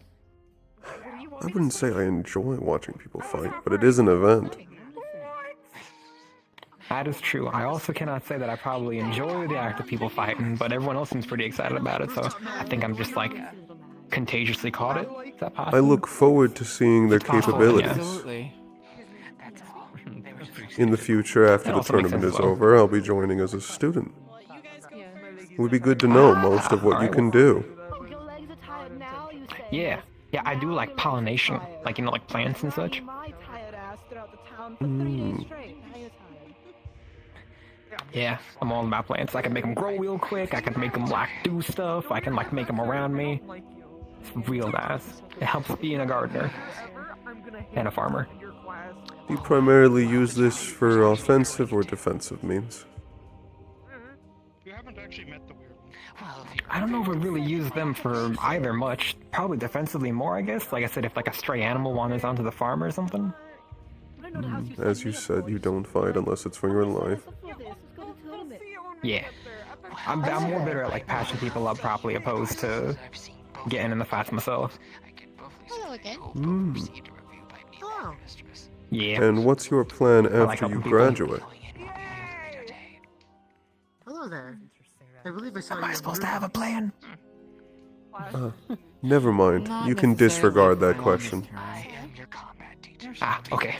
I wouldn't say I enjoy watching people fight, but it is an event. That is true. I also cannot say that I probably enjoy the act of people fighting, but everyone else seems pretty excited about it, so I think I'm just, like, contagiously caught it. Is that possible? I look forward to seeing their capabilities. Absolutely. In the future, after the tournament is over, I'll be joining as a student. It would be good to know most of what you can do. Yeah. Yeah, I do like pollination. Like, you know, like plants and such. Yeah, I'm all about plants. I can make them grow real quick. I can make them, like, do stuff. I can, like, make them around me. It's real nice. It helps being a gardener and a farmer. Do you primarily use this for offensive or defensive means? You haven't actually met the weird one. I don't know if we really use them for either much. Probably defensively more, I guess. Like I said, if like a stray animal wanders onto the farm or something. As you said, you don't fight unless it's for your life. Yeah. I'm more better at like patching people up properly opposed to getting in the fights myself. Hello again. Hello. Yeah. And what's your plan I like after you helping people. graduate? Hello there. I believe I saw you. Am I supposed to have a plan? Never mind. You can disregard that question. Ah, okay.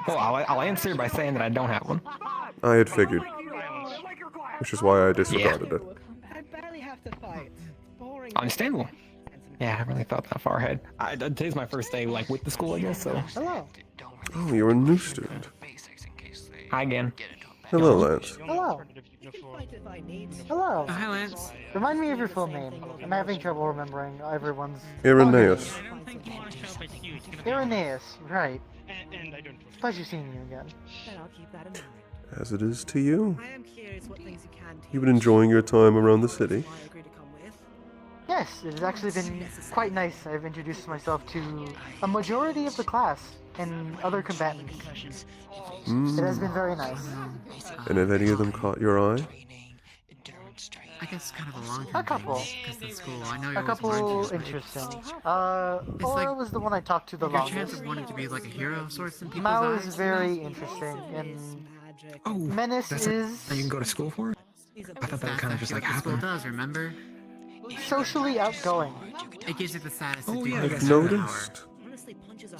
Well, I'll answer by saying that I don't have one. I had figured. Which is why I disregarded it. I barely have to fight. Boring. Understandable. Yeah, I haven't really thought that far ahead. Today's my first day, like, with the school, I guess, so... Hello. Oh, you're a new student. Hi again. Hello, Lance. Hello. Hello. Hi, Lance. Remind me of your full name. I'm having trouble remembering everyone's. Irenaeus. Irenaeus, right. And I don't. Pleasure seeing you again. Then I'll keep that in mind. As it is to you. I am curious what things you can teach. You've been enjoying your time around the city? I agree to come with. Yes, it has actually been quite nice. I've introduced myself to a majority of the class and other combatants. It has been very nice. And have any of them caught your eye? I guess kind of a long time. A couple. Because the school, I know you A always couple wanted to, interesting. It's Aura like was the one I talked to the your chance longest. of wanting to be like a hero of sorts in people's Mao eyes. is very interesting, and Oh, Menace that's is that you can go to school for? I thought that would kind of just like That's what happen. school does, remember? socially outgoing. It gives you the status Oh, to do yeah, I your guess Noticed.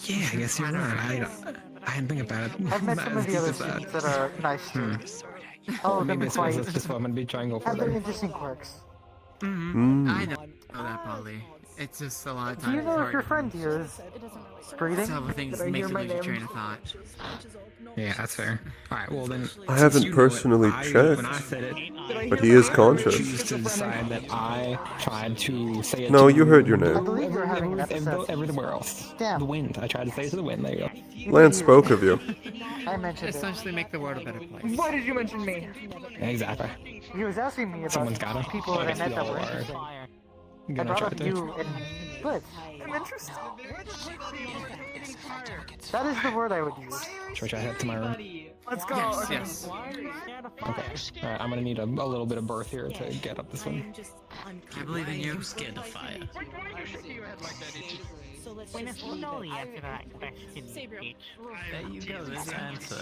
Yeah, I guess you're right. I didn't think about it. I've met some of the other students that are nice too. All of them Maybe quite that's just what I'm gonna be trying to go for have their then. interesting quirks. I know that, Polly. It's just a lot of Do times. you know if your friend here is breathing? Some things Did I make hear you my lose your name? train of thought. Yeah, that's fair. Alright, well then. I haven't since you know personally it, checked, when I said it, but he is I conscious. choose to decide that I tried to say it No, to you heard your I name. believe you're having an episode. everywhere else. Damn. The wind. I tried to say it to the wind. There you go. Lance spoke of you. I mentioned it. Essentially make the world a better place. Why did you mention me? Exactly. He was asking me Someone's about gotta. people that I I guess met we that all were are interesting. I gonna brought try up to. you and Blitz. I'm interested. That is the word I would use. Should I head to my room? Let's go. Yes. Okay. Alright, I'm gonna need a little bit of birth here to get up this one. I believe in you. I'm scared of fire. When it's know the answer to that question, Peach. There you go, there's the answer. Yeah,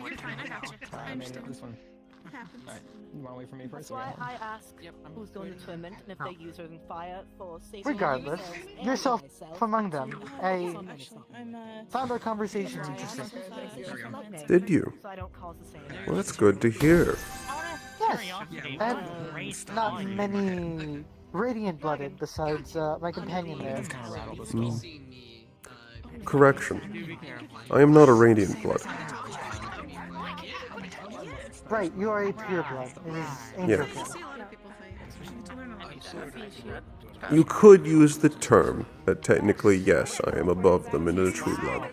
you're fine. I got you. I I made it understand. this one. It happens. Alright, you wanna wait for me first? That's why I ask who's doing the tournament and if they're using fire for safety. Regardless, yourself among them. I found our conversations interesting. Did you? So I don't cause the same. Well, that's good to hear. Yes, I have not many radiant-blooded besides my companion there. Correction. I am not a radiant blood. Right, you are a pure blood. It is angel Yes. blood. You could use the term that technically, yes, I am above them in a true blood.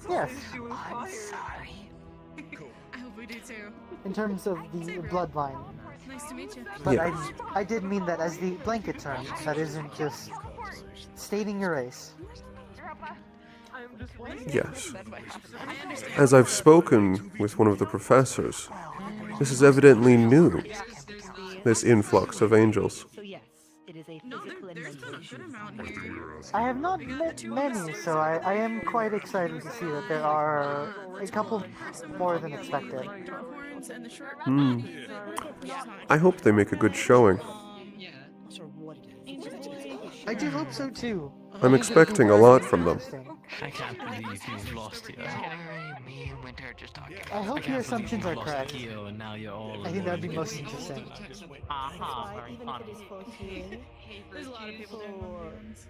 Yes, I hope we do too. in terms of the bloodline. Nice to meet you. But Yes. I did mean that as the blanket term. That isn't just stating your race. Yes. As I've spoken with one of the professors, this is evidently new, this influx of angels. So yes, it is a No, physical and there's mental a good amount here. I have not met many, so I am quite excited to see that there are a couple more than expected. Horns and the short Hmm. I hope they make a good showing. I do hope so too. I'm expecting a lot from them. I can't believe you've lost here. Me and Winter just talking. I hope your assumptions are correct. Kyo, and now you're all I think that would be most interesting. Uh-huh, That's why even if it is for healing, There's a lot of people doing horns.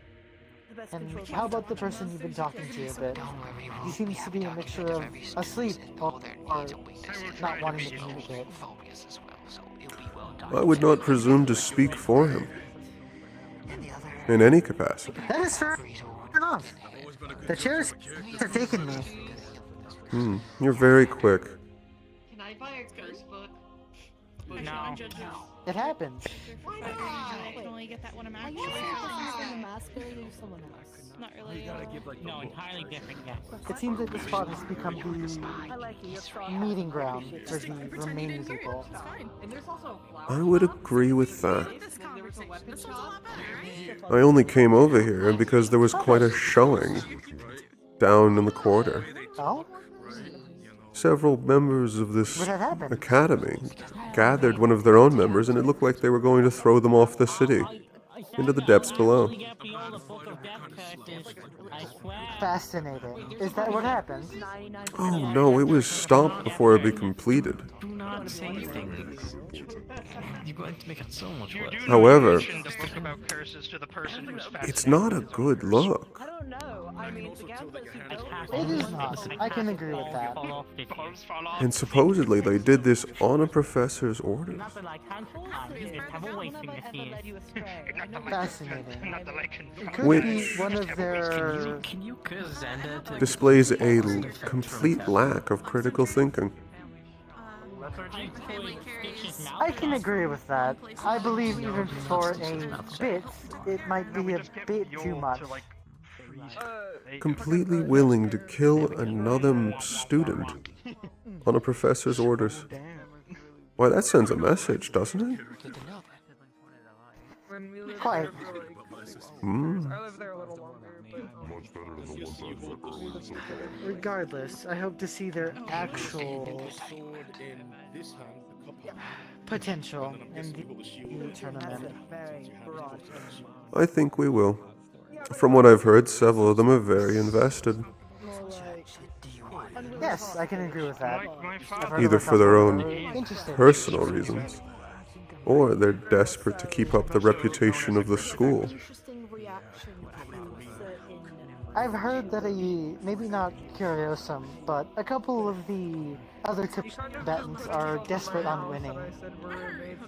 the best And control how about the person you've been talking to a bit? He seems to be a mixture of asleep or not wanting to communicate. I would not presume to speak for him. in any capacity. That is fair enough. The chairs have taken me. You're very quick. Can I buy a curse book? No. It happens. Why not? I can only get that one I'm actually the mask or use someone else? not really. No, entirely different, yes. It seems like the spot has become the meeting ground for the remaining people. I would agree with that. I only came over here because there was quite a showing down in the quarter. Oh? Several members of this What had happened? academy gathered one of their own members, and it looked like they were going to throw them off the city into the depths below. Fascinating. Is that what happened? Oh no, it was stopped before it be completed. Do not say things. You're going to make it so much worse. However, To think about curses to the person who's it's not a good look. I don't know. I mean, the gambler It is not. I can agree with that. And supposedly they did this on a professor's orders. Fascinating. Not that I can. It could Which- be one of their... Can you curse Xander to Displays a complete lack of critical thinking. I can agree with that. I believe even for a bit, it might be a bit too much. Completely willing to kill another student on a professor's orders. Why, that sends a message, doesn't it? Quite. Regardless, I hope to see their actual potential in the tournament. I think we will. From what I've heard, several of them are very invested, Yes, I can agree with that. I've heard either of a for their couple own who are interested. personal reasons, or they're desperate to keep up the reputation of the school. I've heard that maybe not Curiosum, but a couple of the other Tibetans are desperate on winning.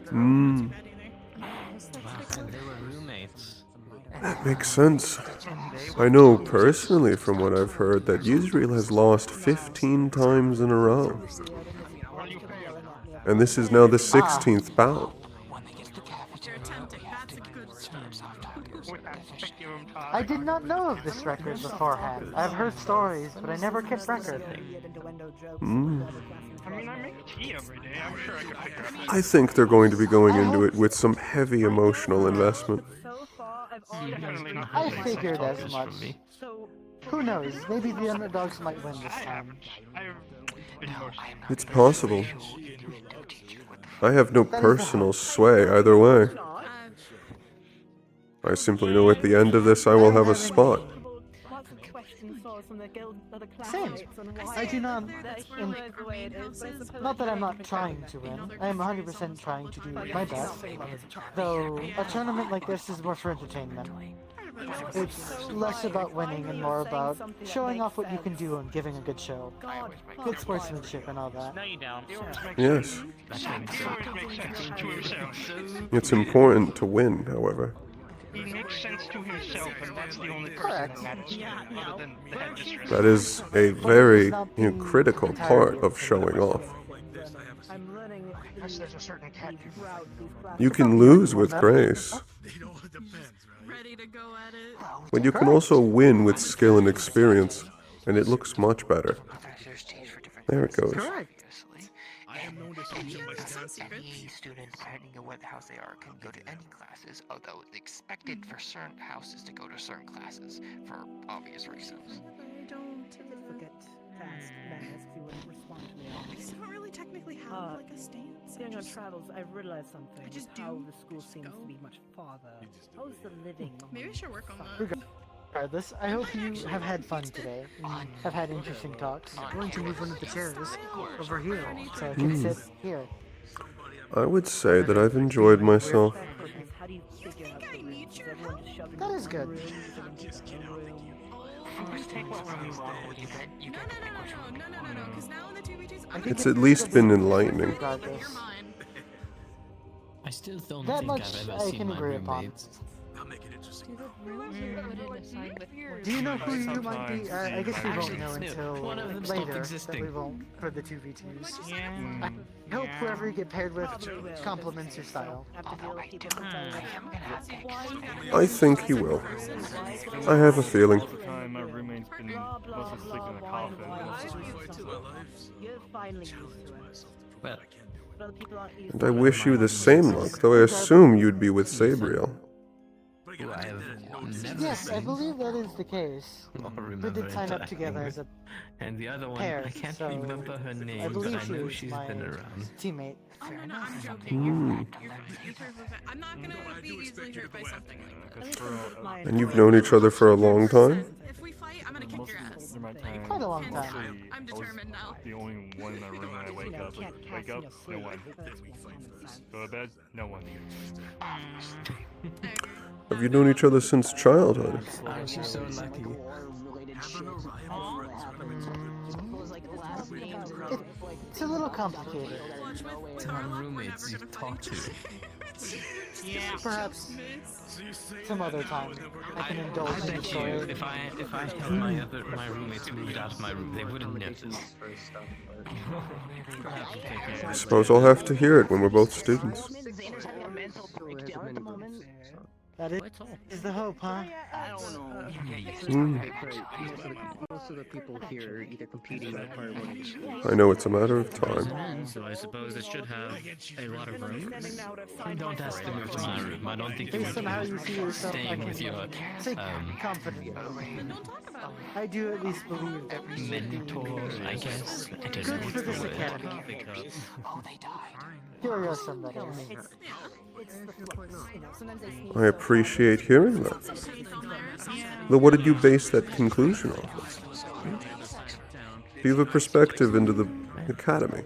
Hmm, And they were roommates. that makes sense. I know personally from what I've heard that Israel has lost 15 times in a row. And this is now the 16th bout. I did not know of this record beforehand. I've heard stories, but I never kept record. Hmm. I mean, I make tea every day. I'm sure I could figure it out. I think they're going to be going into it with some heavy emotional investment. I figured as much. Who knows? Maybe the underdogs might win this time. It's possible. I have no personal sway either way. I simply know at the end of this I will have a spot. Same. I do not... Not that I'm not trying to win. I am 100% trying to do my best. Though, a tournament like this is more for entertainment. It's less about winning and more about showing off what you can do and giving a good show. Good sportsmanship and all that. No, you don't. Yes. Himself. It's important to win, however. He makes sense to himself, and that's the only person Correct. that matters to him, other than the headmistress. That is a very critical part of showing off. Unless there's a certain cat You can lose with grace, but you can also win with skill and experience, and it looks much better. There it goes. Any student, depending on what house they are, can go to any classes, although it's expected for certain houses to go to certain classes, for obvious reasons. I don't really technically have like a stance. Being on travels, I've realized something. I just how do. the school seems to be much farther. How's the living? Maybe I should work on that. Regardless, I hope you have had fun today. Have had interesting talks. I'm going to move one of the chairs over here so I can sit here. I would say that I've enjoyed myself. That is good. It's at least been enlightening. Regardless. I still don't That think much I've ever I seen can my agree upon. roommates make it interesting. Do you know who you might be? Sometimes I guess we won't Actually, know Snoop, until one of them stopped later. That existing. we won't for the 2v2s. Yeah. I hope whoever you get paired with complements your style. I think he will. I have a feeling. All the time, my roommate's been mostly sleeping in a coffin. You're finally used to it. Well, But other people aren't used And to I it. wish you the same luck, though I assume you'd be with Sabriel. who I have never Yes, I seen believe that is the case. or We remember did sign up interacting together with. as a And the other one, pair, I can't so remember her name, I but believe I she know was she's my been around. teammate. Oh, no, I'm joking. Hmm. You're perfectly fine. I'm not gonna be easily hurt by something like that. And you've known each other for a long time? If we fight, I'm gonna kick your ass. Quite a long Hands time. down. I'm determined now. The only one in my room when I wake up. Like, wake up, no one. Go to bed, no one. Have you known each other since childhood? Aren't you so lucky? It's a little complicated. My roommates you talk to. Perhaps some other time I can indulge I in the bet you, story. if I had my roommates moved out of my room, they wouldn't notice. I suppose I'll have to hear it when we're both students. That is the hope, huh? Hmm. Most of the people here are either competing or part of one of the schools. I know it's a matter of time. So I suppose it should have a lot of room. Don't ask to move to my room. I don't think you Based on how you see yourself, I staying can with your say confidently. I do at least believe that we should be mentor, I guess. I don't know good for what's this the word. academy. Curious somebody. I appreciate hearing that. Though what did you base that conclusion off of? Do you have a perspective into the academy?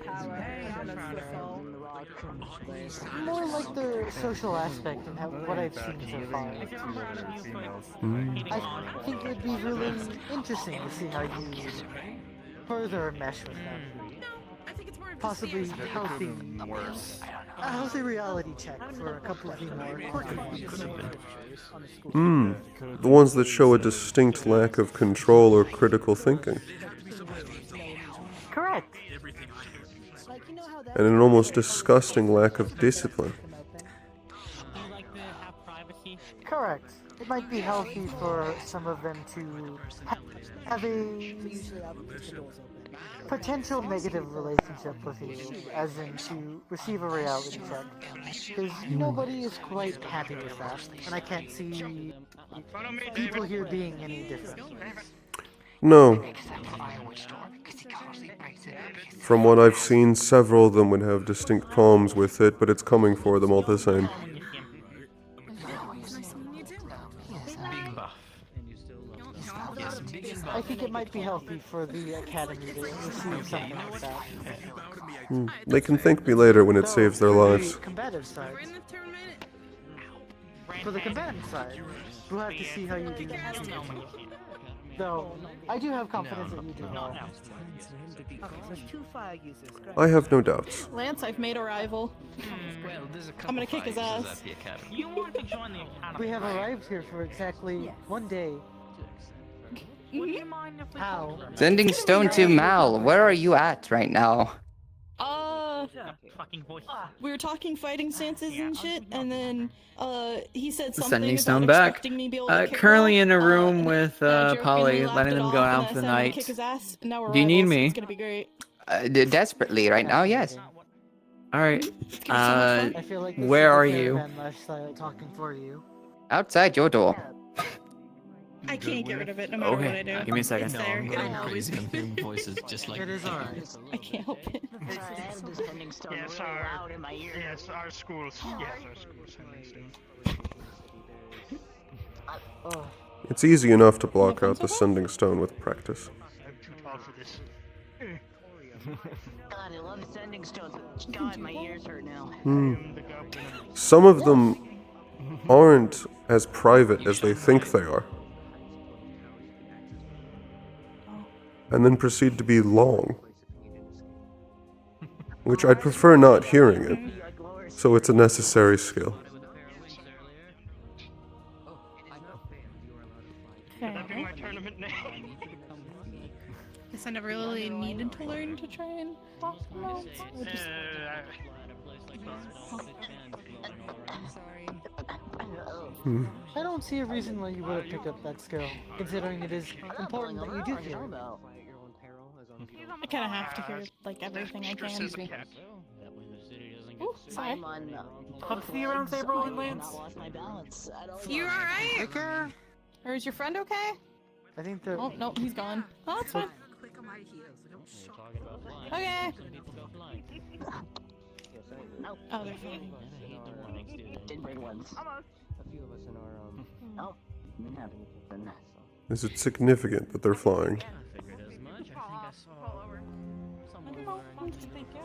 More like the social aspect and what I've seen so far. I think it'd be really interesting to see how you further mesh with them. Possibly a healthy reality check for a couple of the more quirky ones. Hmm. The ones that show a distinct lack of control or critical thinking. Correct. And an almost disgusting lack of discipline. Correct. It might be healthy for some of them to have a potential negative relationship with you, as in to receive a reality check. Because nobody is quite happy with that, and I can't see people here being any different. No. From what I've seen, several of them would have distinct problems with it, but it's coming for them all the same. I think it might be healthy for the academy to receive something like that. They can thank me later when it saves their lives. Combative side. For the combative side, we'll have to see how you do. Though, I do have confidence that you do well. Okay, so there's 2 fire users. I have no doubts. Lance, I've made a rival. Well, there's a I'm gonna couple kick his fighters ass. at the academy. You want to join the academy? We have arrived here for exactly 1 day. Would you mind if we How? Sending stone to Mal. Where are you at right now? We were talking fighting stances and shit, and then he said something Sending about Stone back. expecting me to be able to kick Currently roll, in a room and with then I jokingly Polly, laughed letting it them off, go and out then I for the said I'm gonna night. kick his ass, and now we're Do you need rivals, so me? It's gonna be great. Desperately right now, yes. Alright. I feel like this Where is are the you? caravan lifestyle talking for you. Outside your door. I can't get rid of it no matter what I do. Okay, give me a second. It's there. I'm It'll going always crazy be. on hearing voices just like It is alright. I can't help it. Yes, our schools. Yes, our schools sending stone. Oh, It's easy enough to block out the sending stone with practice. I'm too tall for this. God, I love sending stones. God, my ears hurt now. Some of them aren't as private as they think they are. And then proceed to be long. Which I'd prefer not hearing it. So it's a necessary skill. I'm sorry. Hmm. I don't see a reason why you wouldn't pick up that skill, considering it is important that you do hear. I kind of have to hear like everything I can. Ooh, sorry. Hope to see you around, Saber and Lance. You alright? Take care. Or is your friend okay? I think the. Oh, no, he's gone. Oh, that's fine. Quick on my heels. Don't shock. Okay. Oh, they're fine. Didn't bring ones. A few of us in our Oh, didn't happen then. Is it significant that they're flying? I figured as much. I think I saw I don't know. I'm just thinking.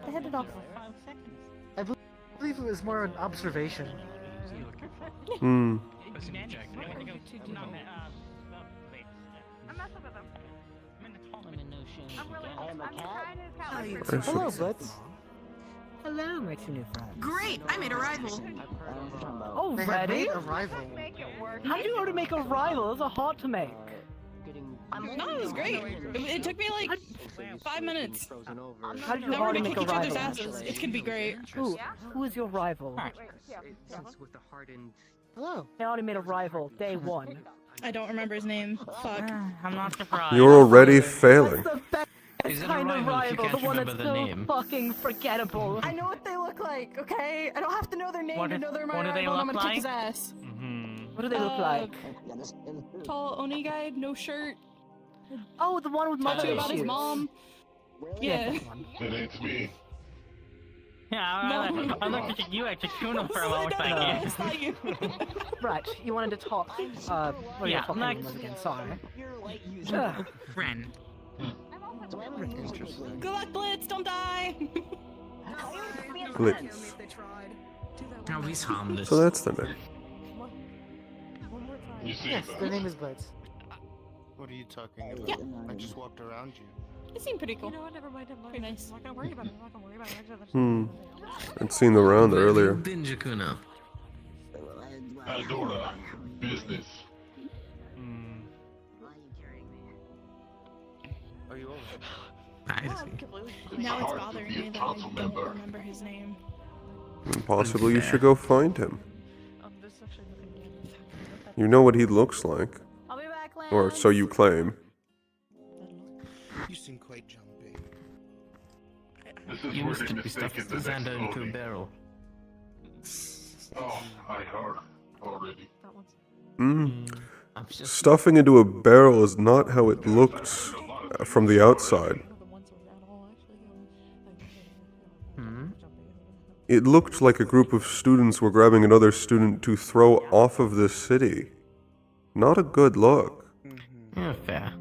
I headed off for 5 seconds. I believe it was more an observation. Hmm. Hello, Blitz. Hello, my two new friends. Great! I made a rival. Oh, They have ready? made a rival. How do you know how to make a rival? It's a hard to make. No, it was great. It took me like 5 minutes. How do you know Then how we're to gonna make kick a each other's rival? asses. It's gonna be great. Who is your rival? With the hardened. Hello. I already made a rival, day one. I don't remember his name. Fuck. I'm not surprised. You're already failing. That's the best Is it a kind of rival if you rival, the can't one that's remember the so name? fucking forgettable. I know what they look like, okay? I don't have to know their name What to do- know they're my what do they rival and I'm look gonna like? kick his ass. What do they look like? Tall Oni guy, no shirt. Oh, the one with Talks mother about his issues. mom. Yeah. It ain't me. Yeah, No. I looked at you at Kakuna for a No, moment. no, it's not you. Right, you wanted to talk. What are your fucking names again? Sorry. Ren. Good luck, Blitz. Don't die. Blitz. Now he's harmless. So that's the name. You see Yes, that? their name is Blitz. What are you talking about? Yeah. I just walked around you. It seemed pretty cool. You know what? Never mind. Pretty nice. I'm not gonna worry about it. I'm not gonna worry about it. Hmm. I'd seen the round Where have you earlier. been, Jakuna? Pandora. Business. Are you over? I see. Now it's bothering me that I don't remember his name. Possibly you should go find him. You know what he looks like. I'll be back, Lance. Or so you claim. You seem quite jumpy. This is You where must they be stuffed mistaken the next Xander into a loading. barrel. Oh, I heard already. Hmm. I'm just Stuffing into a barrel is not how it looked from the outside. It looked like a group of students were grabbing another student to throw off of the city. Not a good look. yeah, fair.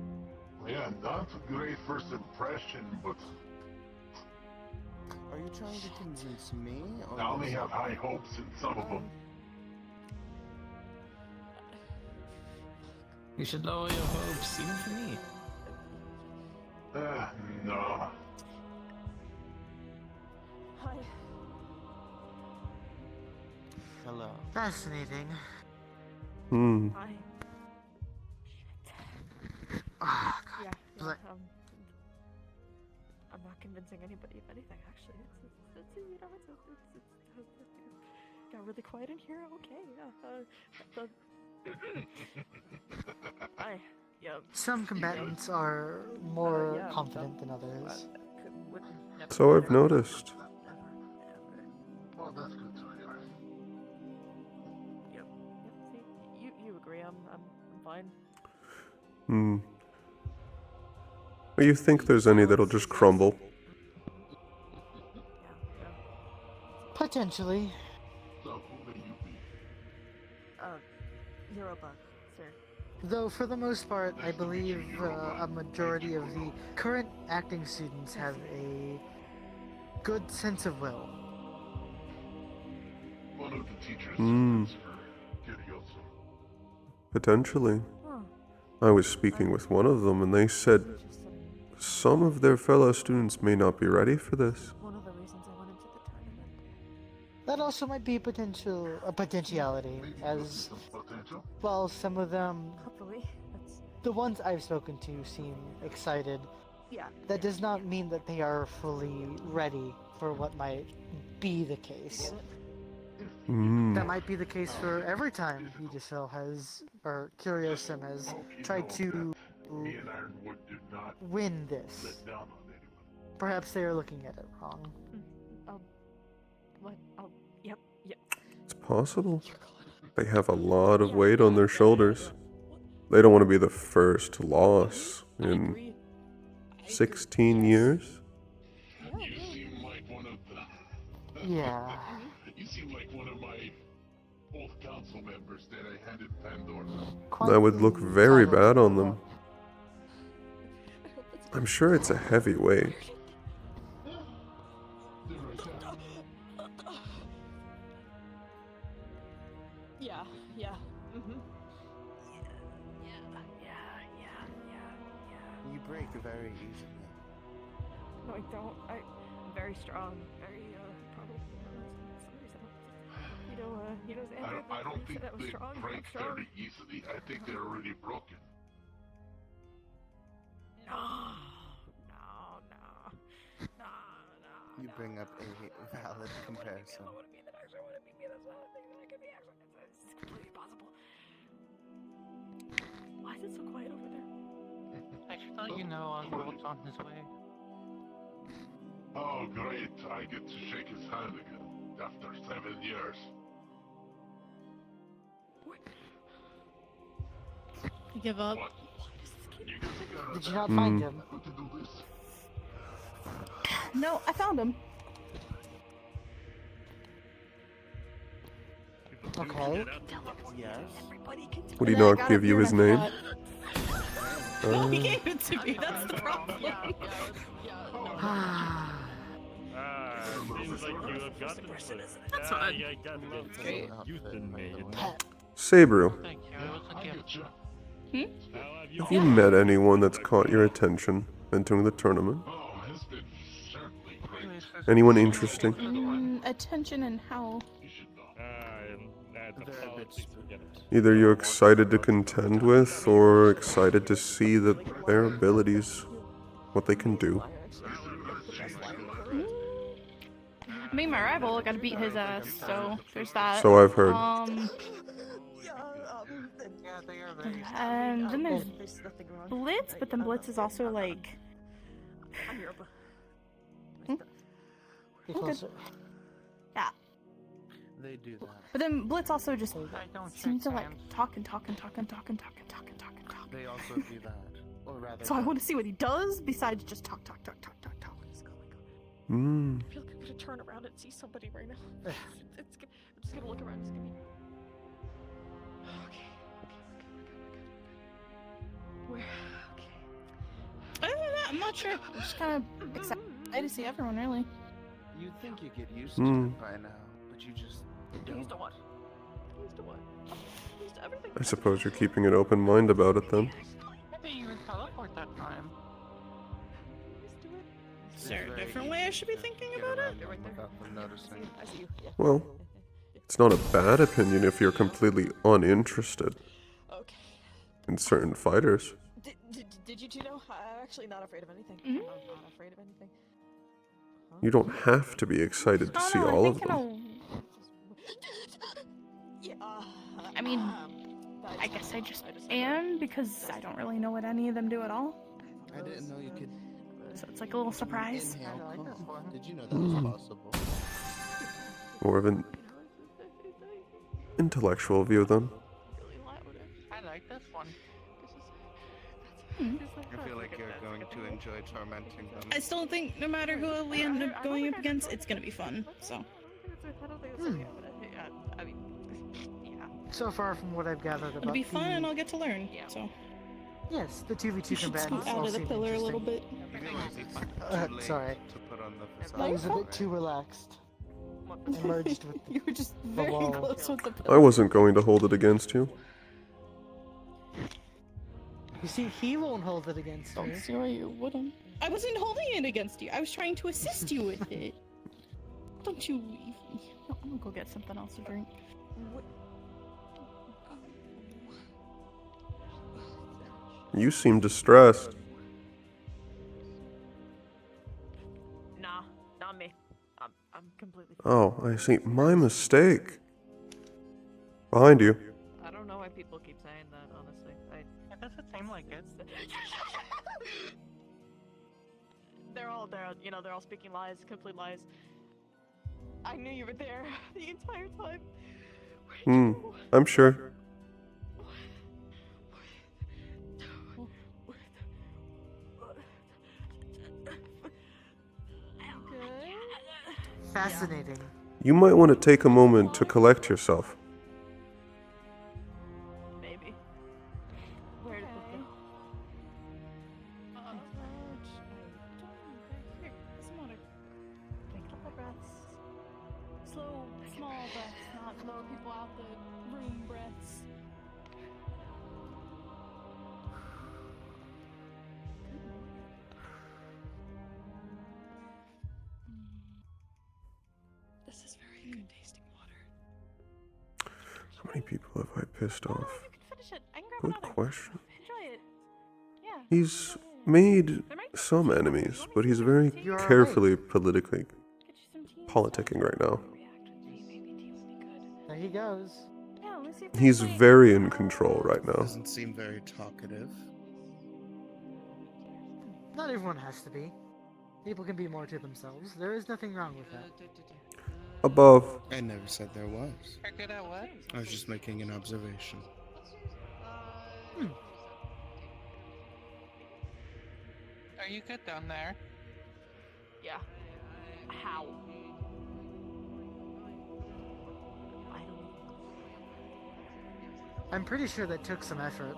Yeah, not a great first impression, but Are you trying to convince me? Or I only have high hopes in some of them. You should lower your hopes, even for me. No. Hello. Fascinating. Hmm. Oh, Yeah. Bla- I'm not convincing anybody of anything. Actually, it's you know, got really quiet in here. Okay. Yeah. Some combatants are more confident than others. So I've noticed. Well, that's good to hear. Yep. See, you agree? I'm fine. Hmm. Or you think there's any that'll just crumble? Potentially. So who may you be? Europa, sir. Though for the most part, I believe a majority of the current acting students have a good sense of will. One of the teachers Hmm. stands for Kiryosu. Potentially. Huh. I was speaking with one of them and they said some of their fellow students may not be ready for this. One of the reasons I went into the tournament. That also might be a potentiality, as Potential? well. Some of them, Hopefully, that's the ones I've spoken to, seem excited. yeah. That does not mean that they are fully ready for what might be the case. Hmm. That might be the case for every time Yggdrasil has, or Curiosum has tried to Me and Ironwood did not win this. let down on anyone. Perhaps they are looking at it wrong. Yep. It's possible. They have a lot of weight on their shoulders. They don't want to be the first loss in 16 years. You seem like one of the... Yeah. You seem like one of my old council members that I had in Pandora. That would look very bad on them. I'm sure it's a heavy weight. Yeah. Mm-hmm. You break very easily. No, I don't. I'm very strong. Very, probably. You know, Andrew, I don't think said I was they strong. break I'm strong. very easily. I think they're already broken. You bring up a valid comparison. It's completely possible. Why is it so quiet over there? I should let you know Oswald's on his way. Oh, great. I get to shake his hand again after 7 years. I give up. Did you not find him? No, I found him. Okay. Yes. Would he not give you his name? No, he gave it to me. That's the problem. Seems like you have got this. That's fine. I got this. Great. You've been made. Sabru, Thank you. It was a gift. have you met anyone that's caught your attention entering the tournament? Anyone interesting? Attention and how? Either you're excited to contend with, or excited to see that their abilities, what they can do. I mean, my rival got to beat his ass, so there's that. So I've heard. And then there's Blitz, but then Blitz is also like. Good. Yeah. They do that. But then Blitz also just seems to like talk and talk. They also do that. Or rather. So I want to see what he does besides just talk. Hmm. I feel like I'm gonna turn around and see somebody right now. I'm just gonna look around. Just give me. Okay. Where? Okay. Other than that, I'm not sure. I'm just kind of excited to see everyone, really. You think you get used to it by now, but you just don't. Used to what? Used to what? Used to everything. I suppose you're keeping an open mind about it then. I didn't even teleport that time. Is there a different way I should be thinking about it? Without them noticing. I see you. Yeah. Well, it's not a bad opinion if you're completely uninterested in certain fighters. Did you two know? I'm actually not afraid of anything. I'm not afraid of anything. You don't have to be excited to see all of them. I mean, I guess I just am because I don't really know what any of them do at all. I didn't know you could. So it's like a little surprise. Did you know that was possible? More of an intellectual view then. I like this one. I feel like you're going to enjoy tormenting them. I still think no matter who we end up going up against, it's gonna be fun. So. I mean, yeah. So far from what I've gathered about It'll be fun and I'll get to learn. So. Yes, the 2v2 You should combatants scoot out all of the seem pillar a little interesting. bit. Sorry. To put on the facade. I was a bit too relaxed. I merged with You were just very wall. close with the I pillar. wasn't going to hold it against you. You see, he won't hold it against me. Don't see why you wouldn't. I wasn't holding it against you. I was trying to assist you with it. Don't you? No, I'm gonna go get something else to drink. You seem distressed. Nah, not me. I'm completely. Oh, I see. My mistake. Behind you. I don't know why people keep saying that. Honestly, It doesn't seem like it. They're all they're all speaking lies, complete lies. I knew you were there the entire time. I'm sure. Fascinating. You might want to take a moment to collect yourself. Maybe. Where did this go? Here, some water. Take a couple breaths. Slow, small breaths, not blow people out the room breaths. This is very good tasting water. How many people have I pissed off? Finish it. I can grab Good another. question. Enjoy it. Yeah. He's made some enemies, but he's very carefully politicking right now. There he goes. Yeah, let's see if He's very in control right now. Doesn't seem very talkative. Not everyone has to be. People can be more to themselves. There is nothing wrong with that. Above. I never said there was. Good at what? I was just making an observation. Are you good down there? Yeah. How? I'm pretty sure that took some effort.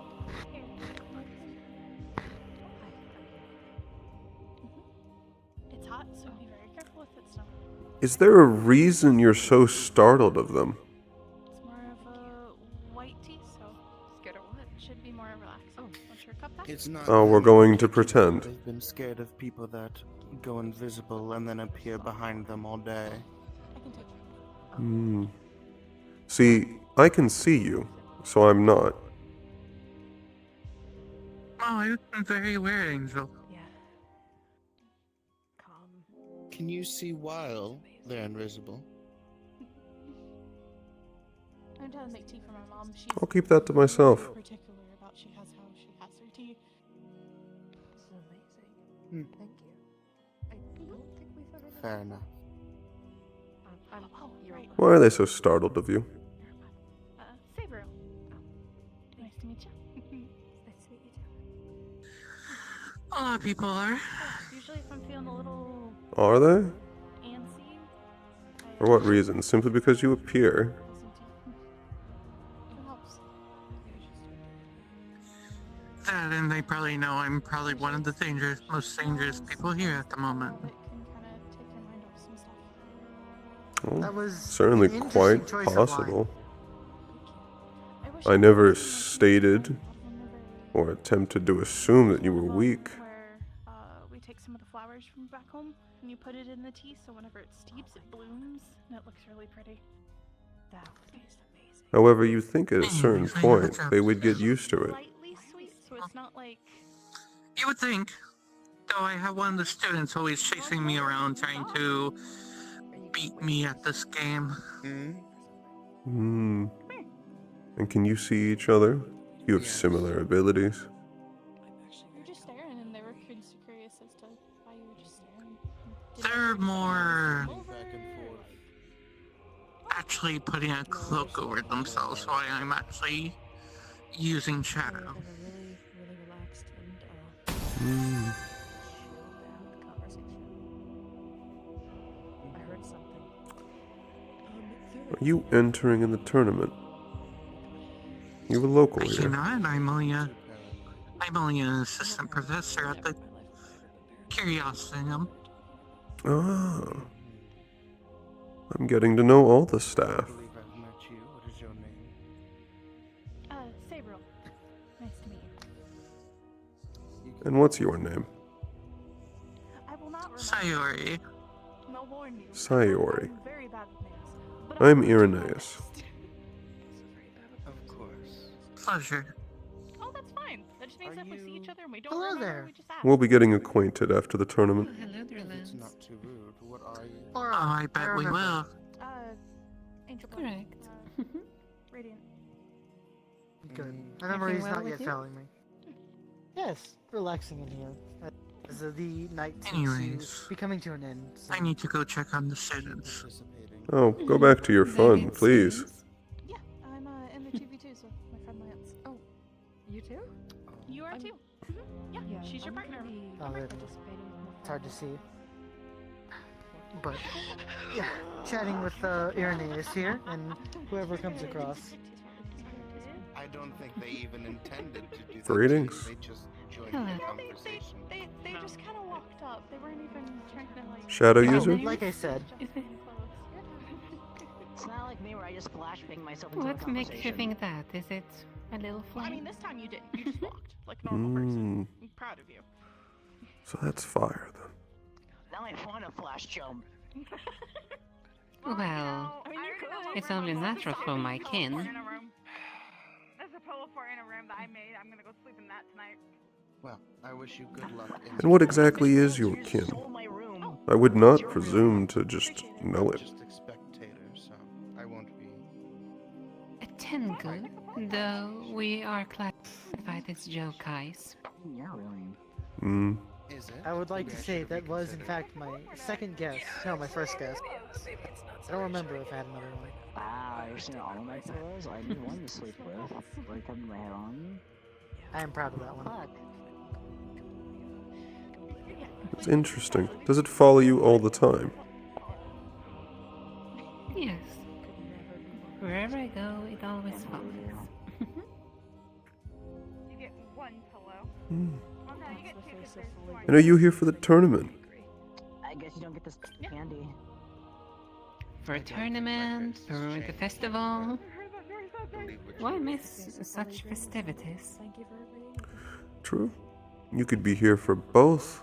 It's hot, so be very careful with it, Snow. Is there a reason you're so startled of them? It's more of a white tea, so scared or what? Should be more relaxing. Oh, want your cup back? It's not. Oh, we're going to pretend. They've been scared of people that go invisible and then appear behind them all day. I can take it. See, I can see you, so I'm not. Oh, you've been very weird, Angel. Yeah. Calm. Can you see while they're invisible? I'm trying to make tea for my mom. She's I'll keep that to myself. very particular about how she has her tea. This is amazing. Thank you. I don't think we've ever met. Fair enough. You're right. Why are they so startled of you? Sabriel. Nice to meet you. Nice to meet you too. A lot of people are. Usually if I'm feeling a little Are they? antsy, For what reason? Simply because you appear. it helps. That, and they probably know I'm probably one of the most dangerous people here at the moment. It can kind of take your mind off some stuff. Well, That was certainly an interesting quite choice of possible. wish I never stated or attempted to assume that you were weak. Where we take some of the flowers from back home and you put it in the tea, so whenever it steeps, it blooms and it looks really pretty. That would taste amazing. However, you think at a certain point they would get used to it. Lightly sweet, so it's not like. You would think, though I have one of the students always chasing me around trying to beat me at this game. Hmm. And can you see each other? You have similar abilities. You're just staring, and they were curious as to why you were just staring. They're more actually putting a cloak over themselves while I'm actually using shadow. Really relaxed and chilled out conversation. I heard something. Are you entering in the tournament? You a local You here. know, I'm only an assistant professor at the Curiosium. Ah. I'm getting to know all the staff. I believe I've met you. What is your name? Sabriel. Nice to meet you. And what's your name? I will not remember. Sayori. They'll warn you. Sayori. I'm very bad with names. But I'm Irenaeus. Of course. Pleasure. Oh, that's fine. That just means if we see each other and we don't Hello remember, there. we just ask. We'll be getting acquainted after the tournament. Hello there, If it's Lance. not too rude, what are you? Or, I bet we will. Angel Blood. Correct. Radiant. Good. Mm. My memory's well not with yet you? failing me. Yes, relaxing in here. As the night seems Anyways, to be coming to an end. So. I need to go check on the students. Oh, go back to your fun, please. Yeah, I'm in the 2v2, so my friend Lance. Oh, you too? You are too. Yeah, she's your partner. Oh, it's hard to see. But, yeah, chatting with Irenaeus here, and whoever comes across. I don't think they even intended to do that. Greetings. They just joined Hello. the conversation. They just kind of walked up. They weren't even trying to like. Shadow Oh, user? like I said. It's not like me where I just flashbang myself into What a makes you conversation. think that? Is it a little Well, I flame? mean, this time you didn't. You just walked like a normal person. I'm proud of you. So that's fire then. Now I want to flash jump. Well, I mean, you could. it's only natural for my kin. There's a pillow fort in a room that I made. I'm gonna go sleep in that tonight. Well, I wish you good luck. And what exactly is your kin? I would not presume to just know it. Just a spectator, so I won't be. A tengu, though we are classified as yokais. Yeah, really. Hmm. Is it? I would like to say that was, in fact, my second guess. No, my first guess. I don't remember if I had another one. Wow, you're seeing all my pillows? I need one to sleep with. Like, having my head on. I am proud of that one. Fuck. It's interesting. Does it follow you all the time? Yes. Wherever I go, it always follows. You get one pillow. Hmm. Well, no, you get two because there's four. And are you here for the tournament? I guess you don't get this candy. For a tournament, for the festival. Why miss such festivities? True. You could be here for both.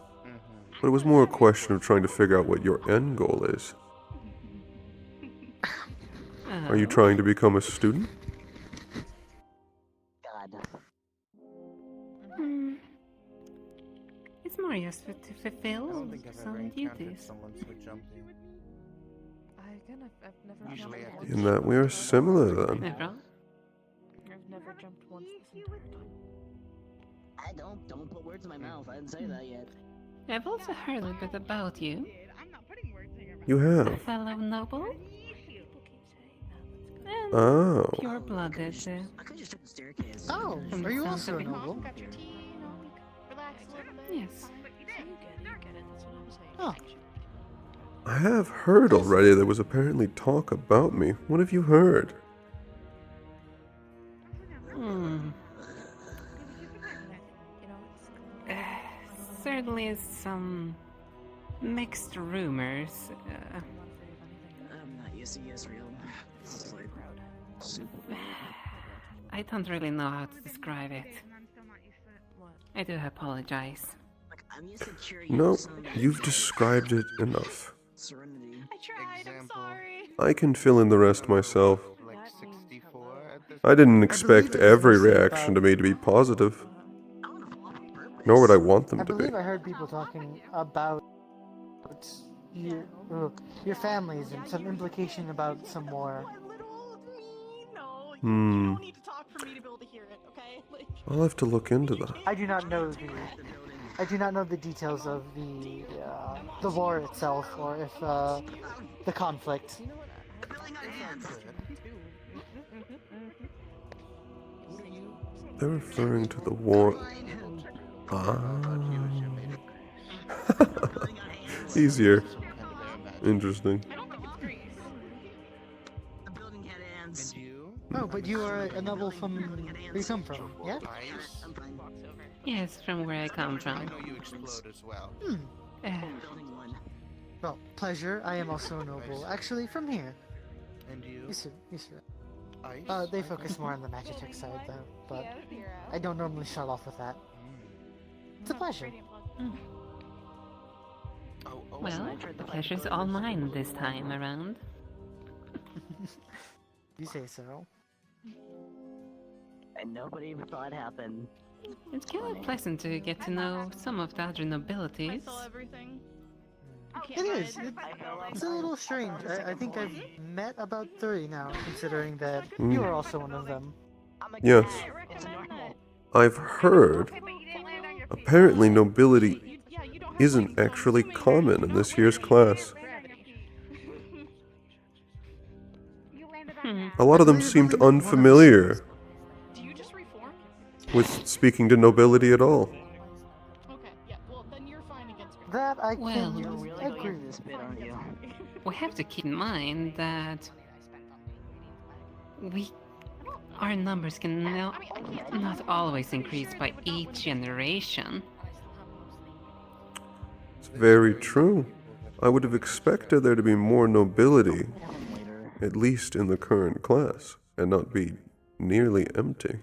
But it was more a question of trying to figure out what your end goal is. Are you trying to become a student? God. It's more just to fulfill I don't think I've ever some encountered duties. someone so jumpy. Again, I've never. Usually I In that we are similar then. Never. I've never jumped once this entire time. I don't put words in my mouth. I didn't say that yet. I've also heard a bit about you. I'm not putting words in your mouth. You A have. fellow noble. And Oh. pure-blooded. I could just took the staircase. Oh, From are you the also sounds a of it. noble? Got your tea, you know, we could relax a little bit. Yes. That's what I'm saying. Oh. I have heard already there was apparently talk about me. What have you heard? Hmm. Certainly some mixed rumors. I'm not used to Israel. It's like super. I don't really know how to describe it. I do apologize. Like, I'm used to cheering No, on somebody. you've described it enough. Serenity. I tried. I'm sorry. I can fill in the rest myself. Like 64 at this I didn't believe expect it was every mostly reaction to about- me to be positive. Nor would I want them I to be. believe I heard people talking about your families and some implication about some more. Hmm. You need to talk for me to be able to hear it, okay? Like, I'll have to look into that. I do not know the details of the war itself, or if the conflict. They're referring to the war. Ah. Easier. Interesting. And you? Oh, but you are a noble from where you come from, yeah? Yes, from where I come I from. know you explode as well. Well, pleasure. I am also a noble. Actually, from here. And you? Yes, sir. Ice? They focus more on the Magitech side, though, but I don't normally start off with that. It's a pleasure. Well, the pleasure's all mine this time around. You say so. And nobody thought it happened. It's kind of pleasant to get to know some of the other nobilities. everything. It is. It's a little strange. I think I've met about 3 now, considering that you are also one of them. Yes. I've heard. Apparently, nobility isn't actually common in this year's class. A lot of them seemed unfamiliar with speaking to nobility at all. That I Well, can you're agree this bit, aren't you? We have to keep in mind that our numbers can not always increase by each generation. It's very true. I would have expected there to be more nobility, at least in the current class, and not be nearly empty.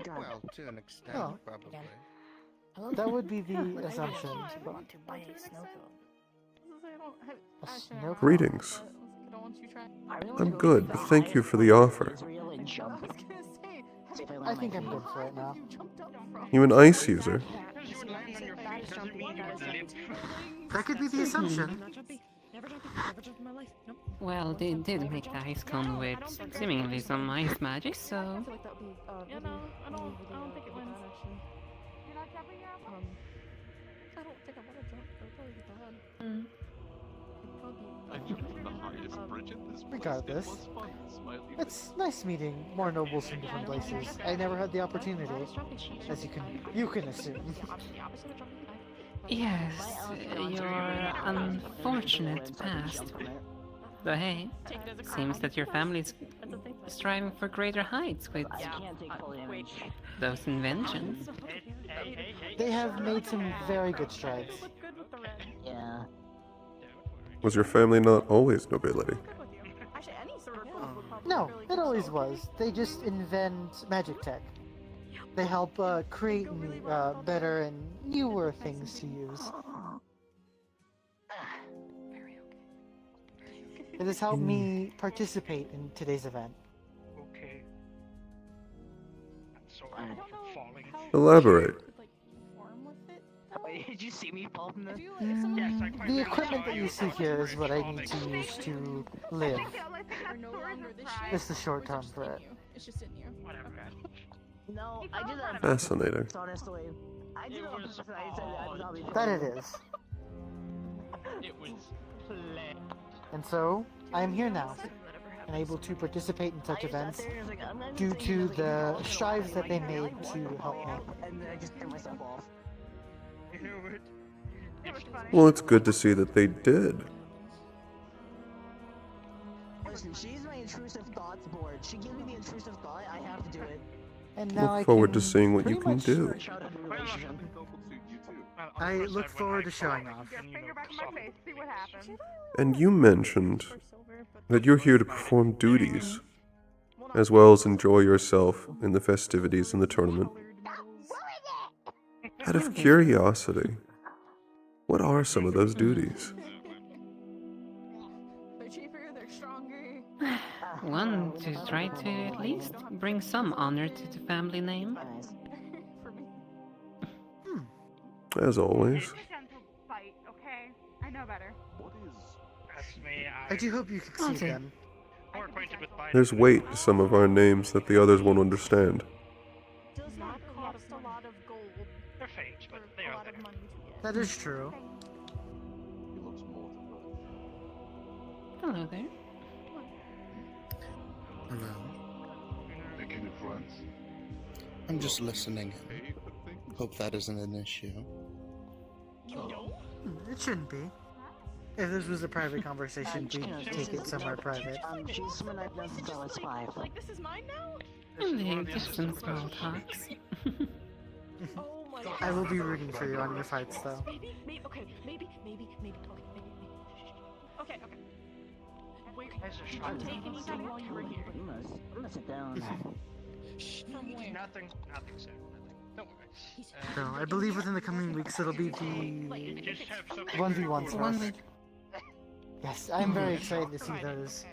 Well, to an extent, Oh. probably. That would be the assumption. But a snow Greetings. I'm good, but thank you for the offer. I think I'm good for right now. You an ice user? That could be the assumption. Well, they did make the ice cone with seemingly some ice magic, so... Yeah, no, I don't think it wins. You're not jumping yet? I don't think I want to jump. That'll probably be bad. Regardless, it's nice meeting more nobles from different places. I never had the opportunity, as you can assume. Yes, your unfortunate past. Though hey, seems that your family's striving for greater heights with those inventions. They have made some very good strides. Yeah. Was your family not always nobility? No, it always was. They just invent magic tech. They help create better and newer things to use. It has helped me participate in today's event. Okay. I'm sorry for falling. Elaborate. Wait, did you see me fall from this? The equipment that you see here is what I need to use to live. It's the short term for it. It's just in you. Whatever. No, I did that. Fascinating. Honestly, I did that on purpose. I said I was obviously. That it is. It was planned. And so, I am here now, and able to participate in such events due to the strives that they made to help me. And then I just turned myself off. You know what? Well, it's good to see that they did. Listen, she's my intrusive thoughts board. She gives me the intrusive thought, I have to do it. And now Look forward to seeing what you pretty can much- do. I look forward to showing off. Finger back in my face, see what happens. And you mentioned that you're here to perform duties, as well as enjoy yourself in the festivities and the tournament. Out of curiosity, what are some of those duties? They're cheaper, they're stronger. One, to try to at least bring some honor to the family name. As always. Fight, okay? I know better. That's me. I do hope you succeed then. More acquainted with Biden. There's weight to some of our names that the others won't understand. Does not cost a lot of gold. They're fake, but they are there. Money to get. That is true. Hello there. Hello. Making new friends. I'm just listening. Hope that isn't an issue. It shouldn't be. If this was a private conversation, we'd take it somewhere private. She's someone I've known since I was 5. Like, this is mine now? And the distant small talks. Oh my god. I will be rooting for you on your fights, though. Maybe, okay, maybe. Okay. Wait, I'm taking anything while you were here. I'm gonna sit down. Shh, from where? Nothing, sir. Nothing. Don't worry. So, I believe within the coming weeks it'll be the Just have something 1v1 One stuff. with Yes, I'm very excited to see those.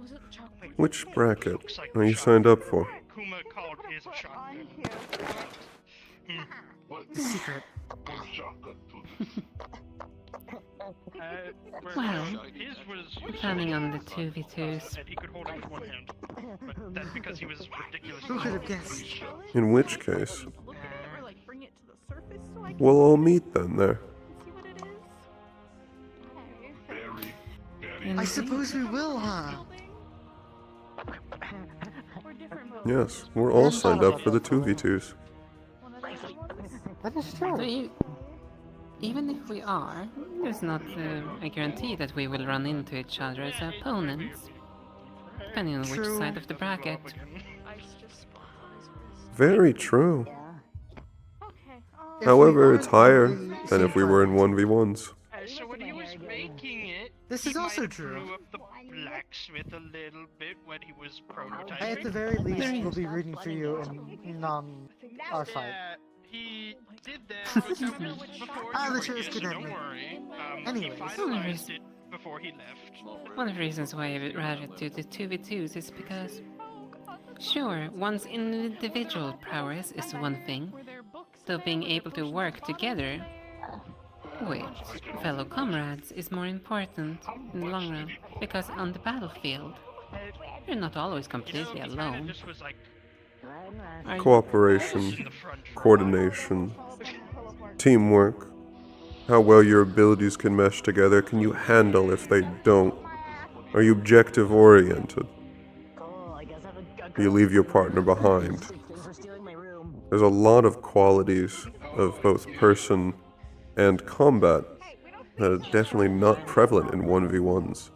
Was it chocolate? Which bracket are you signed up for? Kuma called his a shotgun. The secret. Well, His was planning on the 2v2s. and he could hold it with one hand. But that's because he was ridiculous. Who could have guessed? In which case, Look at it or like bring it to the surface so I can we'll all meet then there. see what it is. I suppose we will, huh? Yes, we're all signed up for the 2v2s. That is true. So even if we are, there's not a guarantee that we will run into each other as opponents, depending on which True. side of the bracket. Very true. If However, we it's are higher on the than if we were in 1v1s. So when he was making it, This he is also might have true. blew up the blacksmith a little bit when he was prototyping. At the very least, we'll be rooting for you in our fight. He did that, but that was before Ah, you the were choice here, could so have don't me. worry. Anyways. He finalized it before he left. One of the reasons why I would rather do the 2v2s is because, sure, one's individual prowess is one thing, though being able to work together with fellow comrades is more important in the long run, because on the battlefield, you're not always completely alone. This was like Cooperation, coordination, teamwork, how well your abilities can mesh together, can you handle if they don't? Are you objective oriented? Do you leave your partner behind? There's a lot of qualities of both person and combat that are definitely not prevalent in 1v1s.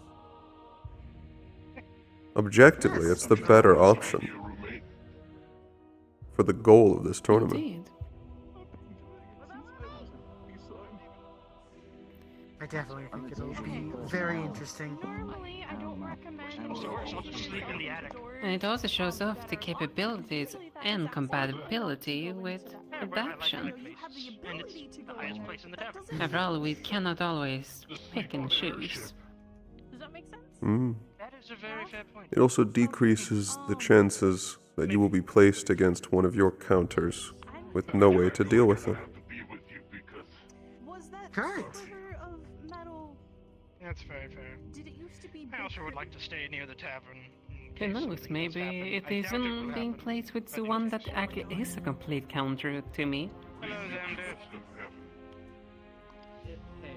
Objectively, it's the better option for the goal of this tournament. Indeed. I definitely think it'll be very interesting. Normally, I don't recommend. I'll just sleep in the attic. And it also shows off the capabilities and compatibility with adaptation. And it's the highest place in the tavern. After all, we cannot always pick and choose. Does that make sense? That is a very fair point. It also decreases the chances that you will be placed against one of your counters with no way to deal with it. Was that Correct. sliver of metal? That's very fair. Did it used to be? I also would like to stay near the tavern. Who knows, maybe it isn't being placed with the one that actually is a complete counter to me. Hello, Xander.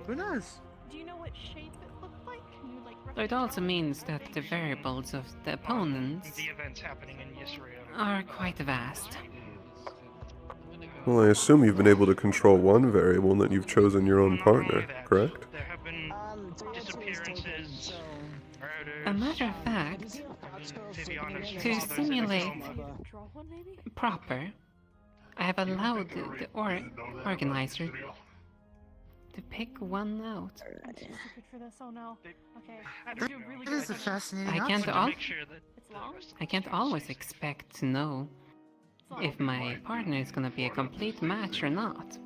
Who knows? Do you know what shape it looked like? Can you like? Though it also means that the variables of the opponents The events happening in Yisrael. are quite vast. Well, I assume you've been able to control one variable and that you've chosen your own partner, correct? There have been disappearances, murders. A matter of fact, Viviana's to father's in a simulate coma. proper, I have allowed the organizer to pick one out. Stupid for this. Oh no. Okay. That is a fascinating I can't option. It's long. I can't always expect to know if my partner is gonna be a complete match or not.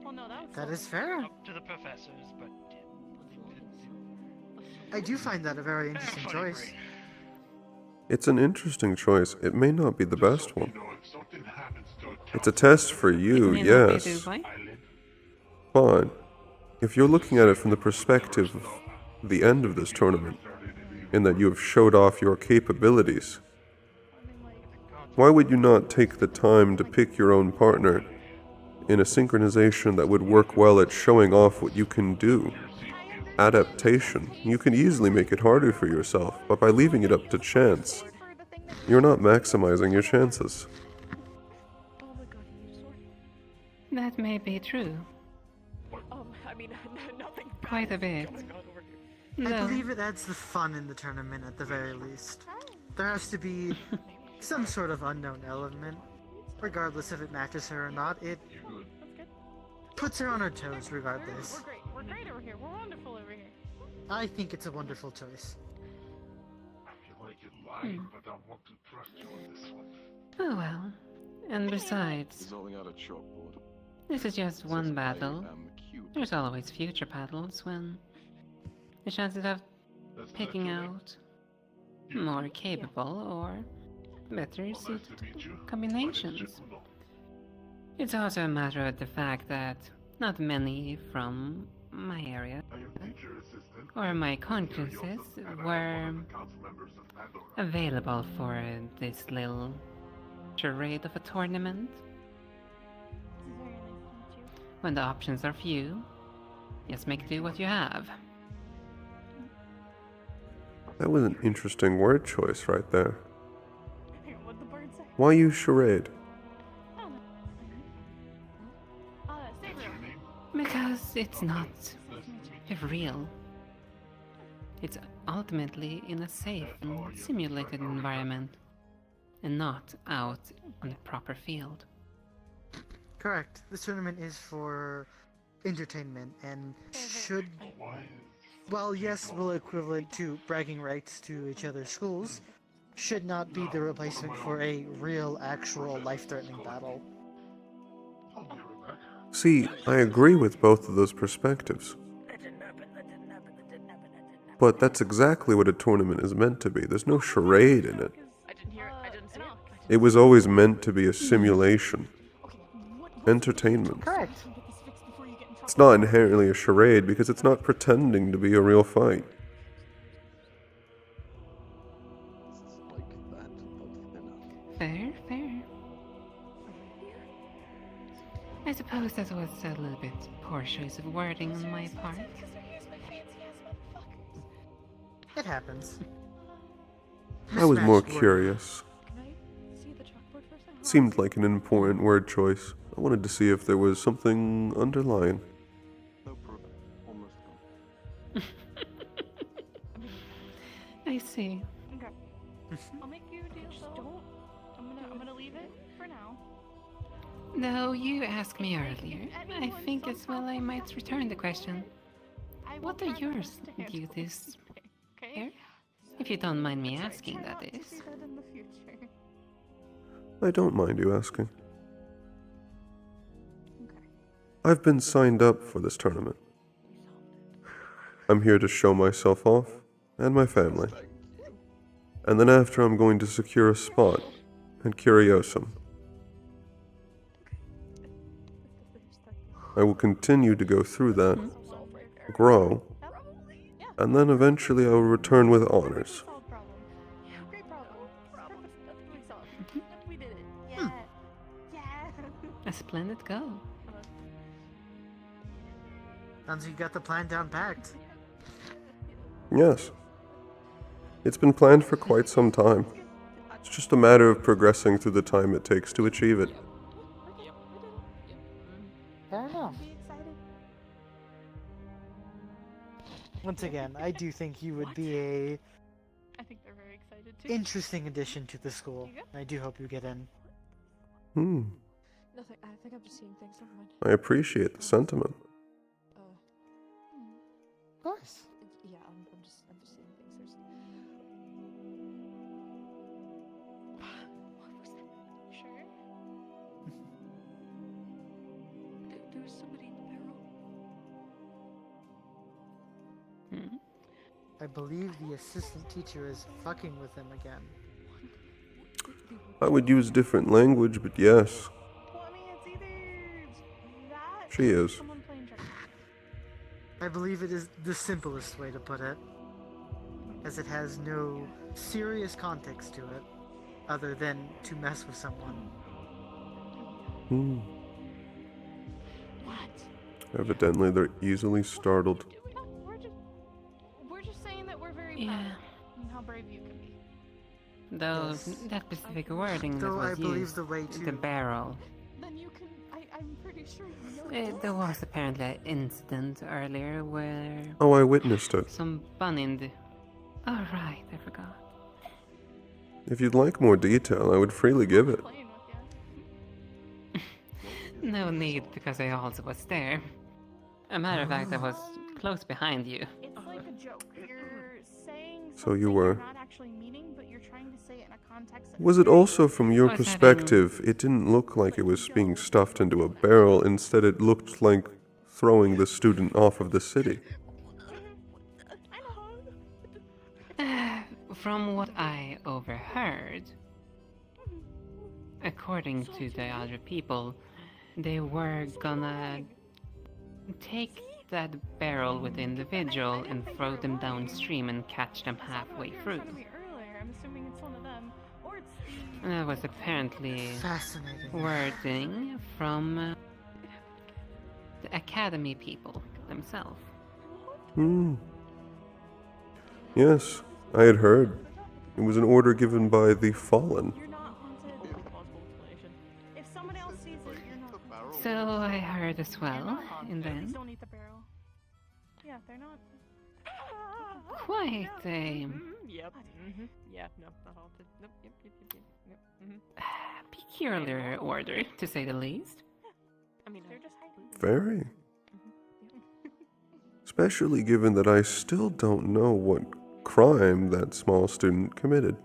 Well, no, that was. That is fair. Up to the professors, but I do find that a very interesting choice. It's an interesting choice. It may not be the best one. It's a test for you, May not be the yes. right. But if you're looking at it from the perspective of the end of this tournament, in that you have showed off your capabilities, why would you not take the time to pick your own partner in a synchronization that would work well at showing off what you can do? Adaptation. You can easily make it harder for yourself, but by leaving it up to chance, you're not maximizing your chances. That may be true. I mean, nothing. Quite a bit. I No. believe it adds the fun in the tournament at the very least. There has to be some sort of unknown element, regardless if it matches her or not. It puts her on her toes regardless. We're great. We're great over here. We're wonderful over here. I think it's a wonderful choice. Oh well. And besides, this is just one battle. There's always future battles when the chances of picking out more capable or better suited combinations. It's also a matter of the fact that not many from my area or my consciences were available for this little charade of a tournament. When the options are few, just make do what you have. That was an interesting word choice right there. Why use charade? Because it's not real. It's ultimately in a safe and simulated environment, and not out on the proper field. Correct. This tournament is for entertainment and should, while yes, will equivalent to bragging rights to each other's schools, should not be the replacement for a real, actual, life-threatening battle. See, I agree with both of those perspectives. But that's exactly what a tournament is meant to be. There's no charade in it. It was always meant to be a simulation. Entertainment. Correct. It's not inherently a charade because it's not pretending to be a real fight. Fair, fair. I suppose that was a little bit poor choice of wording on my part. It happens. I was more Mismatched curious. It seemed like an important word choice. I wanted to see if there was something underlying. I see. Okay. I'll make you a deal. Don't. I'm gonna leave it for now. No, you asked me earlier. I think as well I might return the question. What are your duties here? If you don't mind me asking, that is. I don't mind you asking. I've been signed up for this tournament. I'm here to show myself off, and my family. And then after I'm going to secure a spot and Curiosum. I will continue to go through that, grow, and then eventually I will return with honors. A splendid goal. Sounds like you got the plan down packed. Yes. It's been planned for quite some time. It's just a matter of progressing through the time it takes to achieve it. Fair enough. Once again, I do think you would be a I think they're very excited too. interesting addition to the school. I do hope you get in. Nothing. I think I'm just seeing things. Never mind. I appreciate the sentiment. Of course. Yeah, I'm just seeing things. There's. What was that? Sure. There was somebody in the barrel. I believe the assistant teacher is fucking with him again. I would use different language, but yes. Well, I mean, it's either that She or is. someone playing checkers. I believe it is the simplest way to put it, as it has no serious context to it, other than to mess with someone. Evidently, they're easily startled. We're just saying that we're very Yeah. proud and how brave you can be. Though Yes. that specific wording Though that I was believe used, the way to- the barrel. Then you can. I'm pretty sure you know. There was apparently an incident earlier where Oh, I witnessed it. some bun in the... Oh right, I forgot. If you'd like more detail, I would freely give it. No need, because I also was there. A matter of fact, I was close behind you. It's like a joke. You're saying So you something were. you're not actually meaning, but you're trying to say it in a context that Was it also from your I was having- perspective, it didn't look like it was being stuffed into a barrel, instead it looked like throwing the student off of the city. From what I overheard, according to the other people, they were gonna take that barrel with the individual and throw them downstream and catch them halfway through. I'm assuming it's one of them, or it's the. That was apparently Fascinating. wording from the Academy people themselves. Hmm. Yes, I had heard. It was an order given by the Fallen. You're not haunted. Plausible explanation. If someone else sees it, you're not haunted. So I heard as well, and Please then don't eat the barrel. Yeah, they're not. quite a Yep. Yeah, no, not haunted. Nope, yep. peculiar order, to say the least. I mean, They're just hiding. Very. Especially given that I still don't know what crime that small student committed.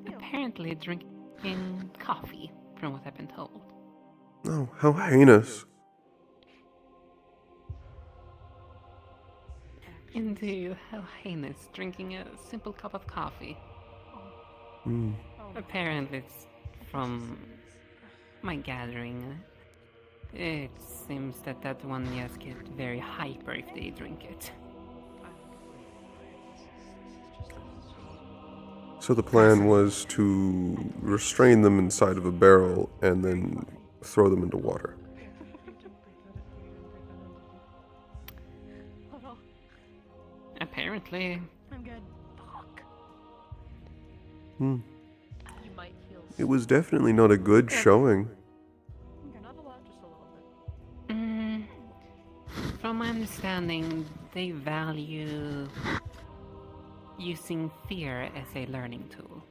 Apparently drinking coffee, from what I've been told. Oh, how heinous. Indeed, how heinous, drinking a simple cup of coffee. Hmm. Apparently it's from my gathering. It seems that one just get very hyper if they drink it. So the plan was to restrain them inside of a barrel and then throw them into water. Apparently. I'm good. Fuck. Hmm. You might feel. It was definitely not a good showing. You're not allowed just a little bit. From my understanding, they value using fear as a learning tool.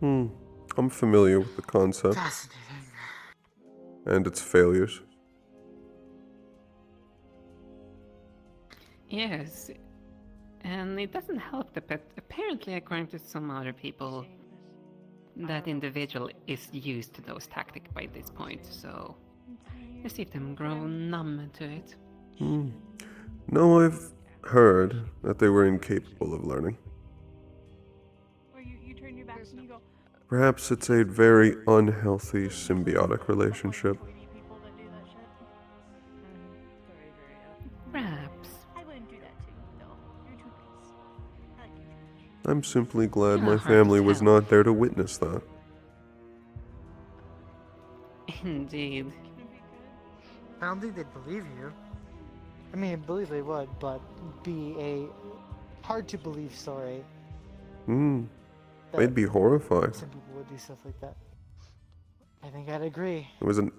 I'm familiar with the concept. Fascinating. And its failures. Yes, and it doesn't help that apparently, according to some other people, that individual is used to those tactics by this point, so you see them grow numb to it. No, I've heard that they were incapable of learning. Or you turn your back and you go. Perhaps it's a very unhealthy symbiotic relationship. People that do that shit. Perhaps. I wouldn't do that to you, though. You're too nice. I like you too much. I'm simply glad You're my not hard to family was tell. not there to witness that. Indeed. I don't think they'd believe you. I mean, I believe they would, but be a hard to believe story. They'd be horrified. Some people would do stuff like that. I think I'd agree. It was an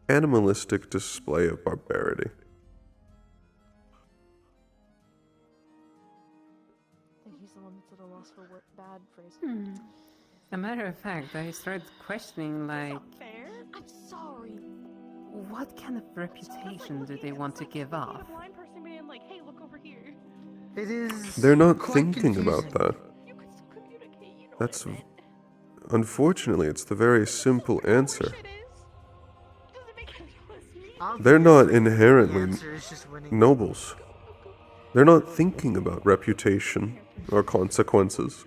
animalistic display of barbarity. I think he's the one that's at a loss for bad phrase. As a matter of fact, I started questioning, like, Fair? I'm sorry. what kind of reputation do they want to give off? A blind person being like, hey, look over here. It is. They're not quite thinking confusing. about that. That's. Unfortunately, it's the very simple answer. They're not inherently answer is just winning. nobles. They're not thinking about reputation or consequences.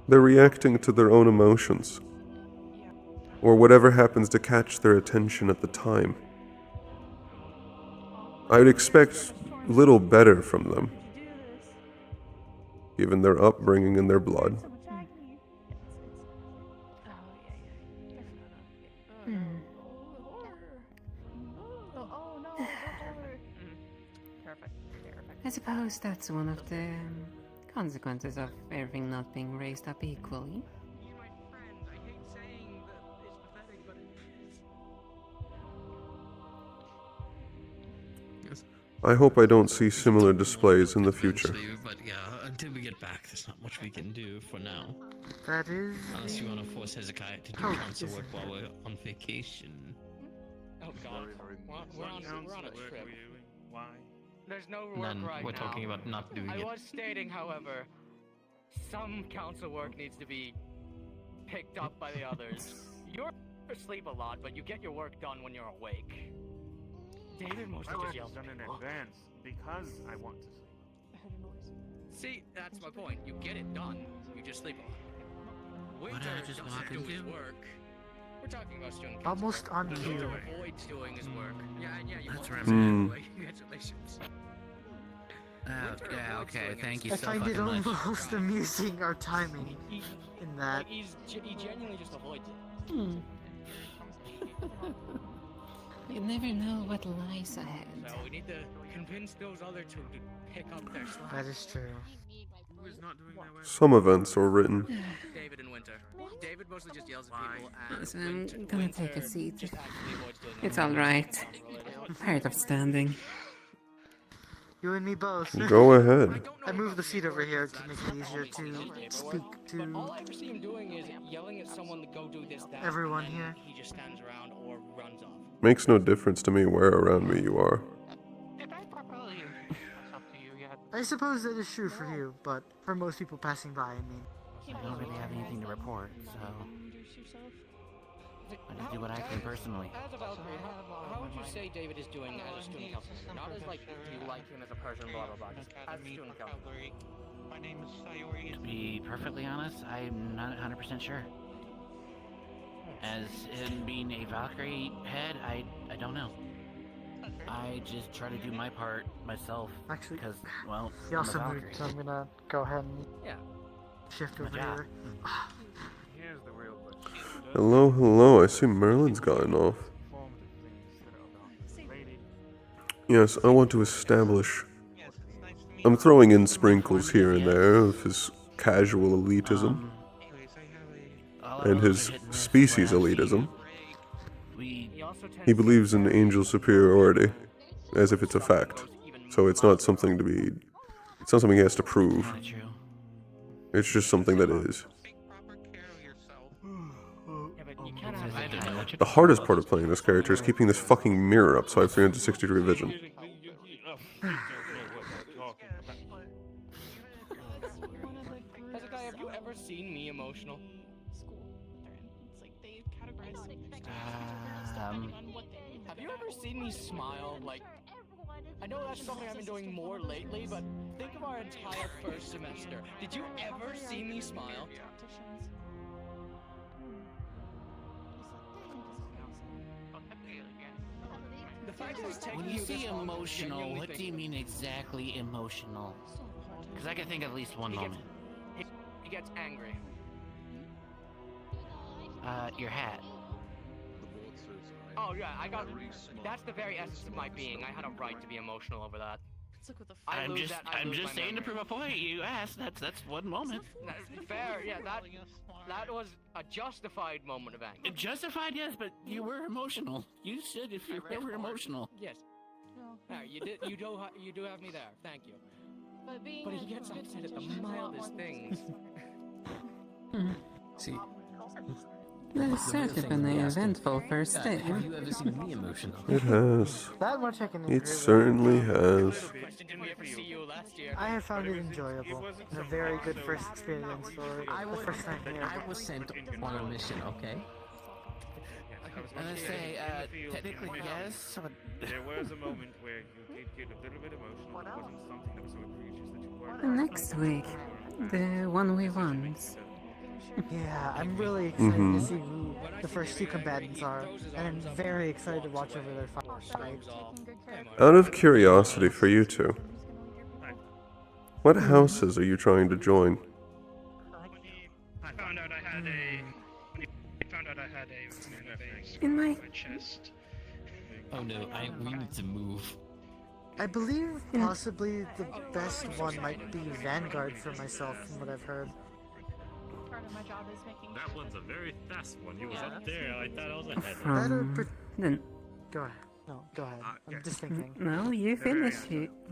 They're reacting to their own emotions, or whatever happens to catch their attention at the time. I would expect little better from them, given their upbringing and their blood. I suppose that's one of the consequences of everything not being raised up equally. I hope I don't see similar displays in the future. But yeah, until we get back, there's not much we can do for now. That is. Unless you want to force Hezekiah to do Oh, council yes, work sir. while we're on vacation. Oh god. We're on a trip. Why? There's no work Then right we're now. talking about not doing I it. was stating, however, some council work needs to be picked up by the others. You're asleep a lot, but you get your work done when you're awake. David mostly My just work yells is at done in people. advance because I want to sleep. I heard a noise. See, that's my point. You get it done. You just sleep on it. What Winter did I just doesn't walk do his into? work. We're talking about student council Almost work. on Winter cue. avoids doing his work. Yeah, you That's won. right. Congratulations. Yeah, okay, thank you I so find it fucking much. almost amusing our timing in that. Like, he genuinely just avoids it. You never know what lies ahead. So we need to convince those other two to pick up their slack. That is true. Who is not doing their work? Some events are written. David and Winter. David mostly just yells at people, and Listen, I'm gonna take a seat. just actively avoids doing It's anything. alright. Tired of standing. You and me both. Go ahead. I moved the seat over here to make it easier to speak But all to I ever see him doing is yelling at someone to go do this, that. everyone and then here. He just stands around or runs off. Makes no difference to me where around me you are. Did I properly introduce myself to you yet? I suppose that is true for you, but for most people passing by, I mean. I don't really have anything to report, so Introduce yourself. I just do what I can personally. As a Valkyrie, how would you say David is doing as a student council member? Not as like you like him as a person, blah blah blah. Just as a student council member. My name is Sayori. To be perfectly honest, I'm not 100% sure. As in being a Valkyrie head, I don't know. I just try to do my part myself. Actually, because, well, He I'm a also Valkyrie. moved, so I'm gonna go ahead and Yeah. shift My over job. here. Here's the real question. Hello, hello. I see Merlin's gotten off. Yes, I want to establish. I'm throwing in sprinkles here and there of his casual elitism and his species elitism. He believes in angel superiority, as if it's a fact. So it's not something to be. It's not something he has to prove. It's just something that is. The hardest part of playing this character is keeping this fucking mirror up so I have 360-degree vision. As a guy, have you ever seen me emotional? School. It's like they categorize some Have you ever seen me smile? Like, I know that's something I've been doing more lately, but think of our entire first semester. Did you ever see me smile? The fact that it's taking When you this say long to emotional, genuinely what think do you of it. mean exactly emotional? Because I can think of at least one moment. He gets angry. Your hat. Oh yeah, that's the very essence of my being. I had a right to be emotional over that. It's like what the I I'm lose just that, I lose my saying to memory. prove a point. You asked. That's one moment. Fair, yeah, that was a justified moment of anger. Justified, yes, but you were emotional. You said if you were emotional. Yes. There, you do have me there. Thank you. But being But he gets upset at the mildest things. See. That is certainly been an eventful first day. Have you ever seen me emotional? It has. That much I can agree It with. certainly has. Didn't we ever see you last year? I have found it enjoyable and a very good first experience for the first time here. I was sent on a mission, okay? And I say, technically yes, but There was a moment where you did get a little bit emotional. It wasn't something that was so egregious that you weren't. Next week, the 1v1s. Yeah, I'm really excited to see who the first two combatants are, and I'm very excited to watch over their fight. Out of curiosity for you two, what houses are you trying to join? I found out I had a. When he found out I had a In my chest. Oh no, we need to move. I believe possibly the best one might be Vanguard for myself, from what I've heard. part of my job is making That one's a very fast one. He was up there. I thought I was ahead. Then, Go ahead. No, go ahead. I'm just thinking. no, you finish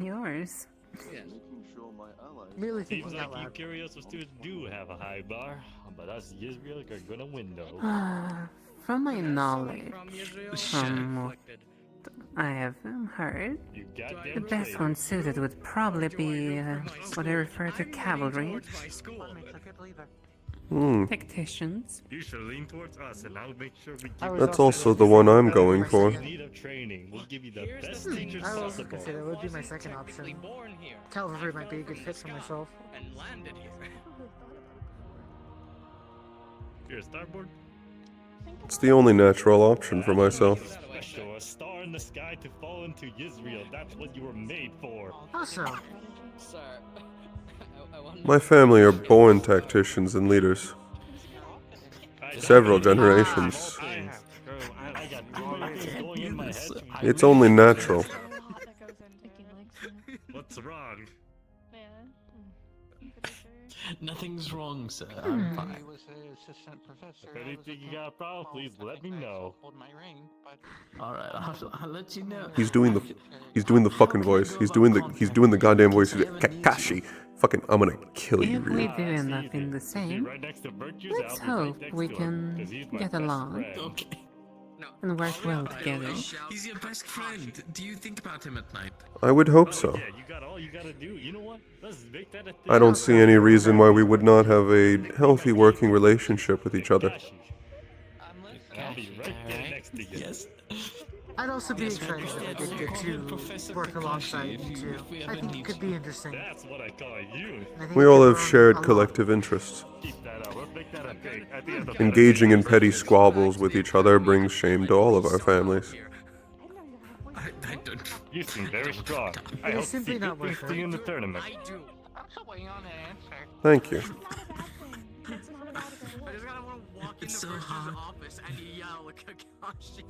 yours. Merely Seems thinking like out you loud. curious students do have a high bar, but us Israel are gonna win though. From my knowledge, from what I have heard, You goddamn the best straight. one suited would probably be what I refer to cavalry. Tacticians. You should lean towards us, and I'll make sure we I give was That's also the one I'm going for. In need of training. We'll give you the Here's the best thing, teachers I will possible. consider that would be my wasn't second technically option. born here. Calvary I might be a fell good from fit the for sky myself. And landed here. You're a starboard? It's the only natural option for myself. Special, a star in the sky to fall into Israel. That's what you were made for. How so? Sir, I wonder. My family are born tacticians and leaders. Several generations. I got too many things going in my head. It's only natural. What's wrong? Nothing's wrong, sir. I'm fine. He was an assistant professor. If anything you got a problem, please let me know. Alright, I'll let you know. He's doing the fucking voice. He's doing the goddamn voice. Kakashi. Fucking, I'm gonna kill you, If we Reed. do nothing the same, let's hope we can get along and work well together. He's your best friend. Do you think about him at night? I would hope so. Yeah, you got all you gotta do. You know what? Let's make that a thing. I don't see any reason why we would not have a healthy working relationship with each other. I'll be right there next to you. Yes. I'd also be excited if I did get to work alongside you two. I think it could be interesting. That's what I call you. We all have shared collective interests. Keep that up. Let's make that a thing. I think that's a Engaging in petty squabbles with each other brings shame to all of our families. I don't. You seem very strong. I It hope is simply to see not good things worth to you it. in the tournament. I do. I'm still waiting on an answer. Thank you. I just gotta want to walk It's into so Virtue's hard. office and yell Kakashi.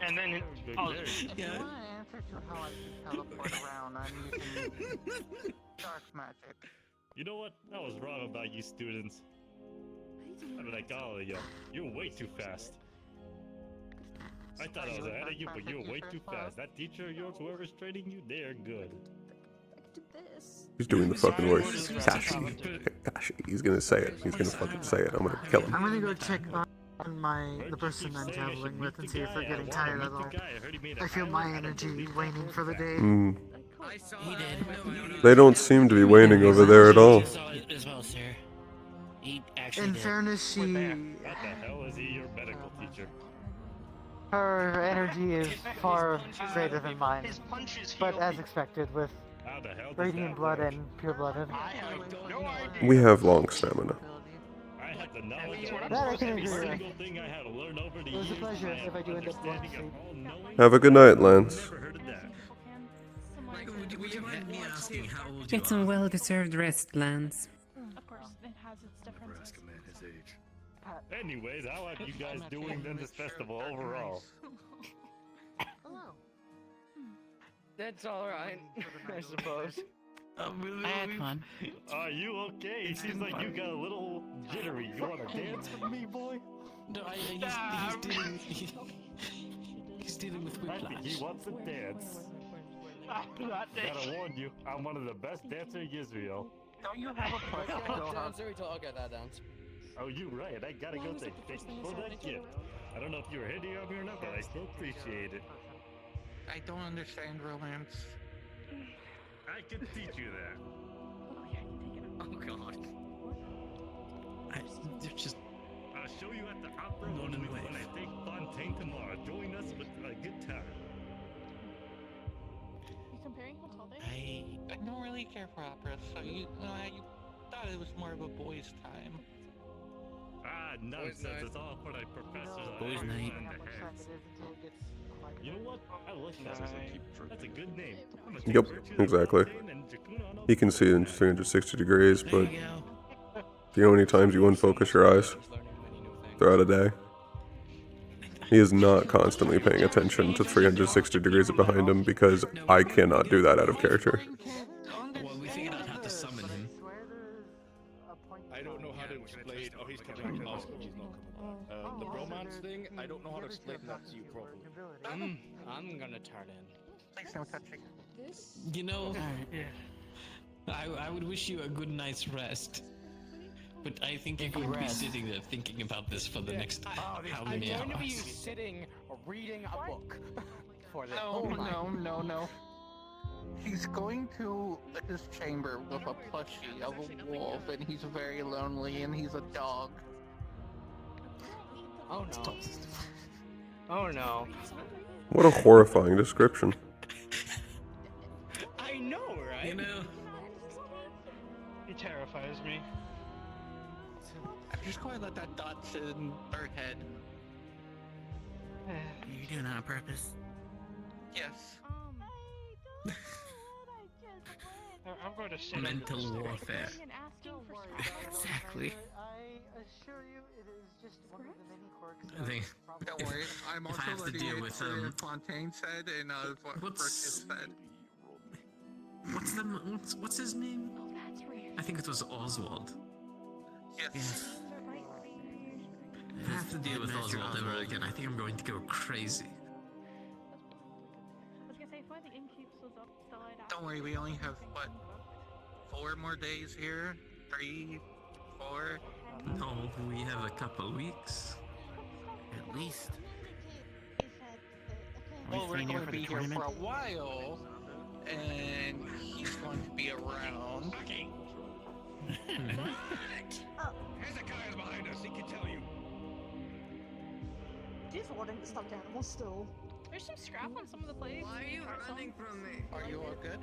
And then, If you want an answer to how I can teleport around, I'm using dark magic. You know what? I was wrong about you students. I mean, like all of you. You're way too fast. I thought I was ahead of you, but you're way too fast. That teacher of yours, whoever's training you, they're good. He's doing the fucking voice. Kakashi. He's gonna say it. He's gonna fucking say it. I'm gonna kill him. I'm gonna go check on the person I'm traveling with and see if they're getting tired at all. I feel my energy waning for the day. Mm. He did. They don't seem to be waning over there at all. As well, sir. He In fairness, What the hell is he your medical teacher? her energy is far greater than mine, but as expected with How the hell does radiant that blood work? and pure blooded. We have long stamina. I had the knowledge That I of can every agree with. single thing I had to learn over the It was a years. pleasure I have if I do end up going to understanding of sleep. all knowing. Have a good night, Lance. Never heard of that. Would you mind me asking how old you Get some are? well-deserved rest, Lance. Of course, it has its differences. Man his age. Anyways, how are you guys doing in this festival overall? That's alright, I suppose. I had fun. Are you okay? It seems like you got a little jittery. You wanna dance with me, boy? No, he's dealing with I think whiplash. he wants to dance. Gotta warn you, I'm one of the best dancers in Israel. Don't you have a push? Okay, that dance. Oh, you right. I gotta go say thanks for that gift. I don't know if you were hitting on me or not, but I still appreciate it. I don't understand romance. I can teach you that. Oh god. They're just I'll show you at the opera One and when wave. I take Fontaine tomorrow. Join us with a good time. You comparing hotel days? I don't really care for opera, so you thought it was more of a boys' time. Ah, nonsense. It's all for the professors. Boys' night. And the heads. You know what? I like that. That's a good name. I'm gonna Yep, take Virtue, exactly. Fontaine, and Jakuna on You can see in 360 degrees, but you know how many times you unfocus your eyes throughout a day? He is not constantly paying attention to 360 degrees behind him because I cannot do that out of character. well, we figured out how to summon him. I don't know how to explain. Oh, he's coming. Oh, he's not coming. The romance thing, I don't know how to explain that to you properly. I'm gonna turn in. Please no touching. You know, I would wish you a good night's rest. But I think you're going to be sitting there thinking about this for the next how many I'm going to be hours? sitting reading a book for this. No. He's going to his chamber with a plushie of a wolf, and he's very lonely, and he's a dog. Oh no. Oh no. What a horrifying description. I know, right? You know, He terrifies me. I'm just going to let that dot sit in her head. You're doing it on purpose. Yes. I'm going to sit mental warfare. Exactly. I assure you, it is just one of the many quirks. I think Don't worry, I'm if I also have to letting deal it with Fontaine said and what Perseus said. what's his name? I think it was Oswald. Yes. If I have to deal with Oswald ever again, I think I'm going to go crazy. Don't worry, we only have, what, 4 more days here? 3, 4? No, we have a couple weeks. At least. Well, we're staying going here to for be the here for tournament? a while, and he's going to be around. Hezekiah's behind us, he can tell you. She's holding the stuffed animal still. There's some scrap on some of the plates. Why are you running from me? Are you all good?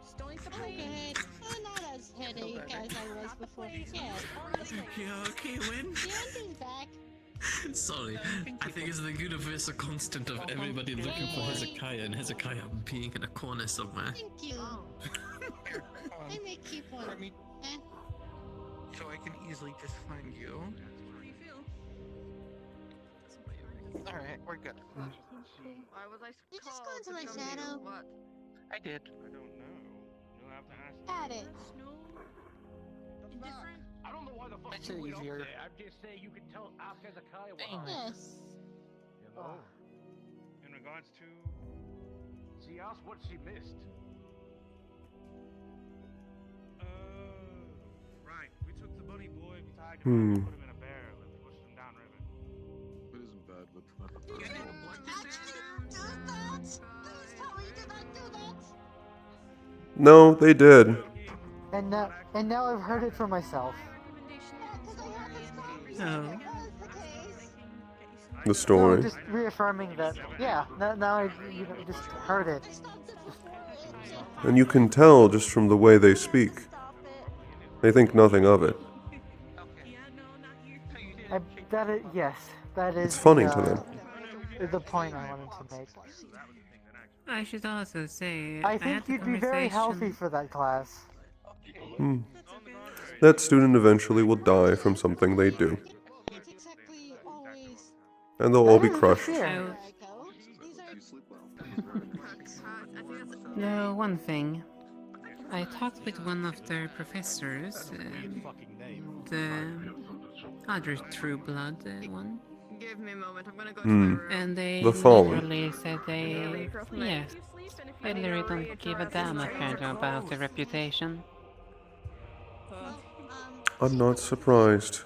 Still need some I'm plates. good. I'm not as headache as I was before. Yeah. You okay, Win? The engine's back. Sorry, I think it's the universal constant of everybody looking for Hezekiah and Hezekiah being in a corner somewhere. Thank you. I may keep one. Let me, so I can easily just find you. Alright, we're good. Why was I You just called go into to my tell me shadow. what? I did. I don't know. You'll have to ask. Got it. I don't know why the fuck That's you went up easier. there. I'm just saying you can tell ask Hezekiah what Yes. You know? In regards to... She asked what she missed. Right. We took the bunny boy, we tied him up, put him in a barrel, and pushed him downriver. It isn't bad, but Actually, don't do that. Please tell me you did not do that. No, they did. And now I've heard it for myself. Oh. The story. No, just reaffirming that. Yeah. Now I just heard it. And you can tell just from the way they speak. They think nothing of it. Yes, that is. It's funny to them. The point I wanted to make. I should also say, I had think the you'd be very healthy conversation- for that class. That student eventually will die from something they do. And they'll all be crushed. No, one thing. I talked with one of their professors, the other True Blood one. Give me a moment, I'm gonna go to my room. And they The Fallen. literally said they, yes, they literally don't give a damn apparently about their reputation. I'm not surprised.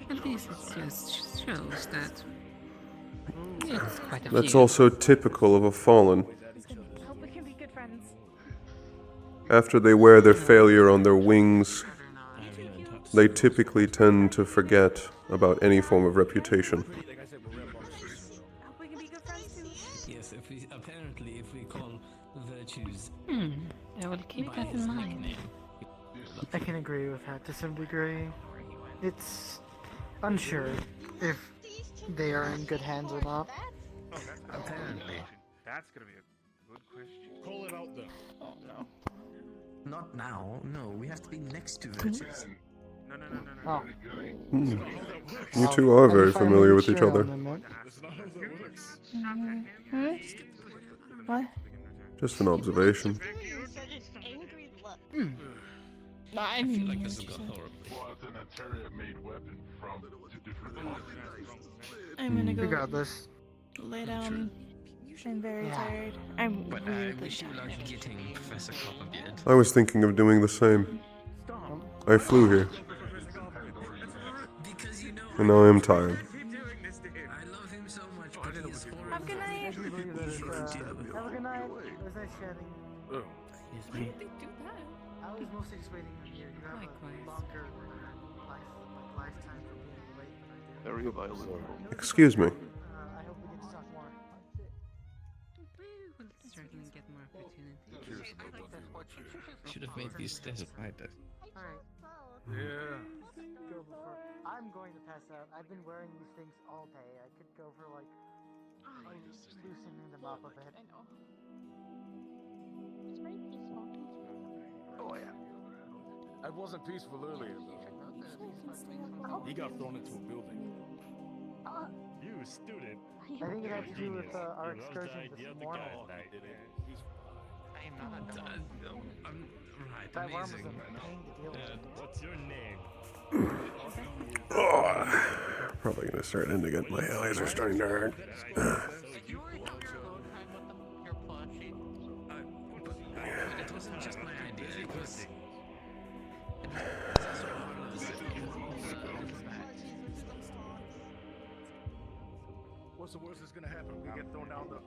At least it just shows that it's quite a That's few. also typical of a fallen. Hope we can be good friends. After they wear their failure on their wings, they typically tend to forget about any form of reputation. Hope we can be good friends too. Yes, if we call virtues. I will keep that in mind. I can agree with that to some degree. It's unsure if they are in good hands or not. Oh, apparently. That's gonna be a good question. Call it out then. Oh, no. Not now. No, we have to be next to virtues. No. You two are very familiar with each other. That's not how that works. What? Just an observation. I feel like this has gone horribly. I'm gonna go Regardless. lay down. I'm very tired. I'm But weirdly we should tired. like getting Professor Copperbeard. I was thinking of doing the same. I flew here. And now I am tired. I love him so much, but he is horrible. Have a good night. Have a good night. It was nice chatting. Excuse Why me. did they do that? I was mostly just waiting on you. You have a longer lifetime for being late than I do. Very violent. Excuse me. I hope we get to talk more. We'll certainly get more opportunities. Should have made these stairs wider. Alright. Yeah. Go before. I'm going to pass out. I've been wearing these things all day. I could go for like loosening them up a bit. I know. It's very peaceful. Oh yeah. I wasn't peaceful earlier though. He got thrown into a building. You student. I think it had to do with our You love excursion the this idea of the morning. gaslight. I am not right, That worm was a amazing. pain to deal with. What's your name? Probably gonna start ending it. My eyes are starting to hurt. It wasn't just my idea, it was... What's the worst that's gonna happen? We get thrown down the.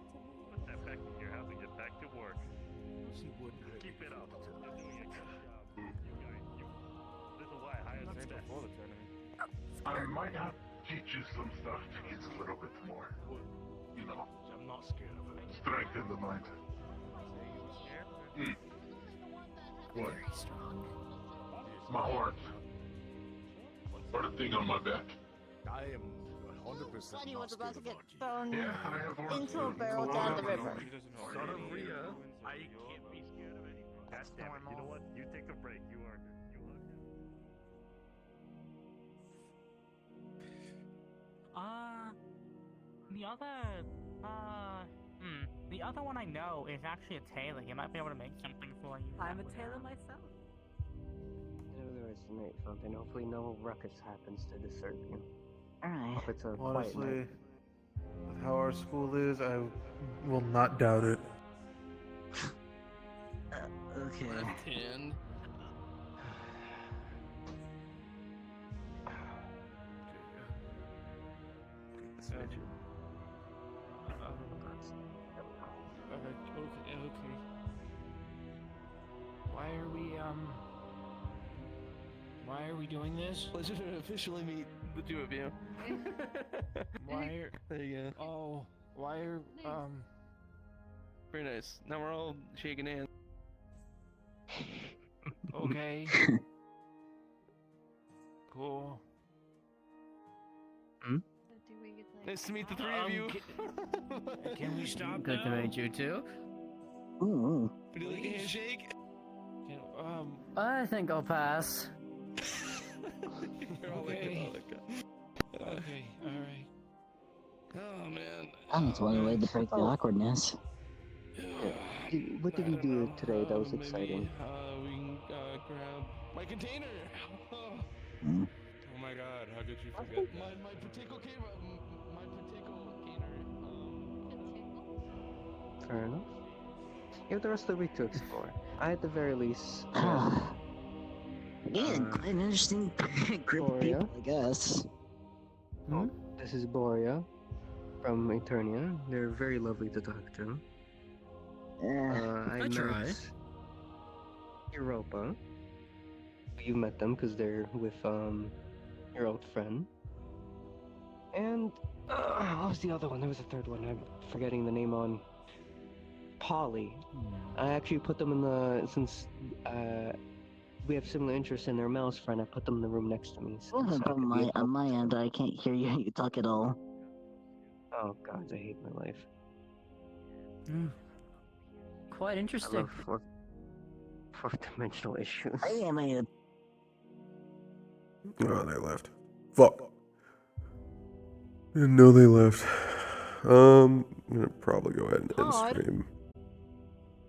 Put that back in your house and get back to work. She wouldn't. Keep it up. You're doing a good job. You guys, this is why I hired Steph. I might have to teach you some stuff to get a little bit more. You know, I'm not scared of it. strength in the mind. What? Very strong. My horns. Or the thing on my back. I am 100%. Sonny was about to get Yeah, thrown I have horns. into a barrel down the river. Son of Rhea, I can't be scared of anything. God damn it. You know what? You take a break. You are good. You are good. The other one I know is actually a tailor. He might be able to make something for you. I'm a tailor myself. There is tonight, something. Hopefully no ruckus happens to disturb you. Alright. Hope it's a quiet Honestly, night. with how our school is, I will not doubt it. Okay. Left hand. Okay. Why are we doing this? Pleasure to officially meet the two of you. Why are... There you go. Oh, why are, Very nice. Now we're all shaking hands. okay. Cool. Nice to meet the three of you. Can we stop Good to now? meet you too. Ooh. Would you like a handshake? I think I'll pass. You're all Okay. Okay, alright. Oh man. That's one way to break the awkwardness. What did you do today that was exciting? We can grab my container! Mm. Oh my god, how could you forget that? My potato canner. Fair enough. You have the rest of the week to explore. I at the very least. Yeah, quite an interesting group of Gloria? people, I guess. This is Boria from Eternia. They're very lovely to talk to. I try. met Europa. You met them because they're with your old friend. And what was the other one? There was a third one. I'm forgetting the name on. Polly. I actually put them in the since we have similar interests in their mouse friend. I put them in the room next to me. Well, so I could be a on my end, I can't hear you talk at all. Oh god, I hate my life. Quite I interesting. love fourth dimensional issues. I am a Oh, they left. Fuck. Didn't know they left. I'm gonna probably go ahead and end God. stream.